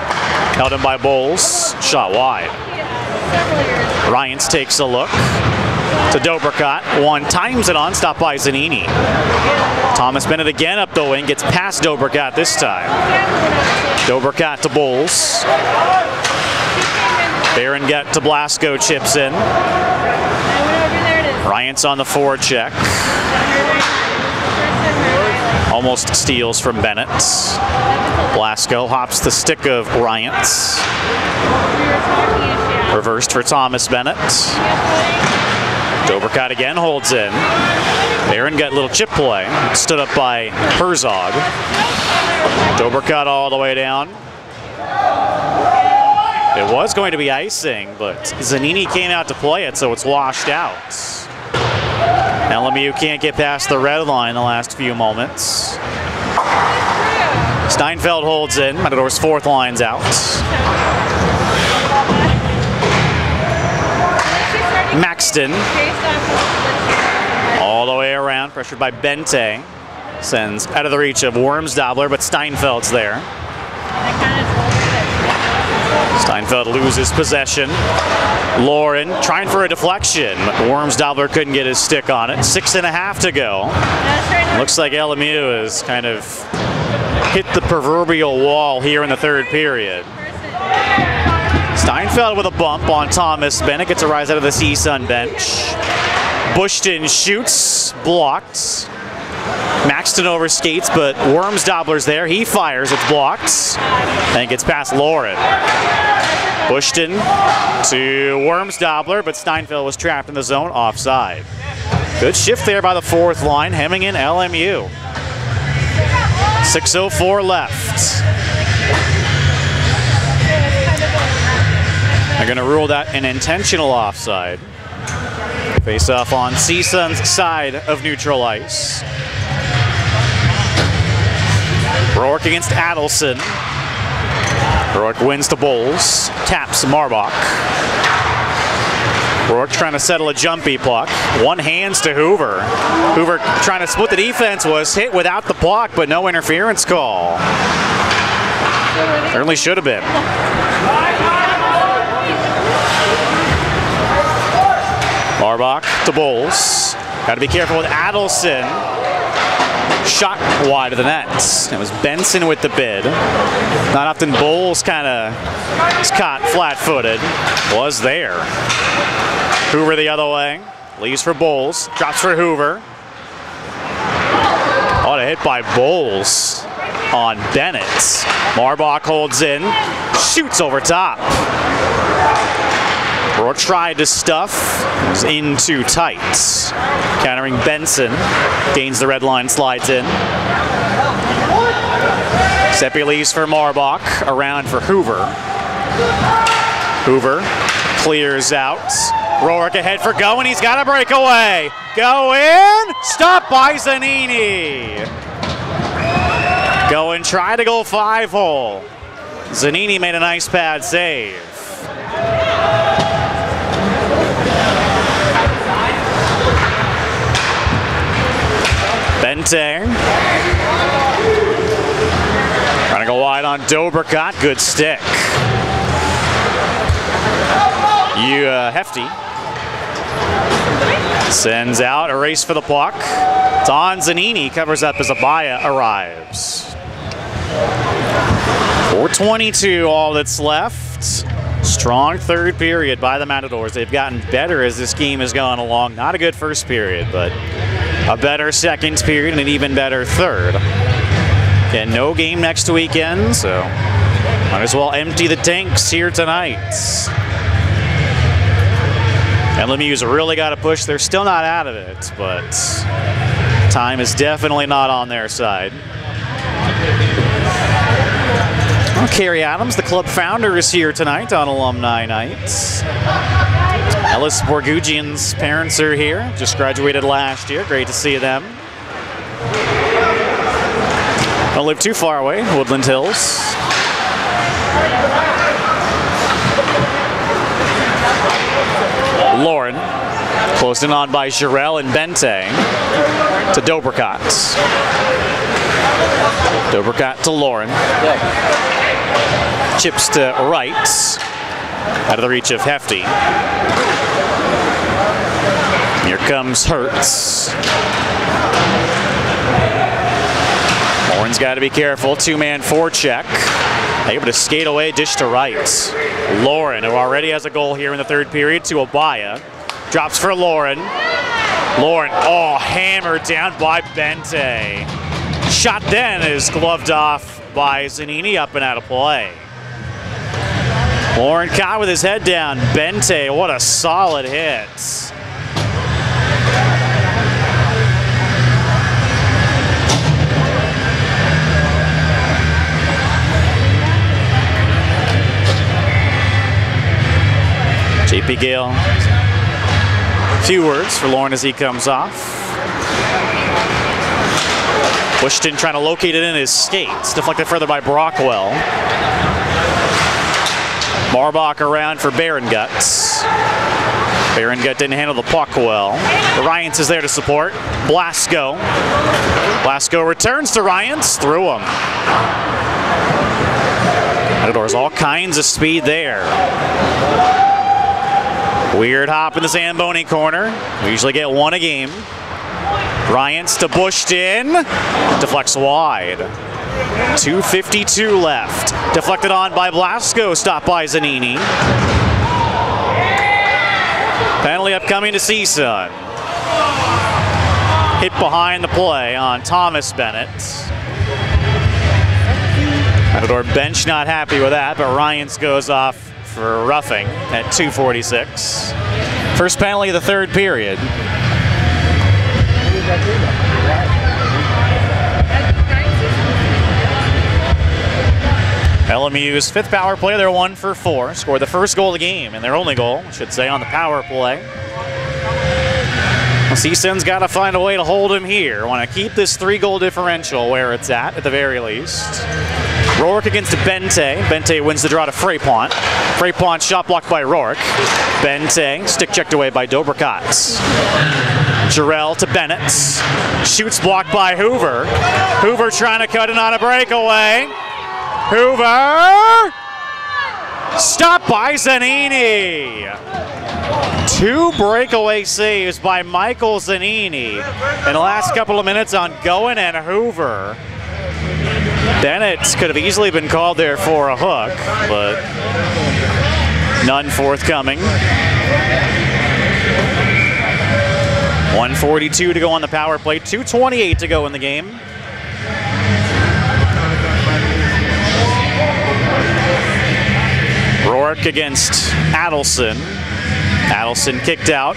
Held in by Bulls. Shot wide. Ryans takes a look to Dobrikot. One times it on, stopped by Zanini. Thomas Bennett again up the wing, gets past Dobrikot this time. Dobrikot to Bulls. Barron Gut to Blasco, chips in. Ryans on the forward check. Almost steals from Bennett. Blasco hops the stick of Ryans. Reversed for Thomas Bennett. Dobrikot again holds in. Barron got a little chip play. Stood up by Herzog. Dobrikot all the way down. It was going to be icing, but Zanini came out to play it, so it's washed out. LMU can't get past the red line the last few moments. Steinfeld holds in. Matador's 4th line's out. Maxton. All the way around, pressured by Bente. Sends out of the reach of Wormsdobler, but Steinfeld's there. Steinfeld loses possession. Lauren trying for a deflection, but Wormsdobler couldn't get his stick on it. 6.5 to go. Looks like LMU has kind of hit the proverbial wall here in the 3rd period. Steinfeld with a bump on Thomas Bennett, gets a rise out of the CSUN bench. Bushton shoots, blocked. Maxton overskates, but Wormsdobler's there. He fires, it's blocked, and gets past Lauren. Bushton to Wormsdobler, but Steinfeld was trapped in the zone, offside. Good shift there by the 4th line, hemming in LMU. 6:04 left. They're going to rule that an intentional offside. Face off on CSUN's side of neutral ice. Rourke against Adelson. Rourke wins to Bulls, taps Marbach. Rourke trying to settle a jumpy puck. One hands to Hoover. Hoover trying to split the defense, was hit without the block, but no interference call. Certainly should have been. Marbach to Bulls. Got to be careful with Adelson. Shot wide of the net. It was Benson with the bid. Not often Bulls kind of is caught flat-footed. Was there. Hoover the other way. Leaves for Bulls. Drops for Hoover. What a hit by Bulls on Bennett. Marbach holds in. Shoots over top. Rourke tried to stuff. It was in too tight. Countering Benson. Gains the red line, slides in. Seppi leaves for Marbach. Around for Hoover. Hoover clears out. Rourke ahead for Goen. He's got a breakaway. Goen. Stopped by Zanini. Goen tried to go 5-hole. Zanini made a nice pad save. Bente. Trying to go wide on Dobrikot. Good stick. Hefty. Sends out, a race for the puck. It's on Zanini, covers up as Abaya arrives. 4:22 all that's left. Strong third period by the Matadors. They've gotten better as this game has gone along. Not a good first period, but a better second period and an even better third. And no game next weekend, so might as well empty the tanks here tonight. LMU's really got to push. They're still not out of it, but time is definitely not on their side. Well, Carrie Adams, the club founder, is here tonight on Alumni Night. Ellis Borgugian's parents are here. Just graduated last year. Great to see them. Don't live too far away, Woodland Hills. Lauren, closed in on by Jarrell and Bente to Dobricott. Dobricott to Lauren. Chips to right, out of the reach of Hefty. Here comes Hertz. Lauren's got to be careful, two-man forecheck. Able to skate away, dish to right. Lauren, who already has a goal here in the third period, to Abaya. Drops for Lauren. Lauren, oh, hammered down by Bente. Shot then is gloved off by Zanini, up and out of play. Lauren caught with his head down. Bente, what a solid hit. JP Gale, a few words for Lauren as he comes off. Bushton trying to locate it in his skates, deflected further by Brockwell. Marbach around for Berengut. Berengut didn't handle the puck well. Ryans is there to support. Blasco. Blasco returns to Ryans, through him. Matadors, all kinds of speed there. Weird hop in the Zamboni corner. We usually get one a game. Ryans to Bushton. Deflects wide. 2:52 left. Deflected on by Blasco. Stopped by Zanini. Penalty upcoming to CSUN. Hit behind the play on Thomas Bennett. Matador bench not happy with that, but Ryans goes off for roughing at 2:46. First penalty of the third period. LMU's fifth power play, they're 1 for 4. Scored the first goal of the game, and their only goal, I should say, on the power play. Well, CSUN's got to find a way to hold him here. Want to keep this 3-goal differential where it's at the very least. Rourke against Bente. Bente wins the draw to Frapont. Frapont shot blocked by Rourke. Bente, stick checked away by Dobricott. Jarrell to Bennett. Shoots blocked by Hoover. Hoover trying to cut in on a breakaway. Hoover! Stopped by Zanini. 2 breakaway saves by Michael Zanini in the last couple of minutes on Goen and Hoover. Bennett could have easily been called there for a hook, but none forthcoming. 1:42 to go on the power play, 2:28 to go in the game. Rourke against Adelson. Adelson kicked out.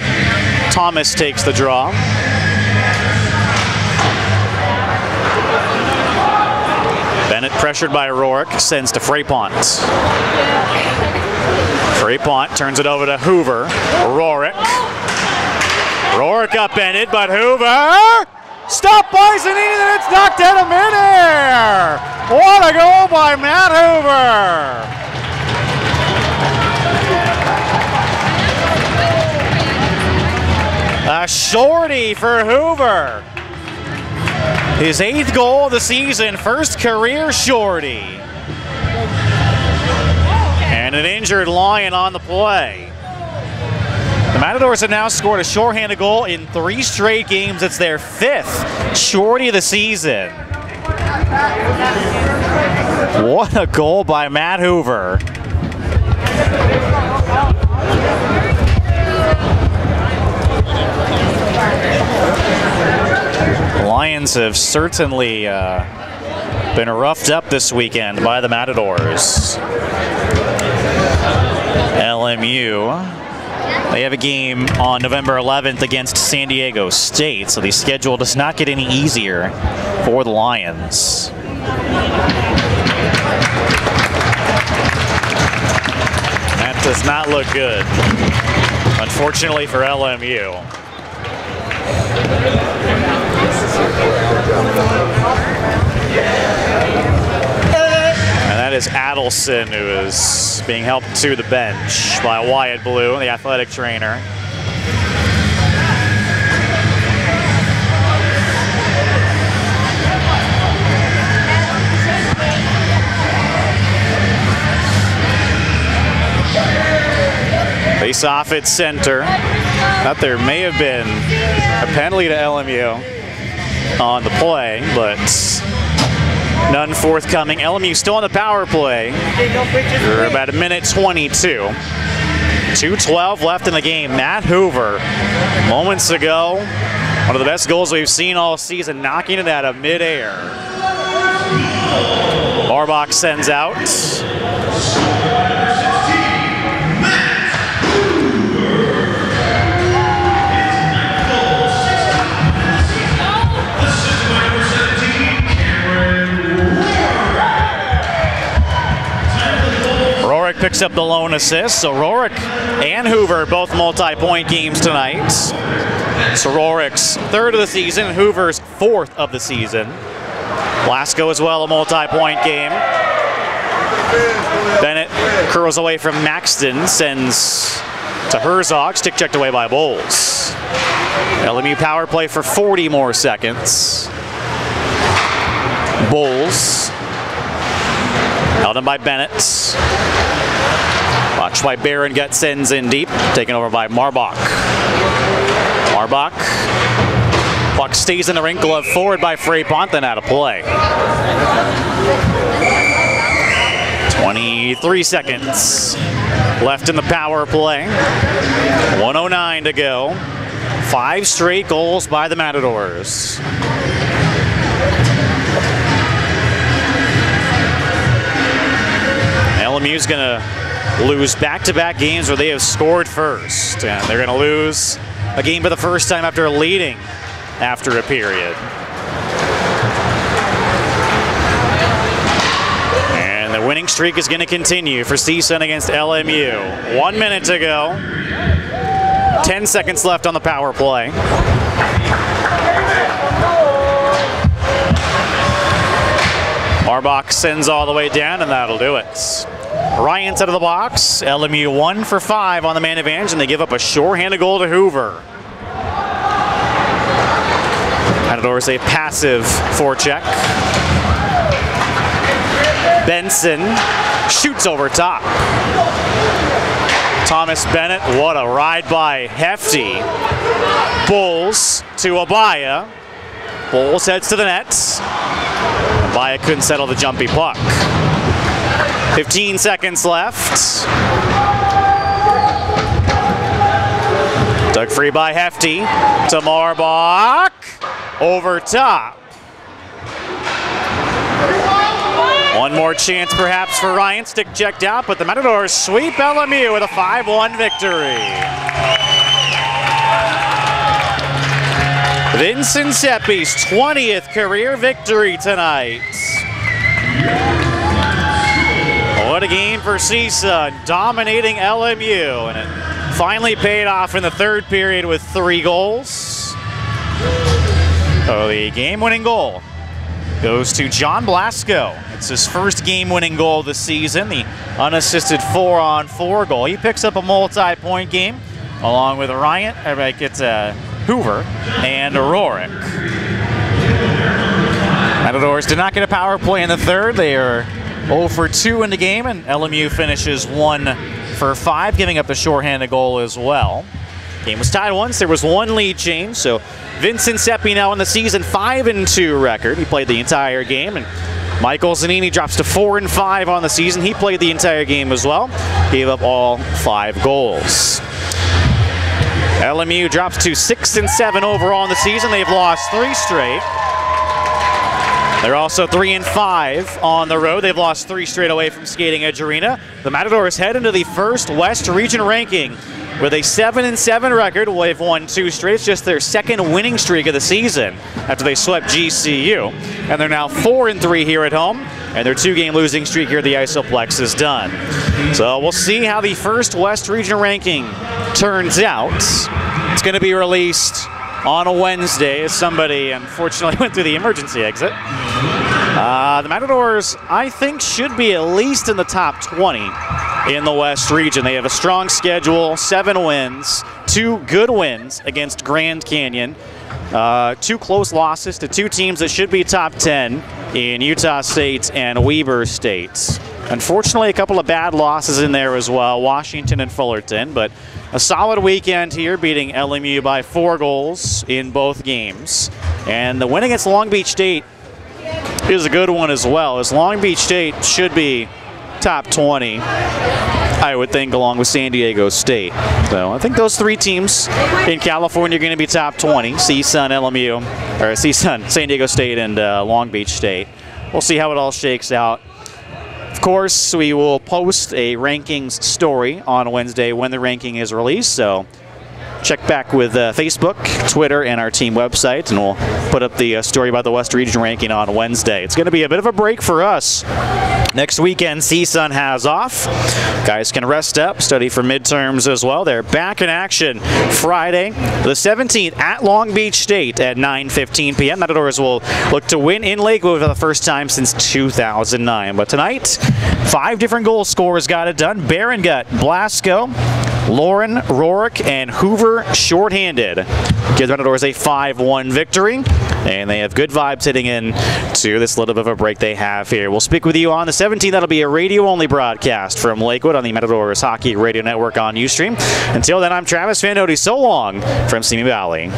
Thomas takes the draw. Bennett pressured by Rourke, sends to Frapont. Frapont turns it over to Hoover. Rourke. Rourke upended, but Hoover stopped by Zanini, and it's knocked out of midair. What a goal by Matt Hoover. A shorty for Hoover. His 8th goal of the season, first career shorty. And an injured Lion on the play. The Matadors have now scored a shorthanded goal in 3 straight games. It's their 5th shorty of the season. What a goal by Matt Hoover. The Lions have certainly been roughed up this weekend by the Matadors. LMU, they have a game on November 11th against San Diego State, so the schedule does not get any easier for the Lions. That does not look good, unfortunately for LMU. And that is Adelson, who is being helped to the bench by Wyatt Blue, the athletic trainer. Face off at center. Thought there may have been a penalty to LMU on the play, but none forthcoming. LMU still on the power play. We're about a minute 22. 2:12 left in the game. Matt Hoover, moments ago, one of the best goals we've seen all season, knocking it out of midair. Marbach sends out. Rorik picks up the lone assist, so Rorik and Hoover both multi-point games tonight. So Rorik's third of the season, Hoover's fourth of the season. Blasco as well, a multi-point game. Bennett curls away from Maxton, sends to Herzog, stick checked away by Bowles. LMU power play for 40 more seconds. Bowles, held in by Bennett. Watched by Barron, gut sends in deep, taken over by Marbach. Marbach, puck stays in the rink, glove forward by Frapont, then out of play. 23 seconds left in the power play. 1:09 to go. 5 straight goals by the Matadors. LMU's gonna lose back-to-back games where they have scored first, and they're gonna lose a game for the first time after leading after a period. And the winning streak is gonna continue for CSUN against LMU. 1 minute to go. 10 seconds left on the power play. Marbach sends all the way down, and that'll do it. Ryan's out of the box. LMU 1 for 5 on the man advantage, and they give up a shorthanded goal to Hoover. Matadors a passive forecheck. Benson shoots over top. Thomas Bennett, what a ride by Hefty. Bowles to Abaya. Bowles heads to the net. Abaya couldn't settle the jumpy puck. 15 seconds left. Dug free by Hefty to Marbach. Over top. One more chance perhaps for Ryan. Stick checked out, but the Matadors sweep LMU with a 5-1 victory. Vincent Seppi's 20th career victory tonight. What a game for CSUN, dominating LMU, and it finally paid off in the third period with 3 goals. So the game-winning goal goes to John Blasco. It's his first game-winning goal this season, the unassisted 4-on-4 goal. He picks up a multi-point game along with Ryan, gets Hoover and Rorik. Matadors did not get a power play in the third. They are 0 for 2 in the game, and LMU finishes 1 for 5, giving up a shorthanded goal as well. Game was tied once. There was 1 lead change, so Vincent Seppi now on the season 5-2 record. He played the entire game and Michael Zanini drops to 4-5 on the season. He played the entire game as well. Gave up all 5 goals. LMU drops to 6-7 overall on the season. They've lost 3 straight. They're also 3-5 on the road. They've lost 3 straight away from Skating Edge Arena. The Matadors head into the first West Region ranking with a 7-7 record. They've won 2 straight. It's just their second winning streak of the season after they swept GCU. And they're now 4-3 here at home. And their 2-game losing streak here at the Isoplex is done. So we'll see how the first West Region ranking turns out. It's going to be released on a Wednesday, as somebody unfortunately went through the emergency exit. The Matadors, I think, should be at least in the top 20 in the West Region. They have a strong schedule, 7 wins, 2 good wins against Grand Canyon, 2 close losses to 2 teams that should be top 10 in Utah State and Weber State. Unfortunately, a couple of bad losses in there as well, Washington and Fullerton, but a solid weekend here, beating LMU by 4 goals in both games. And the win against Long Beach State is a good one as well, as Long Beach State should be top 20, I would think, along with San Diego State. So I think those 3 teams in California are going to be top 20, CSUN, LMU, or CSUN, San Diego State, and Long Beach State. We'll see how it all shakes out. Of course, we will post a rankings story on Wednesday when the ranking is released, so check back with Facebook, Twitter, and our team website, and we'll put up the story about the West Region ranking on Wednesday. It's going to be a bit of a break for us. Next weekend, CSUN has off. Guys can rest up, study for midterms as well. They're back in action Friday, the 17th, at Long Beach State at 9:15 p.m. Matadors will look to win in Lakewood for the first time since 2009. But tonight, 5 different goal scorers got it done. Berengut, Blasco, Lauren, Rorick, and Hoover shorthanded. Gives Matadors a 5-1 victory, and they have good vibes heading in to this little bit of a break they have here. We'll speak with you on the 17th. That'll be a radio-only broadcast from Lakewood on the Matadors Hockey Radio Network on Ustream. Until then, I'm Travis Van Doty. So long from Simi Valley.